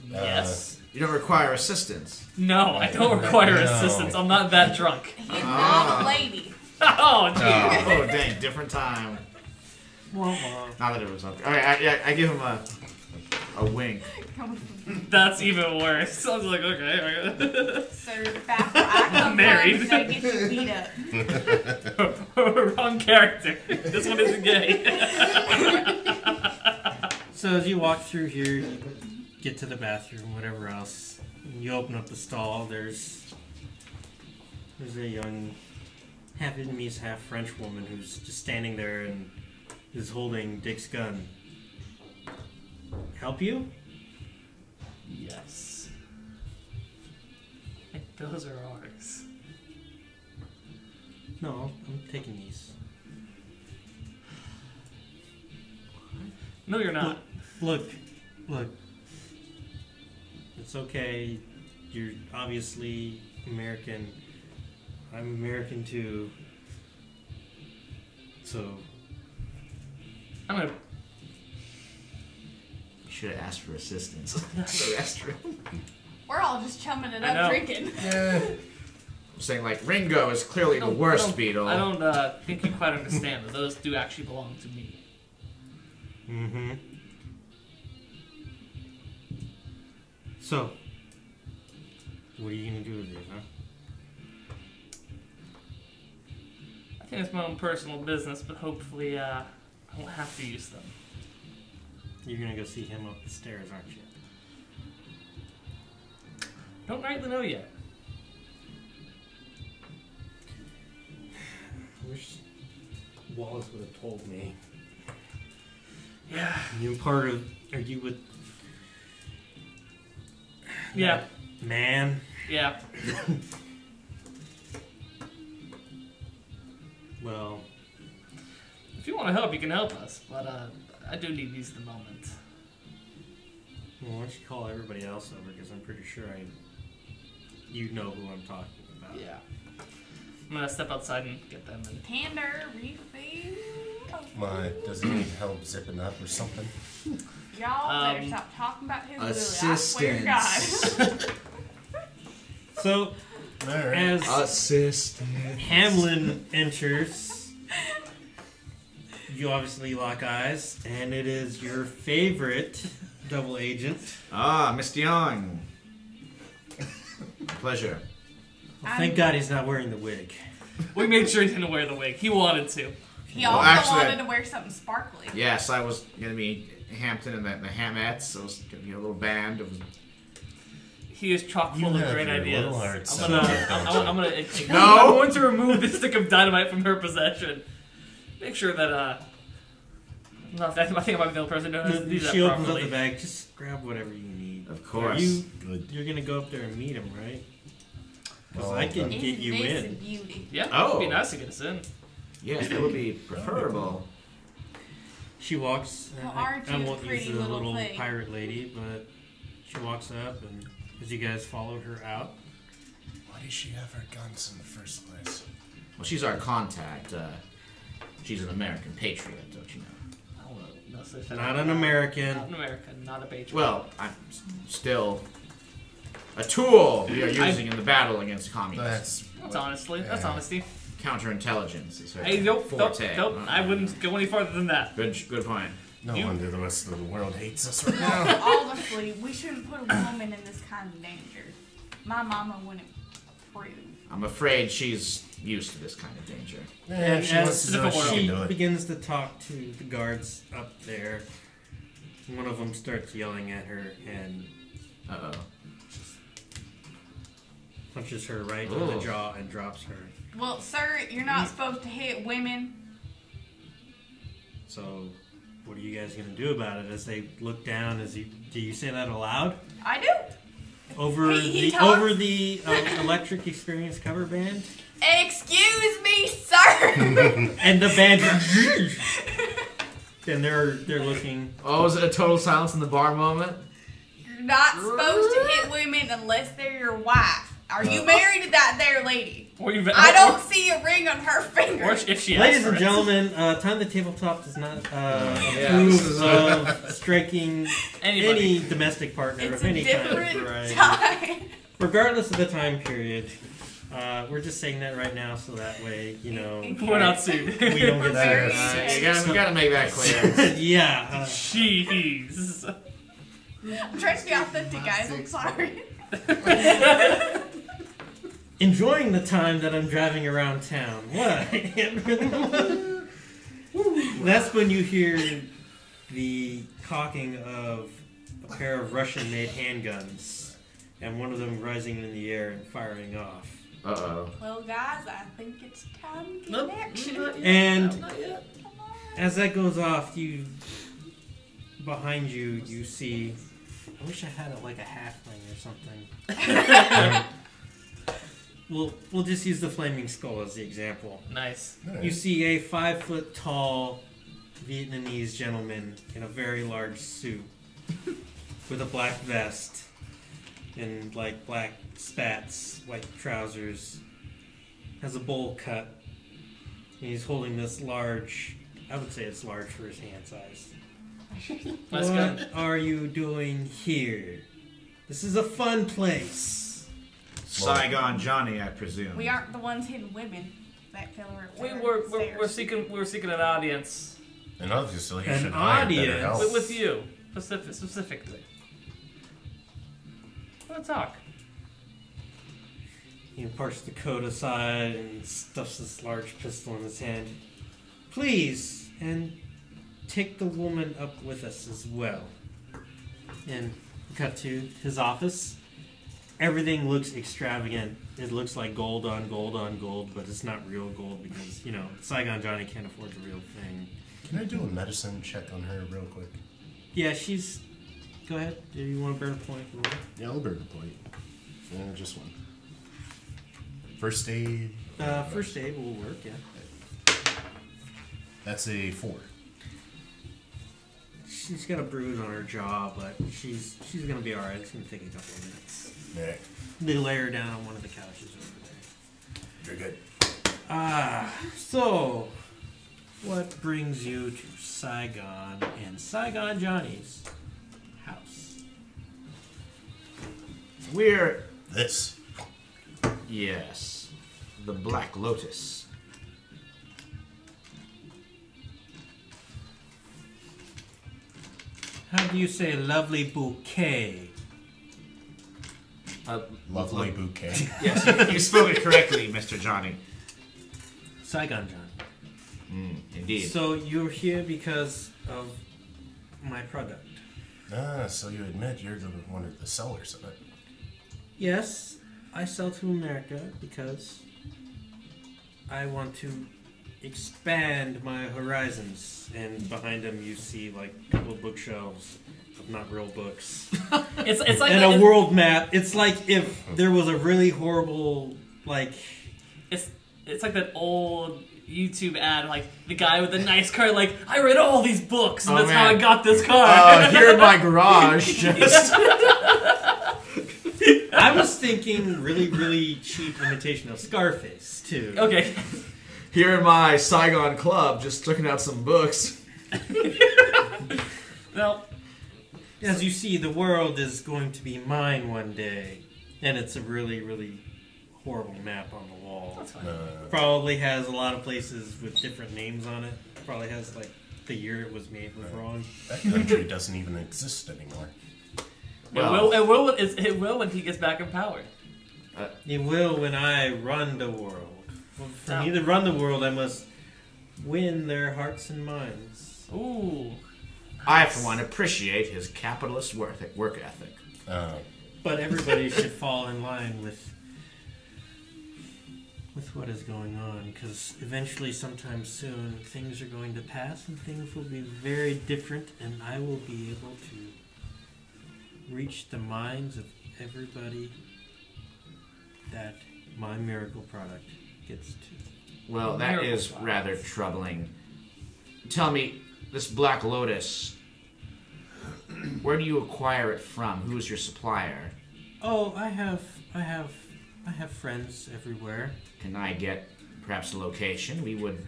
Yes. You don't require assistance. No, I don't require No. assistance. I'm not that drunk. He's not a lady. Oh, gee. Oh, dang, different time. Wah, wah. Not that it was okay. Alright, I give him a wink. That's even worse. I was like, okay. So back where I come Married. from, so get you beat up. Wrong character. This one isn't gay. So as you walk through here, you get to the bathroom, whatever else. And you open up the stall. There's a young, half Vietnamese, half French woman who's just standing there and is holding Dick's gun. Help you? Yes. And those are ours. No, I'm taking these. No, you're not. Look. It's okay. You're obviously American. I'm American too. So, I'm gonna. You should have asked for assistance. The restroom. We're all just chumming it I know. up drinking. Yeah. I'm saying, like, Ringo is clearly the worst Beatle. I don't think you quite understand that those do actually belong to me. mm-hmm. So, what are you gonna do with it, huh? I think it's my own personal business, but hopefully I won't have to use them. You're gonna go see him up the stairs, aren't you? Don't rightly know yet. I wish Wallace would have told me. Yeah. You part of? Are you with? Yeah. Man. Yeah. Well, If you want to help, you can help us, but I do need these at the moment. why don't you call everybody else over? Because I'm pretty sure you know who I'm talking about. Yeah. I'm gonna step outside and get them. And Pander, refill. My, does he need help zipping up or something? Y'all better stop talking about his Assistance. Lily. I swear to God. So, All right. as Assistant. Hamlin enters, you obviously lock eyes, and it is your favorite double agent. Ah, Mr. Young. Pleasure. Well, thank God he's not wearing the wig. we made sure he didn't wear the wig. He wanted to. He Well, also actually, wanted to wear something sparkly. Yes, I was going to be Hampton and the Hamettes. So it was going to be a little band. It was He is chock full You of have great your ideas. little heart I'm gonna No! I'm going to remove the stick of dynamite from her possession. Make sure that no, I think I might be the only person who knows how to do that She opens up properly. the bag. Just grab whatever you need. Of course. You're gonna go up there and meet him, right? Because Oh, I can okay. get you Isn't this in. beauty? Yeah, Oh. it'd be nice to get us in. Yes, that would be preferable. She walks. Well, I aren't you won't a pretty use the little little thing? pirate lady, but she walks up, and as you guys follow her out, Why does she have her guns in the first place? Well, she's our contact. She's an American patriot, don't you know? I don't know. No such not an American. Not an American, not a patriot. Well, I'm still a tool we are using in the battle against communists. That's that's honesty. Counterintelligence is her Hey, nope, forte. I wouldn't go any farther than that. Good point. No You- wonder the rest of the world hates us right now. Honestly, we shouldn't put a woman in this kind of danger. My mama wouldn't approve. I'm afraid she's used to this kind of danger. And she wants as to do it, she she can do it. begins to talk to the guards up there, one of them starts yelling at her and Uh-oh. punches her right in the Ooh. jaw and drops her. Well, sir, you're not supposed to hit women. So, what are you guys gonna do about it? As they look down, do you say that aloud? I do. Over He the talks- over the Electric Experience cover band, Excuse me, sir. and the band. And they're looking. Oh, is it a total silence in the bar moment? You're not supposed to hit women unless they're your wife. Are you married to that there lady? Or you, I don't see a ring on her finger. Or if she asks Ladies for and it. gentlemen, Time the Tabletop does not this is, approve of striking Anybody. any domestic partner It's of a any kind of different variety. time. Regardless of the time period. We're just saying that right now so that way, you know, We're not sued. we don't get Very sued. You gotta make that clear. Yeah. Jeez. I'm trying to be authentic, guys. I'm sorry. Enjoying the time that I'm driving around town. What? That's when you hear the cocking of a pair of Russian-made handguns, and one of them rising in the air and firing off. Uh-oh. Well, guys, I think it's time to Nope. get action. And Not yet. as that goes off, behind you, you see. I wish I had it like a halfling or something. We'll just use the flaming skull as the example. Nice. You see a 5 foot tall Vietnamese gentleman in a very large suit with a black vest and like black spats, white trousers, has a bowl cut, and he's holding this large. I would say it's large for his hand size. Nice What gun. are you doing here? This is a fun place. Saigon Johnny, I presume. We aren't the ones hitting women. That fella right We there were upstairs. we're seeking an audience And obviously, you An should hire better audience? help. with you specifically. Let's talk. He parks the coat aside and stuffs this large pistol in his hand. Please, and take the woman up with us as well. And cut to his office. Everything looks extravagant. It looks like gold on gold on gold, but it's not real gold because, you know, Saigon Johnny can't afford the real thing. Can I do a medicine check on her real quick? Yeah, she's... Go ahead. Do you want to burn a point? Yeah, I'll burn the plate. Yeah, just one. First aid. First aid will work, yeah. That's a 4. She's got a bruise on her jaw, but she's gonna be alright. It's gonna take a couple of minutes. Yeah, They lay her down on one of the couches over there. you're good. So, what brings you to Saigon and Saigon Johnny's house? We're This. yes, the Black Lotus. How do you say lovely bouquet? Lovely bouquet. Yes, you spoke it correctly, Mr. Johnny. Saigon Johnny. Indeed. So, you're here because of my product. So you admit you're the one of the sellers of it. Yes, I sell to America because I want to expand my horizons. And behind them you see like a couple of bookshelves of not real books. It's like And a world map. It's like if there was a really horrible, like... It's like that old YouTube ad, like the guy with the nice car, like, I read all these books and that's how I got this car. Here in my garage, just... I was thinking really, really cheap imitation of Scarface, too. Okay. Here in my Saigon club, just checking out some books. Well, As you see, the world is going to be mine one day. And it's a really, really horrible map on the wall. that's fine. Probably has a lot of places with different names on it. Probably has, like, the year it was made was wrong. That country doesn't even exist anymore. Well- It will when he gets back in power. It will when I run the world. Well, for No. me to run the world, I must win their hearts and minds. Ooh. I, for one, appreciate his capitalist work ethic. But everybody should fall in line with what is going on, because eventually, sometime soon, things are going to pass, and things will be very different, and I will be able to reach the minds of everybody that my miracle product gets to. Well, that Miracle is products. rather troubling. Tell me, this Black Lotus, where do you acquire it from? Who is your supplier? Oh, I have friends everywhere. Can I get perhaps a location? We would...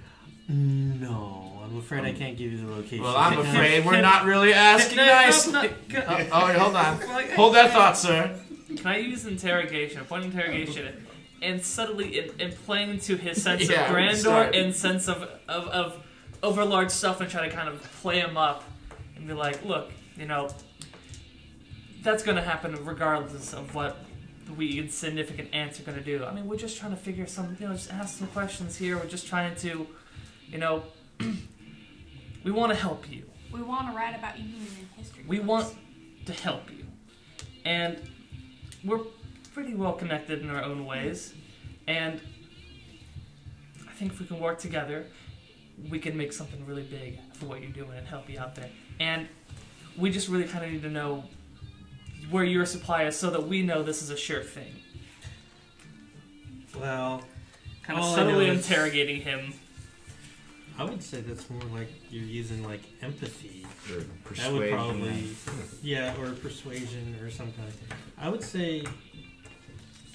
No, I'm afraid I can't give you the location. Well, I'm afraid we're not really asking nicely. Oh, wait, hold on. Hold that thought, sir. Can I use interrogation, point of interrogation, and subtly and playing to his sense Yeah, of grandeur start. and sense of overlarge stuff, and try to kind of play him up and be like, look, you know, that's going to happen regardless of what we insignificant ants are going to do. I mean, we're just trying to figure some, you know, just ask some questions here. We're just trying to, you know, we want to help you. We want to write about you in history. We books. want to help you. And we're pretty well connected in our own ways. And I think if we can work together, we can make something really big for what you're doing and help you out there. And we just really kind of need to know where your supply is so that we know this is a sure thing. Well, Kind of all I subtly know is- interrogating him. I would say that's more like you're using like empathy. Or That would persuasion. probably, yeah, or persuasion or something. I would say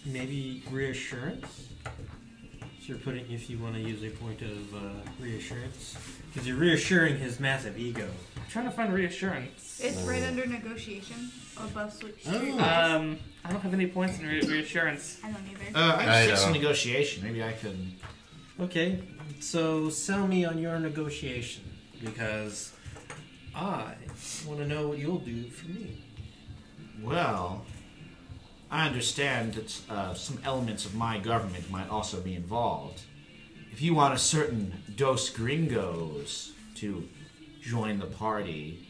maybe reassurance. So you're putting, if you want to use a point of reassurance, because you're reassuring his massive ego. I'm trying to find reassurance. It's right under negotiation above switch. Oh. I don't have any points in reassurance. I don't either. I have I 6 in know. negotiation. Maybe I could... Okay, so sell me on your negotiation, because I want to know what you'll do for me. Well, I understand that some elements of my government might also be involved. If you want a certain Dos Gringos to join the party,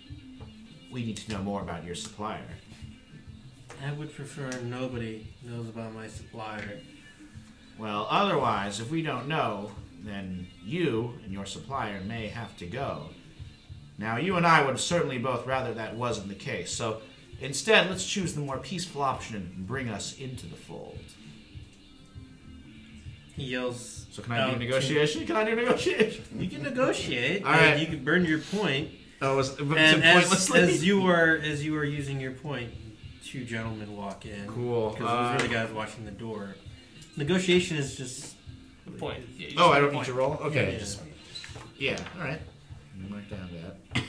we need to know more about your supplier. I would prefer nobody knows about my supplier. Well, otherwise, if we don't know, then you and your supplier may have to go. Now, you and I would certainly both rather that wasn't the case, so instead, let's choose the more peaceful option and bring us into the fold. He yells. So can I out do to- negotiation? Can I do negotiation? You can negotiate. All and right. You can burn your point. Oh, And pointlessly? as you are using your point, 2 gentlemen walk in. Cool. Because those are the guys watching the door. Negotiation is just The point. Yeah, you Oh, just I make a don't need point. to roll? Okay. Yeah. Just, yeah, alright. Mark down that.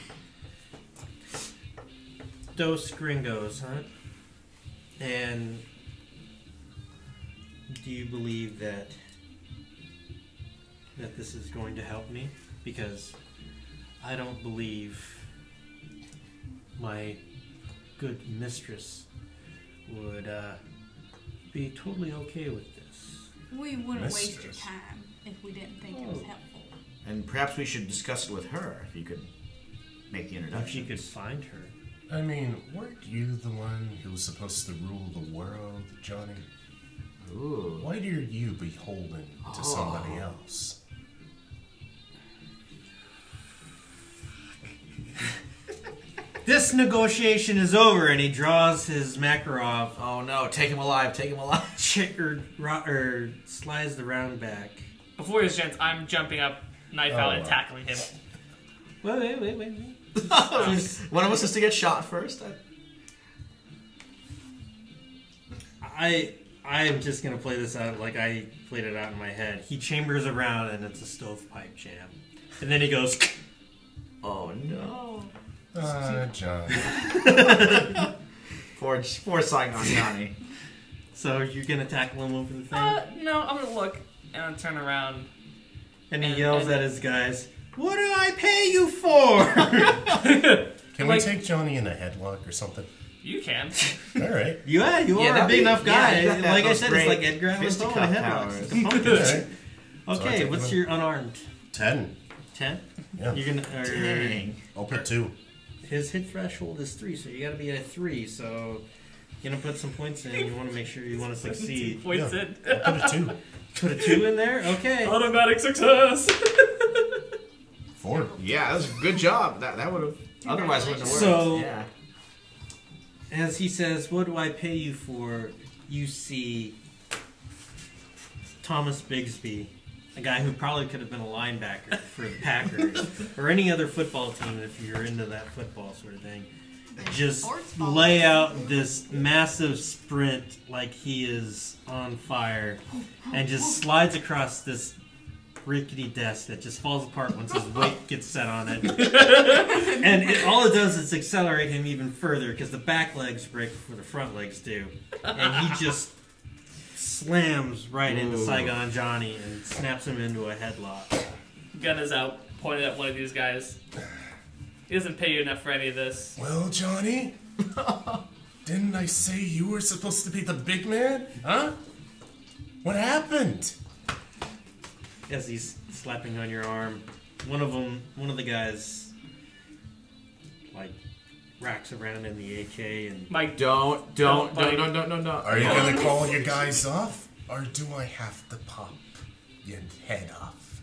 Dos Gringos, huh? And do you believe that this is going to help me? Because I don't believe my good mistress would be totally okay with this. We wouldn't waste your Mistress. time if we didn't think it was helpful. And perhaps we should discuss it with her, if you could make the If introduction. you could find her. I mean, weren't you the one who was supposed to rule the world, Johnny? Ooh. Why are you beholden to somebody else? This negotiation is over, and he draws his Makarov, Oh no, take him alive, take him alive. or slides the round back. Before his chance, I'm jumping up, knife out, and tackling him. Wait. One of us has to get shot first. I am just gonna play this out like I played it out in my head. He chambers around, and it's a stovepipe jam, and then he goes. Oh no. John. Poor Saigon Johnny. So you're gonna tackle him over the thing, No, I'm gonna look and I'll turn around. and he yells at his guys, "What do I pay you for?" Can we take Johnny in a headlock or something? You can. All right. You are a that'd big be- enough guy. yeah, you got Like I those said, it's great like Edgar Allan Poe in a fisticuff headlock. powers. It's like a pumpkin. All right. So I Okay, take what's him your unarmed? 10. 10? Yeah. You're gonna. Dang. I'll put 2. His hit threshold is 3, so you gotta be at a 3. So you're gonna put some points in. You want to make sure you want to succeed. Points Yeah. in. I'll put a 2. Put a 2 in there. Okay. Automatic success. 4. Yeah, that was a good job. That would have otherwise wouldn't have worked. So- yeah. As he says, "What do I pay you for?" You see Thomas Bigsby, a guy who probably could have been a linebacker for the Packers or any other football team if you're into that football sort of thing. Just Sports ball. lay out this massive sprint like he is on fire and just slides across this rickety desk that just falls apart once his weight gets set on it. And all it does is accelerate him even further because the back legs break before the front legs do. And he just slams right into Saigon Johnny and snaps him into a headlock. Gun is out, pointed at one of these guys. He doesn't pay you enough for any of this. Well, Johnny, didn't I say you were supposed to be the big man? Huh? What happened? As he's slapping on your arm, one of the guys, like, racks around in the AK and Mike, No. Are you gonna call your guys off? Or do I have to pop your head off?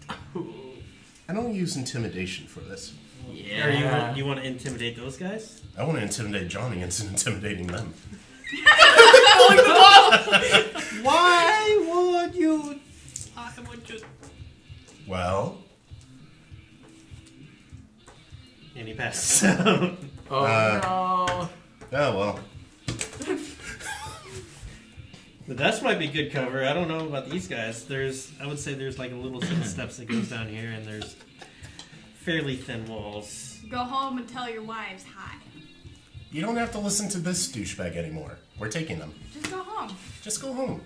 I don't use intimidation for this. Yeah. Or you want to intimidate those guys? I want to intimidate Johnny instead of intimidating them. Why would you? I would just... Well, And he passes out. Oh no. oh well. The dust might be good cover. I don't know about these guys. I would say there's like a little set of steps that goes down here, and there's fairly thin walls. Go home and tell your wives hi. You don't have to listen to this douchebag anymore. We're taking them. Just go home. Just go home.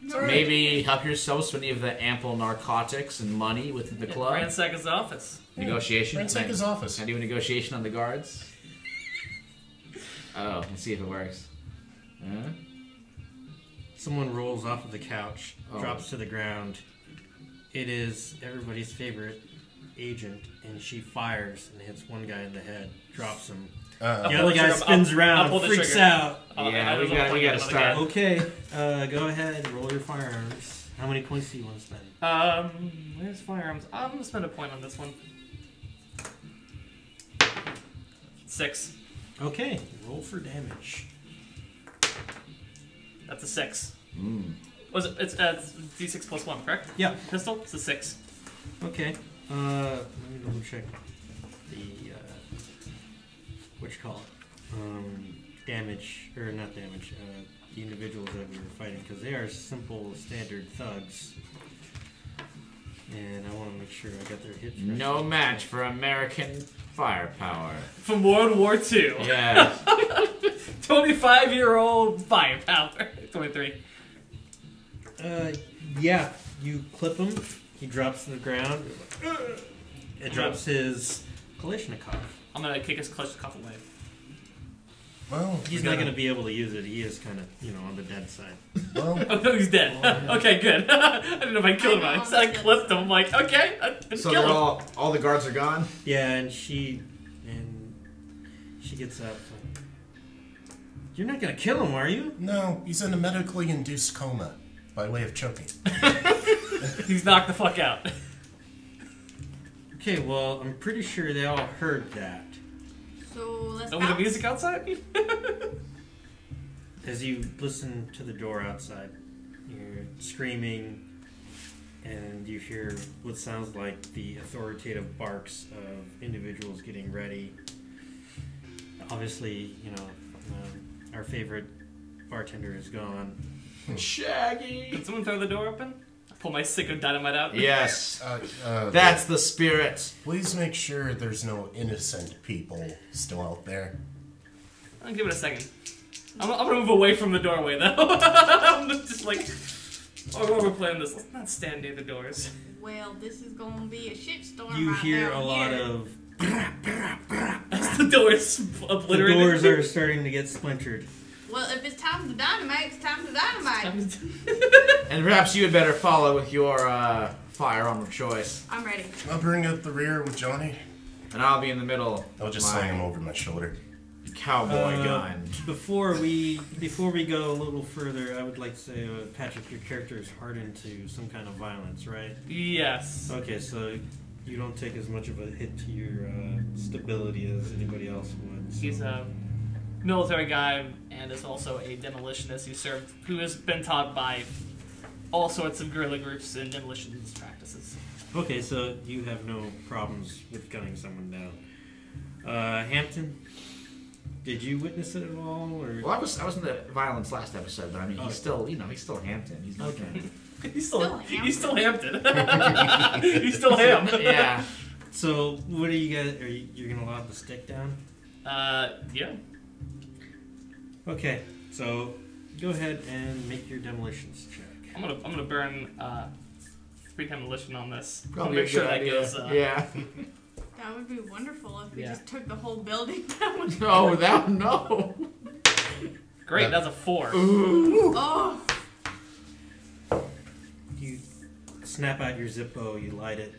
Maybe help yourselves with any of the ample narcotics and money within the club. Ransack his office. Negotiation. Ransack his office. Can I do a negotiation on the guards? Oh, let's see if it works. Huh? Someone rolls off of the couch, Oh. drops to the ground. It is everybody's favorite agent, and she fires and hits one guy in the head, drops him. The other guy spins around, pull the freaks trigger. out. Yeah, we gotta start. Okay, go ahead, roll your firearms. How many points do you want to spend? Where's firearms? I'm gonna spend a point on this one. 6. Okay, roll for damage. That's a 6. Was it? It's D6 plus 1, correct? Yeah. Pistol. It's a 6. Okay. Let me double check the what you call it, damage or not damage. The individuals that we were fighting, because they are simple standard thugs, and I want to make sure I got their hit. No match for American firepower. From World War II. Yeah. 25-year-old firepower. 23. Yeah, you clip him. He drops to the ground. It drops his Kalashnikov. I'm gonna kick his Kalashnikov away. Well, He's not going to be able to use it. He is kind of, on the dead side. Well, Oh no, he's dead. Okay, good. I didn't know if I killed him. I said I clipped him. I'm like, okay, I So killed they're him. all the guards are gone. Yeah, and she She gets up. You're not gonna kill him, are you? No, he's in a medically induced coma by way of choking. He's knocked the fuck out. Okay, well, I'm pretty sure they all heard that. So let's Over the bounce. music outside? As you listen to the door outside, you're screaming, and you hear what sounds like the authoritative barks of individuals getting ready. Obviously, our favorite bartender is gone. Shaggy. Did someone throw the door open? I pull my stick of dynamite out. Yes. That's the spirit. Please make sure there's no innocent people still out there. I'll give it a second. I'm gonna move away from the doorway though. I'm just like, while we're playing this, let's not stand near the doors. Well, this is gonna be a shitstorm. You right hear down a lot here. of... The doors The obliterated. doors are starting to get splintered. Well, if it's time to dynamite, it's time to dynamite. And perhaps you had better follow with your firearm of choice. I'm ready. I'll bring up the rear with Johnny. And I'll be in the middle. I'll just with my sling him over my shoulder. Cowboy gun. Before we go a little further, I would like to say, Patrick, your character is hardened to some kind of violence, right? Yes. Okay, so you don't take as much of a hit to your stability as anybody else would. So. He's a military guy and is also a demolitionist who has been taught by all sorts of guerrilla groups and demolitions practices. Okay, so you have no problems with gunning someone down. Hampton, did you witness it at all, or? Well, I was in the violence last episode, but I mean, he's still Hampton. He's not Okay. He's still Hampton. He's still Ham. Yeah. So what are you guys? You're gonna lob the stick down? Yeah. Okay, so go ahead and make your demolitions check. I'm gonna burn free demolition on this. I'll Probably make a sure good that idea. goes. Yeah. That would be wonderful if we Yeah. just took the whole building down. Oh, that no. Great, that's a 4. Oh, You snap out your Zippo, you light it,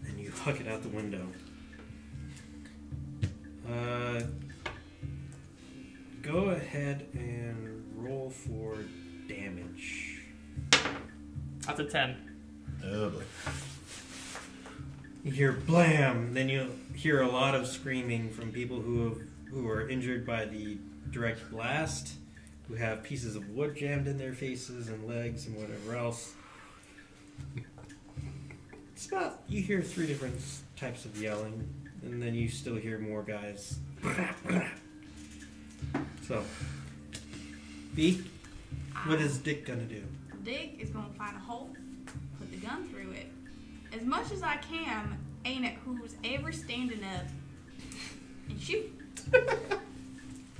and you huck it out the window. Go ahead and roll for damage. That's a 10. Oh, boy. You hear blam, then you hear a lot of screaming from people who are injured by the direct blast, who have pieces of wood jammed in their faces and legs and whatever else. You hear 3 different types of yelling, and then you still hear more guys. So, B, what is Dick gonna do? Dick is gonna find a hole, put the gun through it, as much as I can, aim at who's ever standing up, and shoot.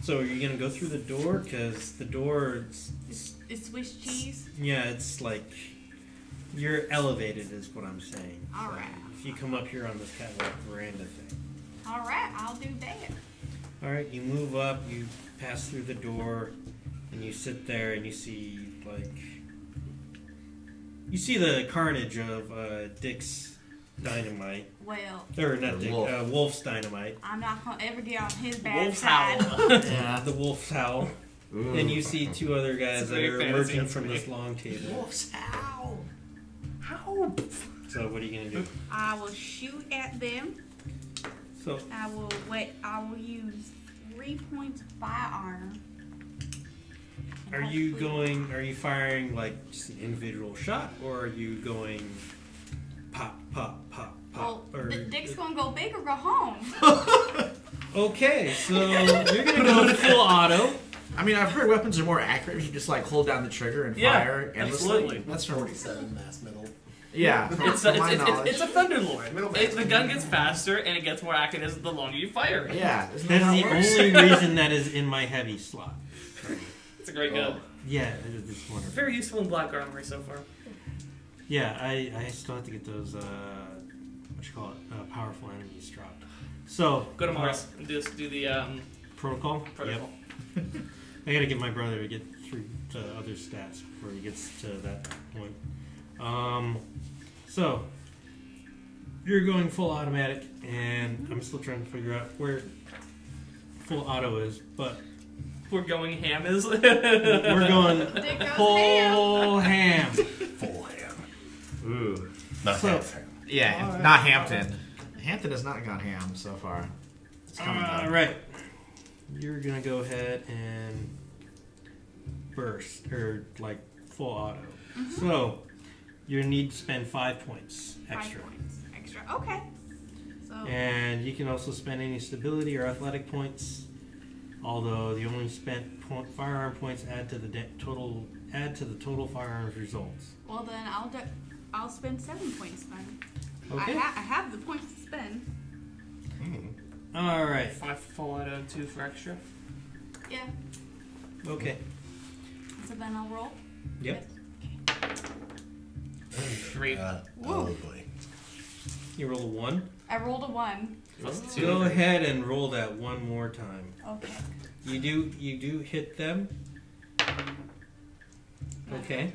So, are you gonna go through the door? Because the door, It's Swiss cheese. yeah, it's like you're elevated, is what I'm saying. All So, right. if you come up here on this catwalk veranda thing. All right, I'll do that. All right, you move up, you pass through the door, and you sit there, and you see the carnage of Dick's dynamite, Well, or not Dick, Wolf. Wolf's dynamite. I'm not gonna ever get on his bad Wolf's side. howl. Yeah. The Wolf's howl. Ooh. And you see 2 other guys It's that very are fantasy, emerging it's from me. this long table. Wolf's howl. So what are you gonna do? I will shoot at them. So I will use 3 points of firearm. And are you hopefully- Are you firing like just an individual shot, or are you going pop, pop, pop, Well, pop? Or Dick's gonna go big or go home. okay, so you're gonna go full auto. I mean, I've heard weapons are more accurate if you just like hold down the trigger and Yeah, fire endlessly. absolutely. That's 47 mass middle. Yeah, from It's my knowledge. a Thunderlord. Middle The gun gets faster and it gets more accurate as the longer you fire it. Yeah, isn't That that is how the it works? only reason that is in my heavy slot. It's a great gun. Yeah, it's wonderful. Very useful in black armory so far. Yeah, I still have to get those powerful enemies dropped. So Go to Mars and do the protocol. protocol. Yep. I gotta get my brother to get through to other stats before he gets to that point. So you're going full automatic, and I'm still trying to figure out where full auto is, but We're going ham is. we're going There goes full ham. Full ham. Ooh. Not So- half ham. Yeah, not Hampton. Hampton has not gone ham so far. It's coming though. Alright. You're gonna go ahead and burst, or like full auto. So, you need to spend 5 points 5 extra. points extra. Okay. So And you can also spend any stability or athletic points. Although the only spent firearm points add to the total firearms results. well then I'll spend 7 points then. Okay. I have the points to spend. All right. 5 full auto and 2 for extra. Yeah. Okay. So then I'll roll. Yep. 3 Oh boy. You roll a 1. I rolled a 1. plus 2. Go ahead and roll that one more time. Okay. You do hit them. Okay.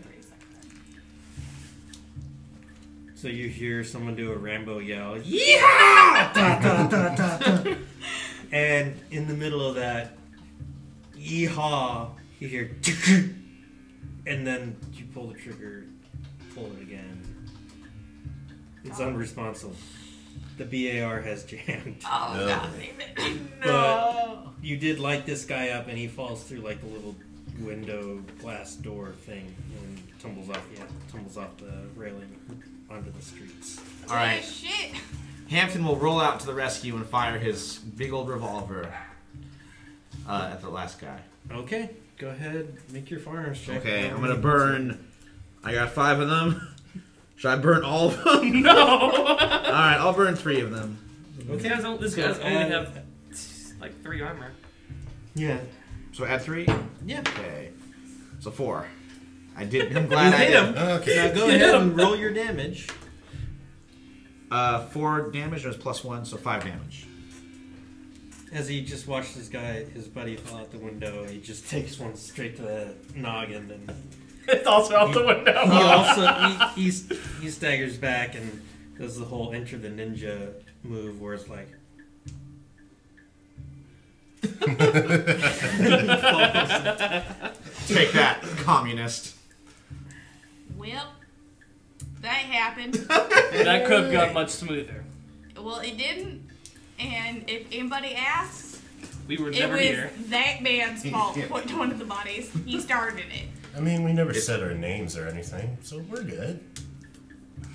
So you hear someone do a Rambo yell, "Yeehaw!" Da, da, da, da, da. And in the middle of that, "Yeehaw!" you hear, and then you pull the trigger, pull it again. It's unresponsive. The BAR has jammed. Oh, No. God damn it. But you did light this guy up, and he falls through like the little window glass door thing and tumbles off the railing onto the streets. All right. Shit. Hampton will roll out to the rescue and fire his big old revolver at the last guy. Okay, go ahead, make your firearms check. Okay, I'm gonna burn. I got 5 of them. Should I burn all of them? No! Alright, I'll burn 3 of them. This guy's only have like 3 armor. Yeah. So add 3? Yeah. Okay. So 4. I'm glad I hit did. him. Okay. Now go ahead and roll your damage. 4 damage was plus 1, so 5 damage. As he just watched his buddy fall out the window, he just takes one straight to the noggin, and It's also out the window. he also he staggers back and does the whole Enter the Ninja move, where it's like. Take that, communist. Well, that happened. That could have gone much smoother. Well, it didn't. And if anybody asks, We were it never was here. that man's fault. Put one of the bodies. He started it. I mean, we never said our names or anything, so we're good.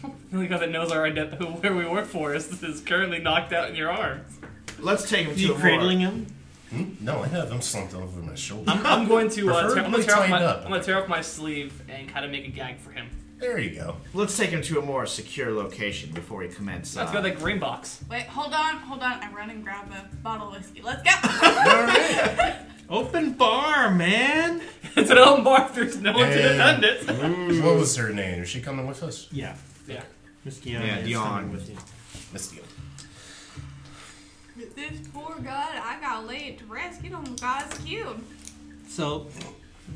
The only guy that knows our where we work for is currently knocked out in your arms. Let's take him to You a cradling more. him? No, I have them slumped over my shoulder. I'm going to Preferably tied up. I'm going to tear off my sleeve and kind of make a gag for him. There you go. Let's take him to a more secure location before we commence. Let's go to that green box. Wait, hold on. I run and grab a bottle of whiskey. Let's go. All right. Open bar, man! It's an open bar. There's no one to defend it. What was her name? Is she coming with us? Yeah. Yeah. Miss Dion Yeah, is Dion. coming with you. Miss Deal. This poor guy, I gotta lay it to rest. Get on the guy's killed. So,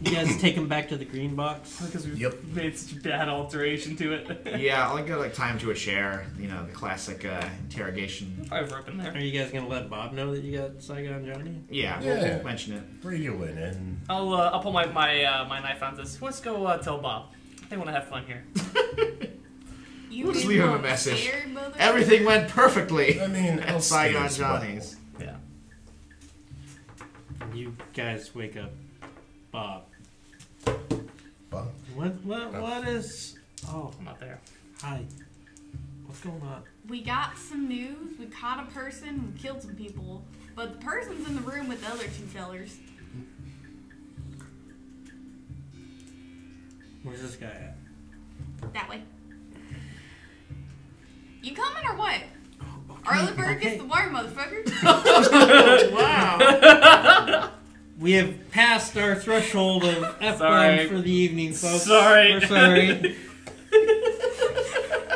you guys take him back to the green box. Because we Yep. made such a bad alteration to it. Yeah, I'll go tie him to a chair. You know, the classic interrogation. I've rope in Are there. you guys gonna let Bob know that you got Saigon Johnny? Yeah, Yeah. we'll mention it. Radio in and I'll pull my knife out and this. Let's go tell Bob. They want to have fun here. You We'll just been leave him a on message. scared, mother- Everything went perfectly I mean, at I'll Saigon stay as well. Johnny's. Yeah. You guys wake up Bob. Bob. What is... Oh, I'm not there. hi. What's going on? We got some news. We caught a person. We killed some people. But the person's in the room with the other 2 fellers. Where's this guy at? That way. You coming or what? Early bird gets the worm, motherfucker. Wow. We have passed our threshold of F-bomb Sorry. for the evening, folks. Sorry. We're sorry.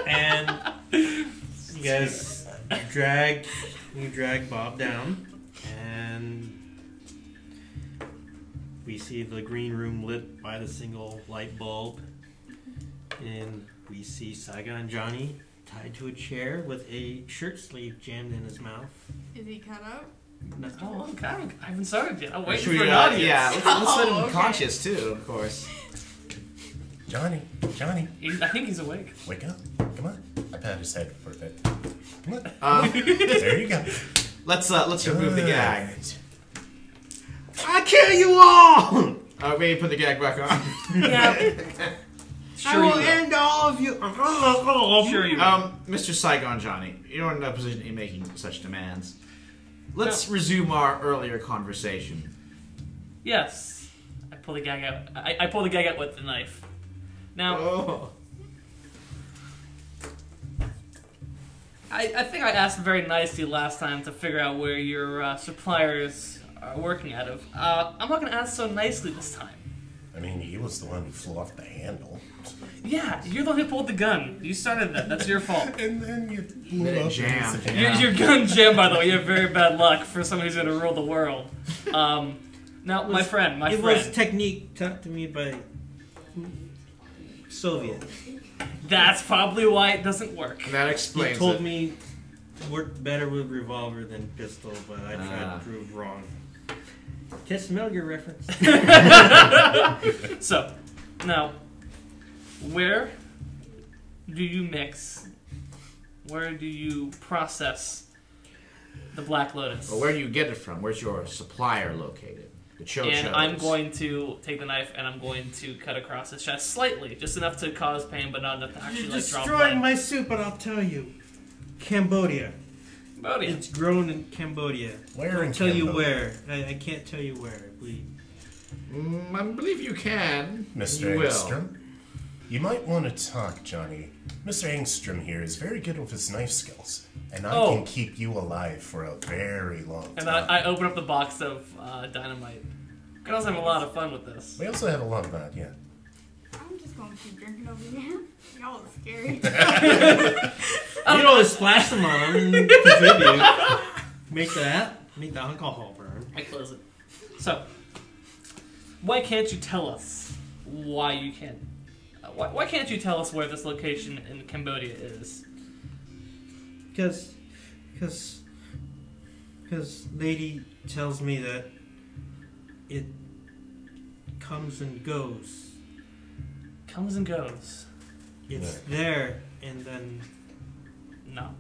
And you guys drag Bob down, and we see the green room lit by the single light bulb, and we see Saigon Johnny tied to a chair with a shirt sleeve jammed in his mouth. Is he cut up? No. Oh, okay. I haven't started yet. I'm waiting Should for we, an audience. yeah, let's let him okay. conscious too, of course. Johnny, I think he's awake. wake up. Come on. I pat his head for a bit. Come on. There you go. Let's remove the gag. Good. I kill you all! We put the gag back on. Yeah. I Sure will you will. end all of you. Sure you will. Mr. Saigon Johnny, you're in no position to be making such demands. Let's resume our earlier conversation. Yes. I pull the gag out. I pull the gag out with the knife. Now, Oh. I think I asked very nicely last time to figure out where your suppliers are working out of. I'm not going to ask so nicely this time. I mean, he was the one who flew off the handle. Yeah, you're the one who pulled the gun. You started that. That's your fault. And then you blew Then it up. jammed. Your gun jammed, by the way. You have very bad luck for someone who's going to rule the world. Now, my friend. It was technique taught to me by Soviet. That's probably why it doesn't work. That He explains told it. me it worked better with revolver than pistol, but I tried to prove wrong. Tess Milger reference. So, now, where do you mix? Where do you process the Black Lotus? Well, where do you get it from? Where's your supplier located? The Cho-Chos. And I'm going to take the knife and I'm going to cut across his chest slightly, just enough to cause pain, but not enough to actually You're like draw destroying blood. my soup, but I'll tell you. Cambodia. Cambodia. It's grown in Cambodia. Where in I'll tell you Cambodia? where. I can't tell you where. I believe you can. Mr. You will. Engstrom, you might want to talk, Johnny. Mr. Engstrom here is very good with his knife skills, and I Oh. can keep you alive for a very long And time. I open up the box of dynamite. Girls have a lot of fun with this. We also have a lot of that, yeah. I'm just going to keep drinking over here. Y'all are scary. You know, splash them on them and contribute. Make the alcohol burn. I close it. So, why can't you tell us why you can't? Why can't you tell us where this location in Cambodia is? Because lady tells me that it comes and goes. Comes and goes. It's there and then Not.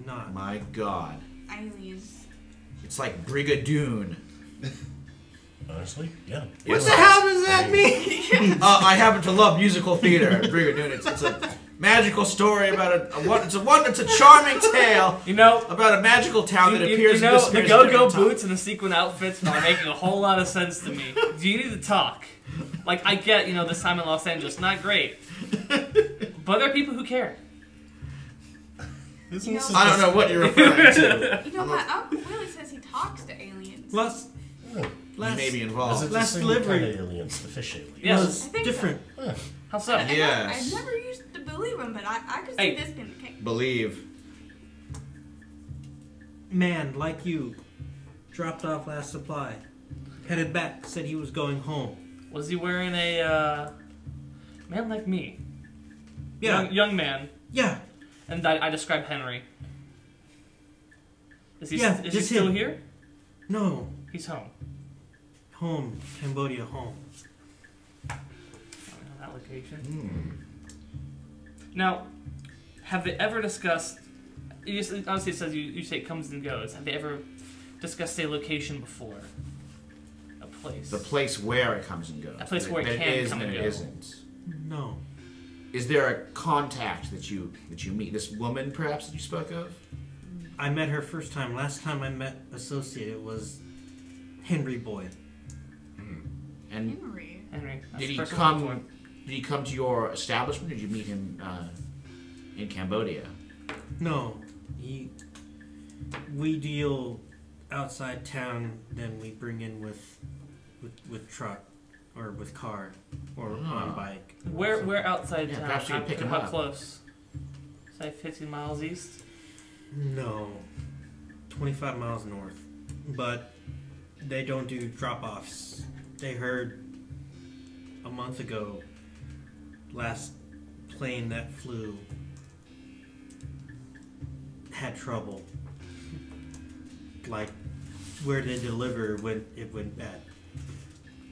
not. My God. Aliens. It's like Brigadoon. Honestly, yeah. What the hell does that mean? I happen to love musical theater. Brigadoon. It's a magical story about it's a charming tale You know, about a magical town that appears you and know, disappears the at go-go different times. boots and the sequin outfits are making a whole lot of sense to me. Do you need to talk? Like, I get, this time in Los Angeles, not great. But there are people who care. Isn't You this know- I don't know what you're referring to. You know, my uncle Willie says he talks to aliens. Last You may be Is involved. it Last the same delivery. kind of aliens, the fish aliens? Yes. was I think so. different. How so? And Yes. I've never used to believe him, but I could see Hey. this being the case. Believe. Man like you dropped off last supply. Headed back, said he was going home. Was he wearing a, man like me? Yeah. Young man. Yeah. And I describe Henry. Is he, Yeah, is he just still him. here? No. He's home. Home. Cambodia home. I don't know that location. Now, have they ever discussed? Obviously, it says you say it comes and goes. Have they ever discussed a location before? A place. The place where it comes and goes. A place where it That can is come and and it go. isn't. No. Is there a contact that you meet? This woman, perhaps, that you spoke of? I met her first time. Last time I met associate was Henry Boyd. And Henry. Henry. That's did the he person I'm looking come? Did he come to your establishment? Or did you meet him in Cambodia? No. We deal outside town, then we bring in with truck or with car or on bike. for. Where outside Yeah, town? perhaps you could pick him how up. close? Say 15 miles east. No. 25 miles north. But they don't do drop-offs. They heard a month ago, last plane that flew had trouble. Like where they deliver when it went bad.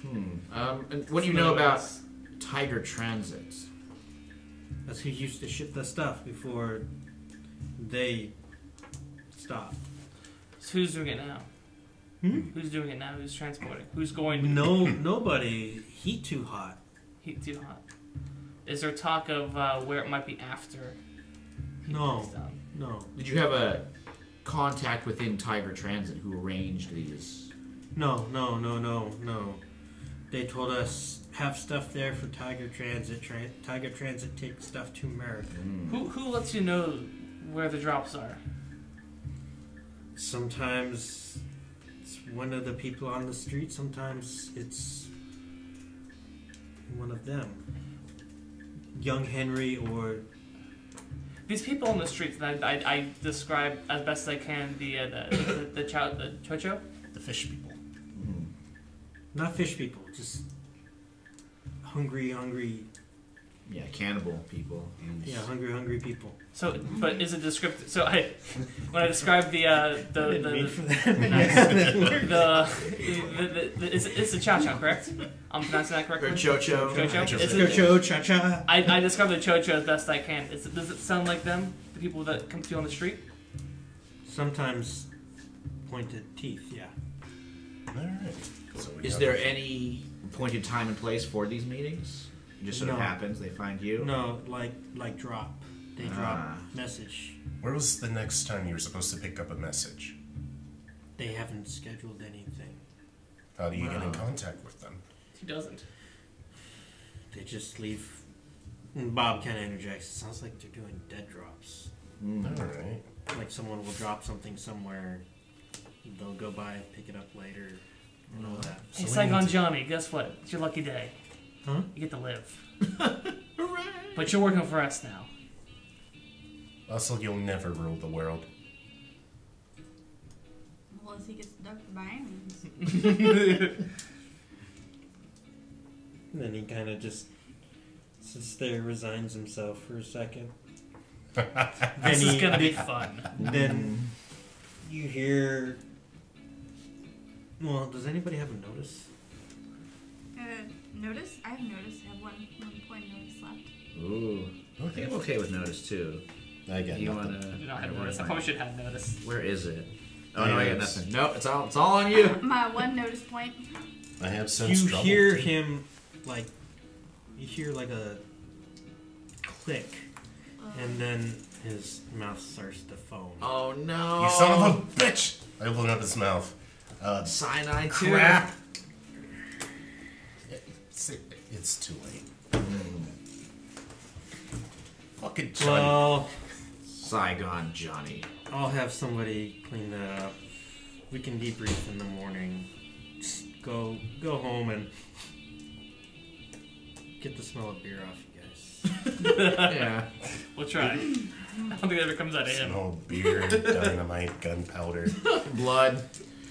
And what do you know about Tiger Transit? That's who used to ship the stuff before they stopped. So who's doing it now? Who's doing it now? Who's transporting? Who's going to Nobody. Heat too hot. Heat too hot. Is there talk of where it might be after? No. It's done? No. Did you have a contact within Tiger Transit who arranged these? No. They told us have stuff there for Tiger Transit. Tiger Transit takes stuff to America. Who lets you know where the drops are? Sometimes it's one of the people on the street. Sometimes it's one of them. Young Henry or... These people on the streets that I describe as best I can the chocho. The fish people. Not fish people, just hungry. Yeah, cannibal people. Yeah, hungry people. So, but is it descriptive? So when I describe it's a chow, correct? I'm pronouncing that correctly. Or chocho. Chocho, cha-cha. I describe the chocho as best I can. Does it sound like them? The people that come to you on the street? Sometimes pointed teeth, yeah. Alright. So we Is got there the- any appointed time and place for these meetings? It just sort of No. happens. They find you. No, like drop. They drop Ah. message. Where was the next time you were supposed to pick up a message? They haven't scheduled anything. How do you get in Wow. contact with them? He doesn't. They just leave. And Bob kind of interjects. It sounds like they're doing dead drops. Alright. Like someone will drop something somewhere. They'll go by, pick it up later, and all that. Hey, we Saigon need to- Johnny, guess what? It's your lucky day. Huh? You get to live. But you're working for us now. Also, you'll never rule the world. Unless he gets abducted by aliens. And then he kind of just sits there, resigns himself for a second. This is gonna be fun. Then you hear. Well, does anybody have a notice? Notice? I have notice. I have one point notice left. Ooh. I think I'm okay with notice too. I get You nothing. wanna? You know, I had notice. I probably should have noticed. Where is it? Oh no, I got Yes. nothing. No, it's all on you. My one notice point. I have sense You trouble. hear too. him like. You hear like a click, and then his mouth starts to foam. Oh no! You son of a bitch! I open up his mouth. Cyanide too. Crap! It's too late. Fucking Johnny. Well, Saigon Johnny. I'll have somebody clean that up. We can debrief in the morning. Just go home and get the smell of beer off you guys. Yeah. We'll try. I don't think that ever comes out of him. Smell beer, dynamite, gunpowder, Blood.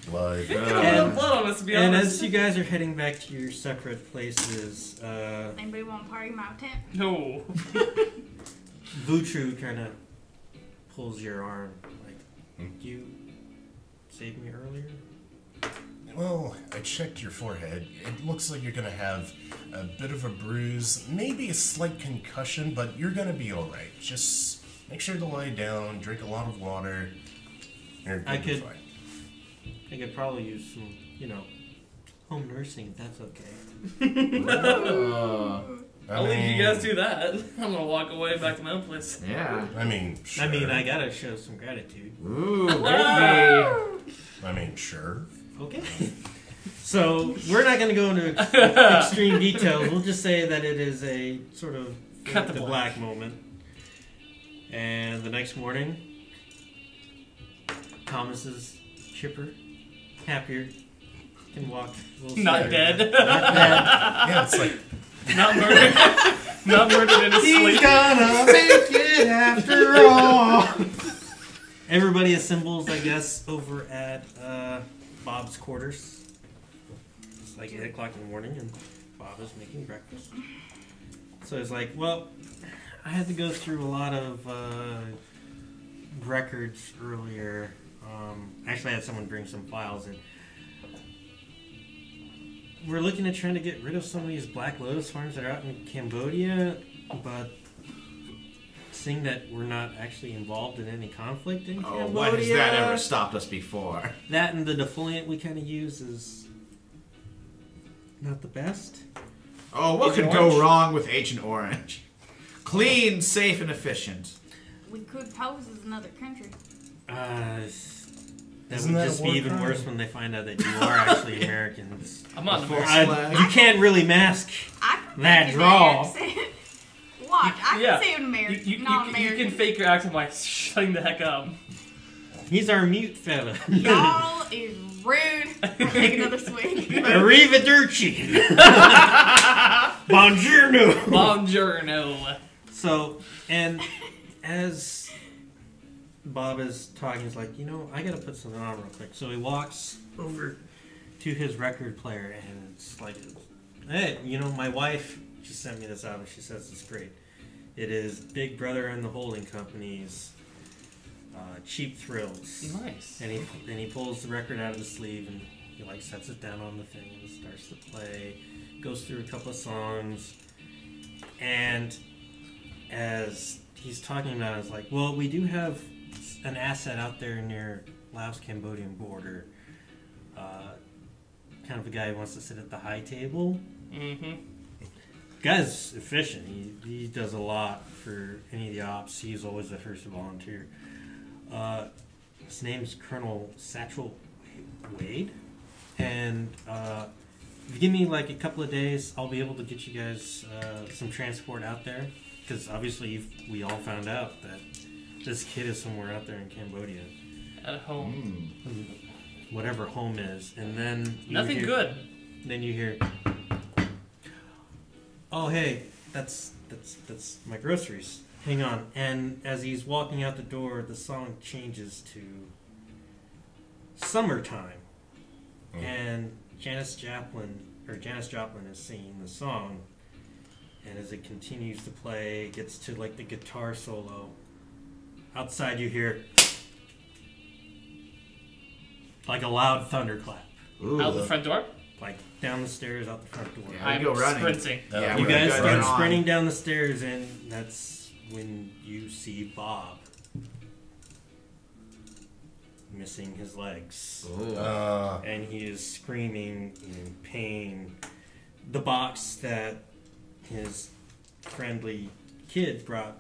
blood. Blood on us, to be And honest. as you guys are heading back to your separate places, Anybody want to party my tent? No. Vutru kind of pulls your arm. Like, you saved me earlier? Well, I checked your forehead. It looks like you're gonna have a bit of a bruise, maybe a slight concussion, but you're gonna be alright. Just make sure to lie down, drink a lot of water. You're gonna be fine. I could probably use some, home nursing if that's okay. I'll leave you guys do that. I'm gonna walk away back to my own place. Yeah. I mean, sure. I mean, I gotta show some gratitude. Ooh, baby. I mean, sure. Okay. So, we're not going to go into extreme details. We'll just say that it is a sort of Cut the the black. black moment. And the next morning, Thomas is chipper, happier, can walk a little Not slower. dead. Not dead. Yeah, it's like, Not murdered. Not murdered in his sleep. He's gonna make it after all. Everybody assembles, I guess, over at Bob's quarters. It's like 8 o'clock in the morning, and Bob is making breakfast. So it's like, well, I had to go through a lot of records earlier. Actually, I had someone bring some files in. We're looking at trying to get rid of some of these Black Lotus farms that are out in Cambodia, but seeing that we're not actually involved in any conflict in Cambodia... Why has that ever stopped us before? That and the defoliant we kind of use is not the best. Oh, what could go wrong with Agent Orange? Clean, safe, and efficient. We could pose as another country. That Isn't would that a just be war even crime? worse when they find out that you are actually Americans. I'm on the You can't really mask I could that fake an draw. accent. Watch, I Yeah. can say an American, You non-American. can fake your accent by shutting the heck up. He's our mute fella. Y'all is rude. I'll take another swing. Arrivederci. Buongiorno. Buongiorno. So, and as Bob is talking, he's like, I gotta put something on real quick. So he walks over to his record player, and it's like, hey, my wife just sent me this album. She says it's great. It is Big Brother and the Holding Company's Cheap Thrills. Nice. And he pulls the record out of the sleeve, and he sets it down on the thing and starts to play. Goes through a couple of songs, and as he's talking about it, it's like, well, we do have an asset out there near Laos-Cambodian border. Kind of a guy who wants to sit at the high table. Mm-hmm. Guy's efficient. He does a lot for any of the ops. He's always the first to volunteer. His name's Colonel Satchel Wade. And if you give me a couple of days, I'll be able to get you guys some transport out there. Because obviously we all found out that this kid is somewhere out there in Cambodia. At home. Whatever home is. And then Nothing good. Then you hear, oh hey, that's my groceries. Hang on. And as he's walking out the door, the song changes to Summertime. And Janis Joplin is singing the song. And as it continues to play, it gets to the guitar solo. Outside you hear a loud thunderclap. Ooh. Out the front door? Down the stairs, out the front door. Yeah, I'm go running. sprinting. Yeah, You we're guys good. start Run on. sprinting down the stairs, and that's when you see Bob missing his legs. And he is screaming in pain. The box that his friendly kid brought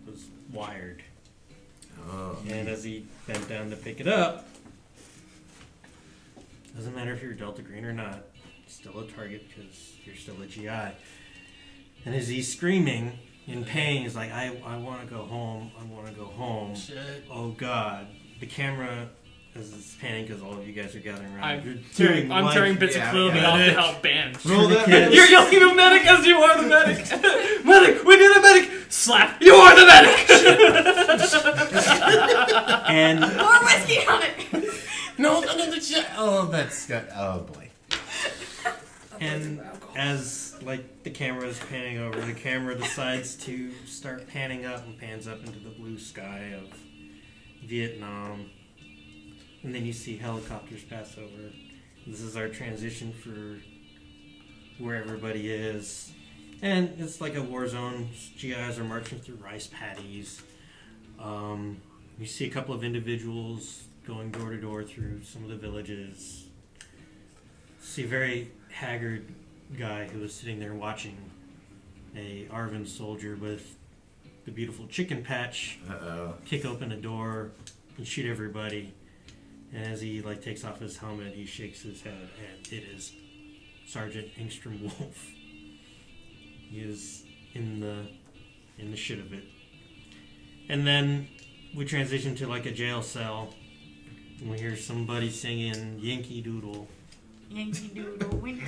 was wired. And as he bent down to pick it up, doesn't matter if you're Delta Green or not, still a target because you're still a GI. And as he's screaming in pain, he's like, I want to go home, I want to go home. Shit. Oh God. The camera, as it's panning because all of you guys are gathering around. I'm tearing bits of clothing off to help Ben. Roll that. You're yelling a medic as you are the medic. Medic, we need a medic. Slap. You are the medic. And More whiskey on it. No, oh, that's good. Oh boy. And as the camera is panning over, the camera decides to start panning up and pans up into the blue sky of Vietnam. And then you see helicopters pass over. This is our transition for where everybody is. And it's like a war zone. GIs are marching through rice paddies. You see a couple of individuals going door to door through some of the villages. See a very haggard guy who was sitting there watching a Arvin soldier with the beautiful chicken patch kick open a door and shoot everybody. And as he takes off his helmet, he shakes his head, and it is Sergeant Engstrom Wolf. He is in the shit of it. And then we transition to a jail cell, and we hear somebody singing Yankee Doodle. Yankee Doodle, winter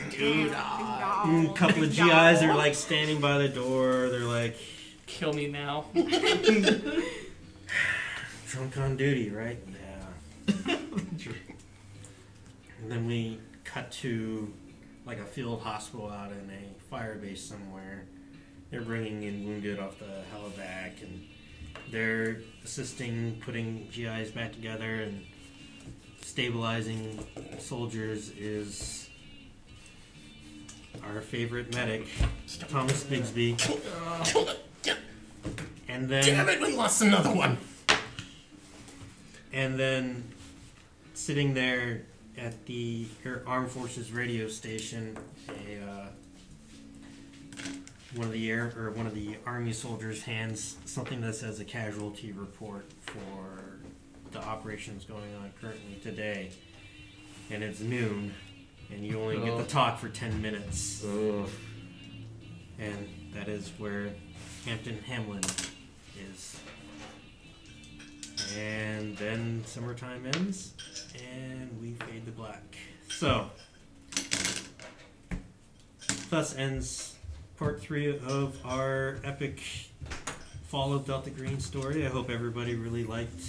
town, And a couple of GIs are standing by the door. They're like, Kill me now. drunk on duty, right? Yeah. And then we cut to a field hospital out in a fire base somewhere. They're bringing in wounded off the helivac, and they're assisting putting GIs back together and stabilizing soldiers is our favorite medic, Thomas Bigsby. And then, Damn it, we lost another one. And then, sitting there at the Armed Forces radio station, one of the Army soldiers hands something that says a casualty report for the operations going on currently today, and it's noon, and you only get to talk for 10 minutes, and that is where Hampton Hamlin is. And then summertime ends, and we fade to black. So, thus ends part 3 of our epic Fall of Delta Green story. I hope everybody really liked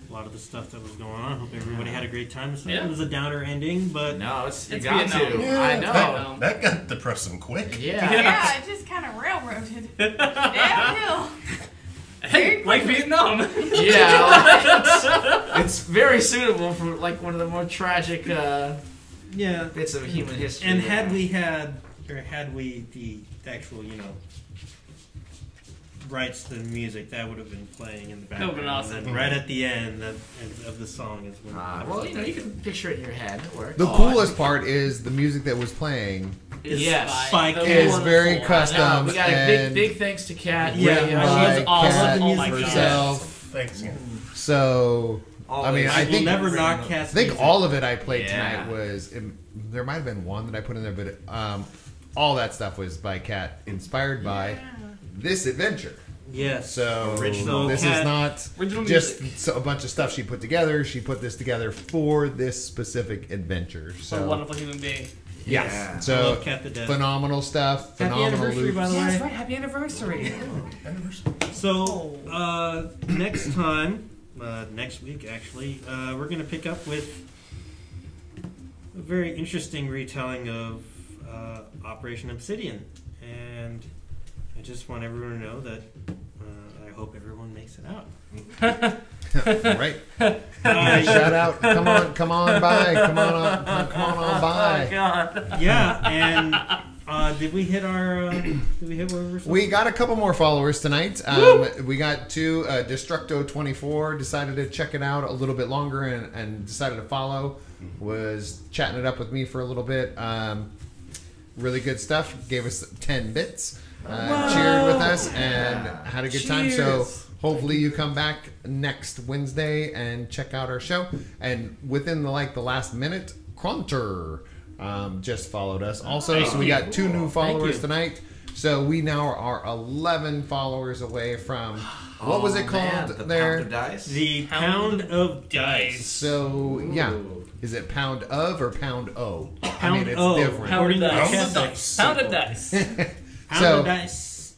a lot of the stuff that was going on. I hope everybody had a great time. Yeah. It was a downer ending, but No, it's It's got Vietnam. to. Yeah, I know. That got depressing quick. Yeah. Yeah, it just kind of railroaded downhill. Hey, like Vietnam. Yeah. It's very suitable for like one of the more tragic yeah. bits of human history. And had we the actual, rights to the music, that would have been playing in the That would've background. been awesome. And then right at the end of the song is when. well, you can picture it in your head. It works. The coolest part is the music that was playing Yes. Spike the is wonderful- very I know. custom. We got a and big thanks to Kat. Yeah. written Yeah, by she's awesome. Kat Oh my God. herself. Thanks. Yeah. So, I mean, Always. I will think never knock Cat's I think music. all of it I played Yeah. tonight was. There might have been one that I put in there, but all that stuff was by Kat, inspired by this adventure. Yes. So Original this Kat. is not Original just music. a bunch of stuff she put together. She put this together for this specific adventure. A So wonderful human being. yeah, Yeah. I so love Kat to death. phenomenal stuff. Happy Phenomenal anniversary, by loops. the way. Right. Happy anniversary. So next time, next week actually, we're going to pick up with a very interesting retelling of Operation Obsidian, and I just want everyone to know that I hope everyone makes it out. Right. Uh, Shout out! Come on by! Come on by! Oh God. yeah, and did we hit our? Did we hit where we were supposed We to? got a couple more followers tonight. We got two. Destructo24 decided to check it out a little bit longer and decided to follow. Was chatting it up with me for a little bit. Really good stuff. Gave us 10 bits. Cheered with us and had a good time. So hopefully you come back next Wednesday and check out our show. And within the last minute, Crunter just followed us also. So we got 2 new followers tonight. So we now are 11 followers away from what was it called The there? Pound of Dice? The Pound of Dice. So yeah, Ooh. is it pound of or pound o? I Pound mean, it's O. different. According to Pound Chess of Dice. Pound of dice. Pound So- of Dice.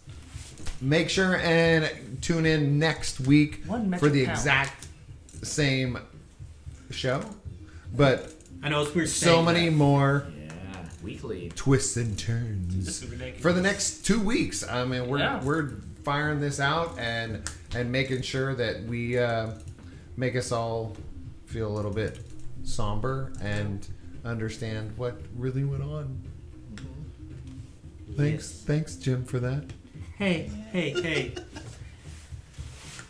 Make sure and tune in next week One metric for the pound. exact same show, but I know it's weird. so saying many that. more Yeah, weekly. twists and This turns is ridiculous. for the next 2 weeks. I mean, Yeah. we're firing this out and making sure that we make us all feel a little bit somber and understand what really went on. Thanks, Jim, for that. Hey.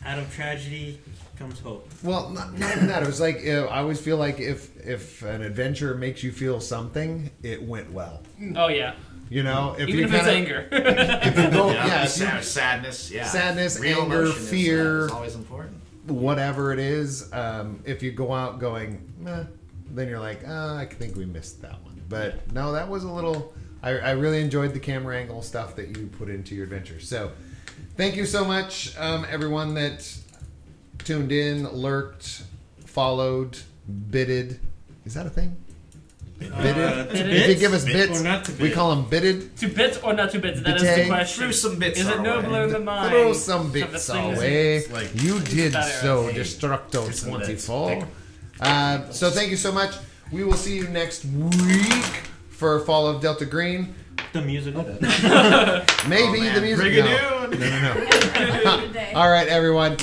Out of tragedy comes hope. Well, not even that. It was like I always feel like if an adventure makes you feel something, it went well. Oh yeah. You know, if Even you if it's kinda- anger. if you go, yeah, if you- Sadness. Yeah. Sadness, Real anger, emotion fear. is always important. whatever it is, if you go out going, meh, then you're like, I think we missed that one. But no, that was a little. I really enjoyed the camera angle stuff that you put into your adventure. So, thank you so much, everyone that tuned in, lurked, followed, bidded. Is that a thing? Bidded. To If you bits give us or bits, not to we bid? call them bidded. To bits or not to bits? That is the Bitay. question. Threw some bits Is it our nobler way. than mine? Throw some So bits this thing is- away. It's like- You did better. so, Hey, Destructo it's a bit 24. thick. So thank you so much. We will see you next week for Fall of Delta Green. The music. Maybe man. the music. Brigadoon. Good day. All right, everyone.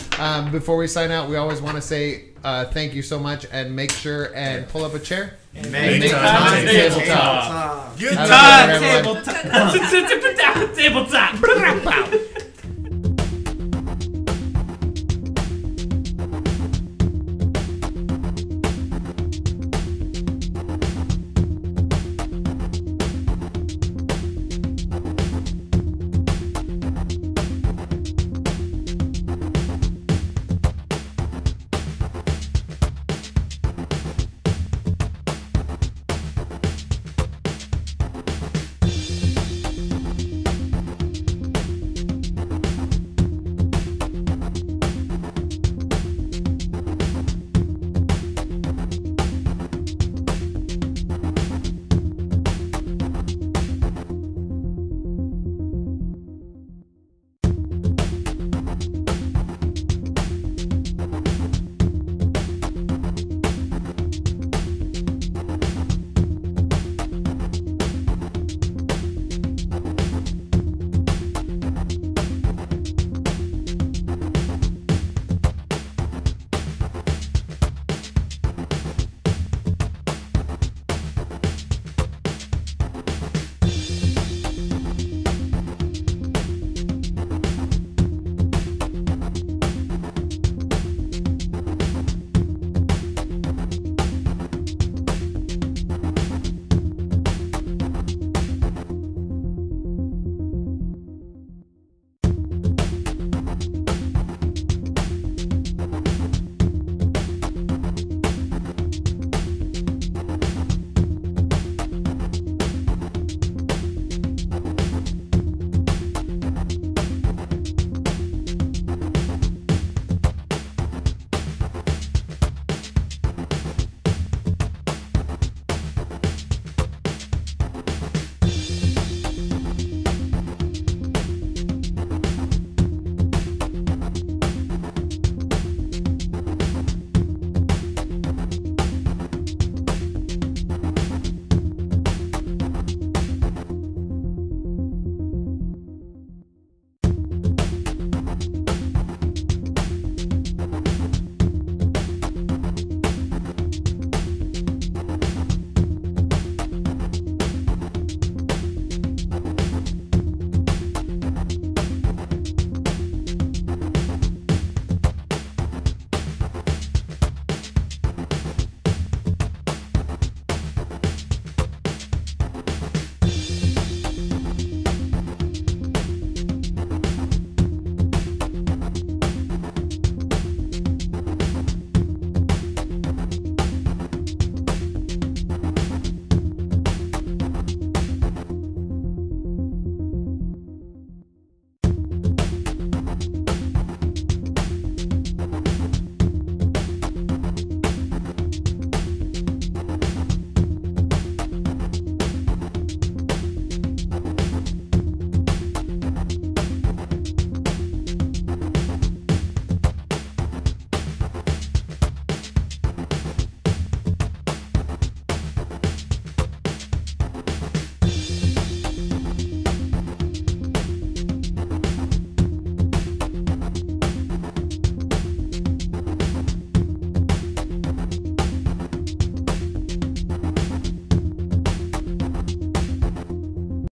Before we sign out, we always want to say thank you so much, and make sure and pull up a chair. Make time tabletop. tabletop. Good Have a time. good one, everyone. Tabletop.